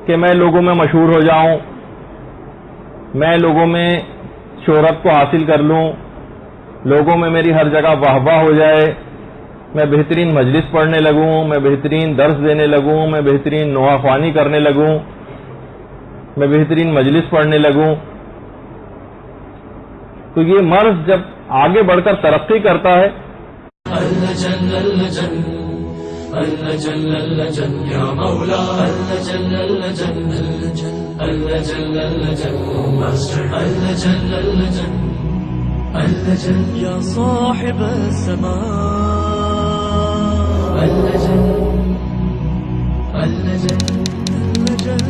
کہ میں لوگوں میں مشہور ہو جاؤں، میں لوگوں میں شہرت کو حاصل کر لوں، لوگوں میں میری ہر جگہ واہ واہ ہو جائے، میں بہترین مجلس پڑھنے لگوں، میں بہترین درس دینے لگوں، میں بہترین نوحہ خوانی کرنے لگوں، میں بہترین مجلس پڑھنے لگوں، تو یہ مرض جب آگے بڑھ کر ترقی کرتا ہے اللجن اللجن اللجن اللجن یا مولا اللجن اللجن اللجن اللجن اللجن اللجن اللجن یا صاحب السماء اللجن اللجن اللجن.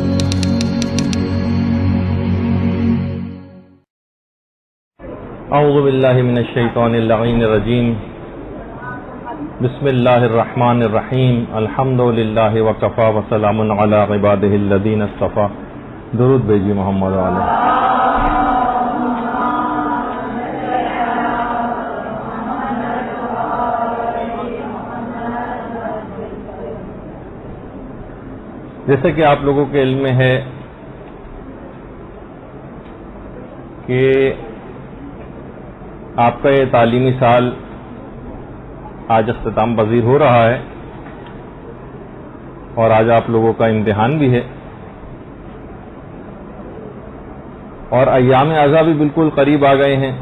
اعوذ باللہ من الشیطان اللعین الرجیم. بسم اللہ الرحمن الرحیم. الحمد للہ وکفی وسلام علی عبادہ الذین اصطفی. درود بھیجیے محمد علیہ. جیسا کہ آپ لوگوں کے علم میں ہے کہ آپ کا یہ تعلیمی سال آج اختتام پذیر ہو رہا ہے اور آج آپ لوگوں کا امتحان بھی ہے اور ایام اعضا بھی بالکل قریب آ گئے ہیں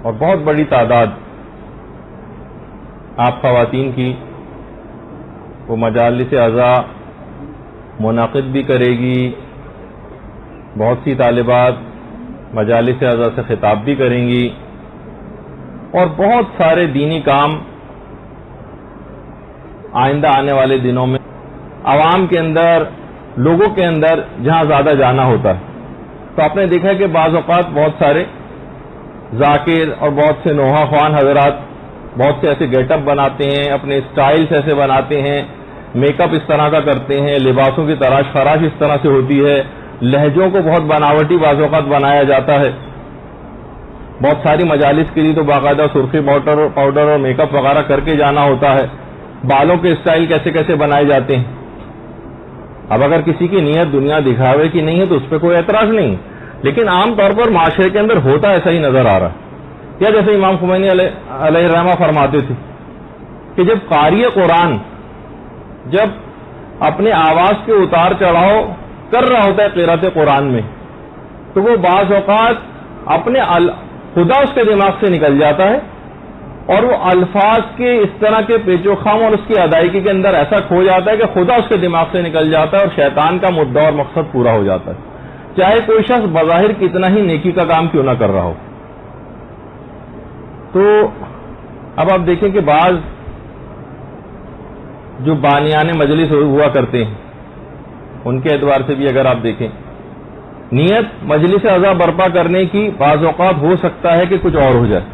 اور بہت بڑی تعداد آپ خواتین کی وہ مجالس اعضا منعقد بھی کرے گی، بہت سی طالبات مجالس اعضا سے خطاب بھی کریں گی اور بہت سارے دینی کام آئندہ آنے والے دنوں میں عوام کے اندر، لوگوں کے اندر جہاں زیادہ جانا ہوتا ہے، تو آپ نے دیکھا کہ بعض اوقات بہت سارے ذاکر اور بہت سے نوحہ خوان حضرات بہت سے ایسے گیٹ اپ بناتے ہیں، اپنے اسٹائلز ایسے بناتے ہیں، میک اپ اس طرح کا کرتے ہیں، لباسوں کی تراش فراش اس طرح سے ہوتی ہے، لہجوں کو بہت بناوٹی بعض اوقات بنایا جاتا ہے۔ بہت ساری مجالس کے لیے تو باقاعدہ سرخی پاؤڈر اور میک اپ وغیرہ کر کے جانا ہوتا ہے، بالوں کے اسٹائل کیسے کیسے بنائے جاتے ہیں۔ اب اگر کسی کی نیت دنیا دکھاوے کی نہیں ہے تو اس پہ کوئی اعتراض نہیں، لیکن عام طور پر معاشرے کے اندر ہوتا ایسا ہی نظر آ رہا ہے۔ یا جیسے امام خمینی علیہ الرحمہ فرماتے تھے کہ جب قاری قرآن جب اپنے آواز کے اتار چڑھاؤ کر رہا ہوتا ہے قرأت قرآن میں، تو وہ بعض اوقات اپنے خدا اس کے دماغ سے نکل جاتا ہے اور وہ الفاظ کے اس طرح کے پیچ و خم اور اس کی ادائیگی کے اندر ایسا کھو جاتا ہے کہ خدا اس کے دماغ سے نکل جاتا ہے اور شیطان کا مدعا اور مقصد پورا ہو جاتا ہے، چاہے کوئی شخص بظاہر کتنا ہی نیکی کا کام کیوں نہ کر رہا ہو۔ تو اب آپ دیکھیں کہ بعض جو بانیان مجلس ہوا کرتے ہیں ان کے اعتبار سے بھی اگر آپ دیکھیں، نیت مجلس اعضا برپا کرنے کی بعض اوقات ہو سکتا ہے کہ کچھ اور ہو جائے،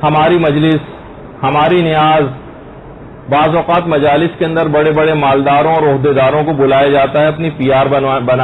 ہماری مجلس، ہماری نیاز، بعض اوقات مجالس کے اندر بڑے بڑے مالداروں اور عہدیداروں کو بلایا جاتا ہے اپنی PR بنانے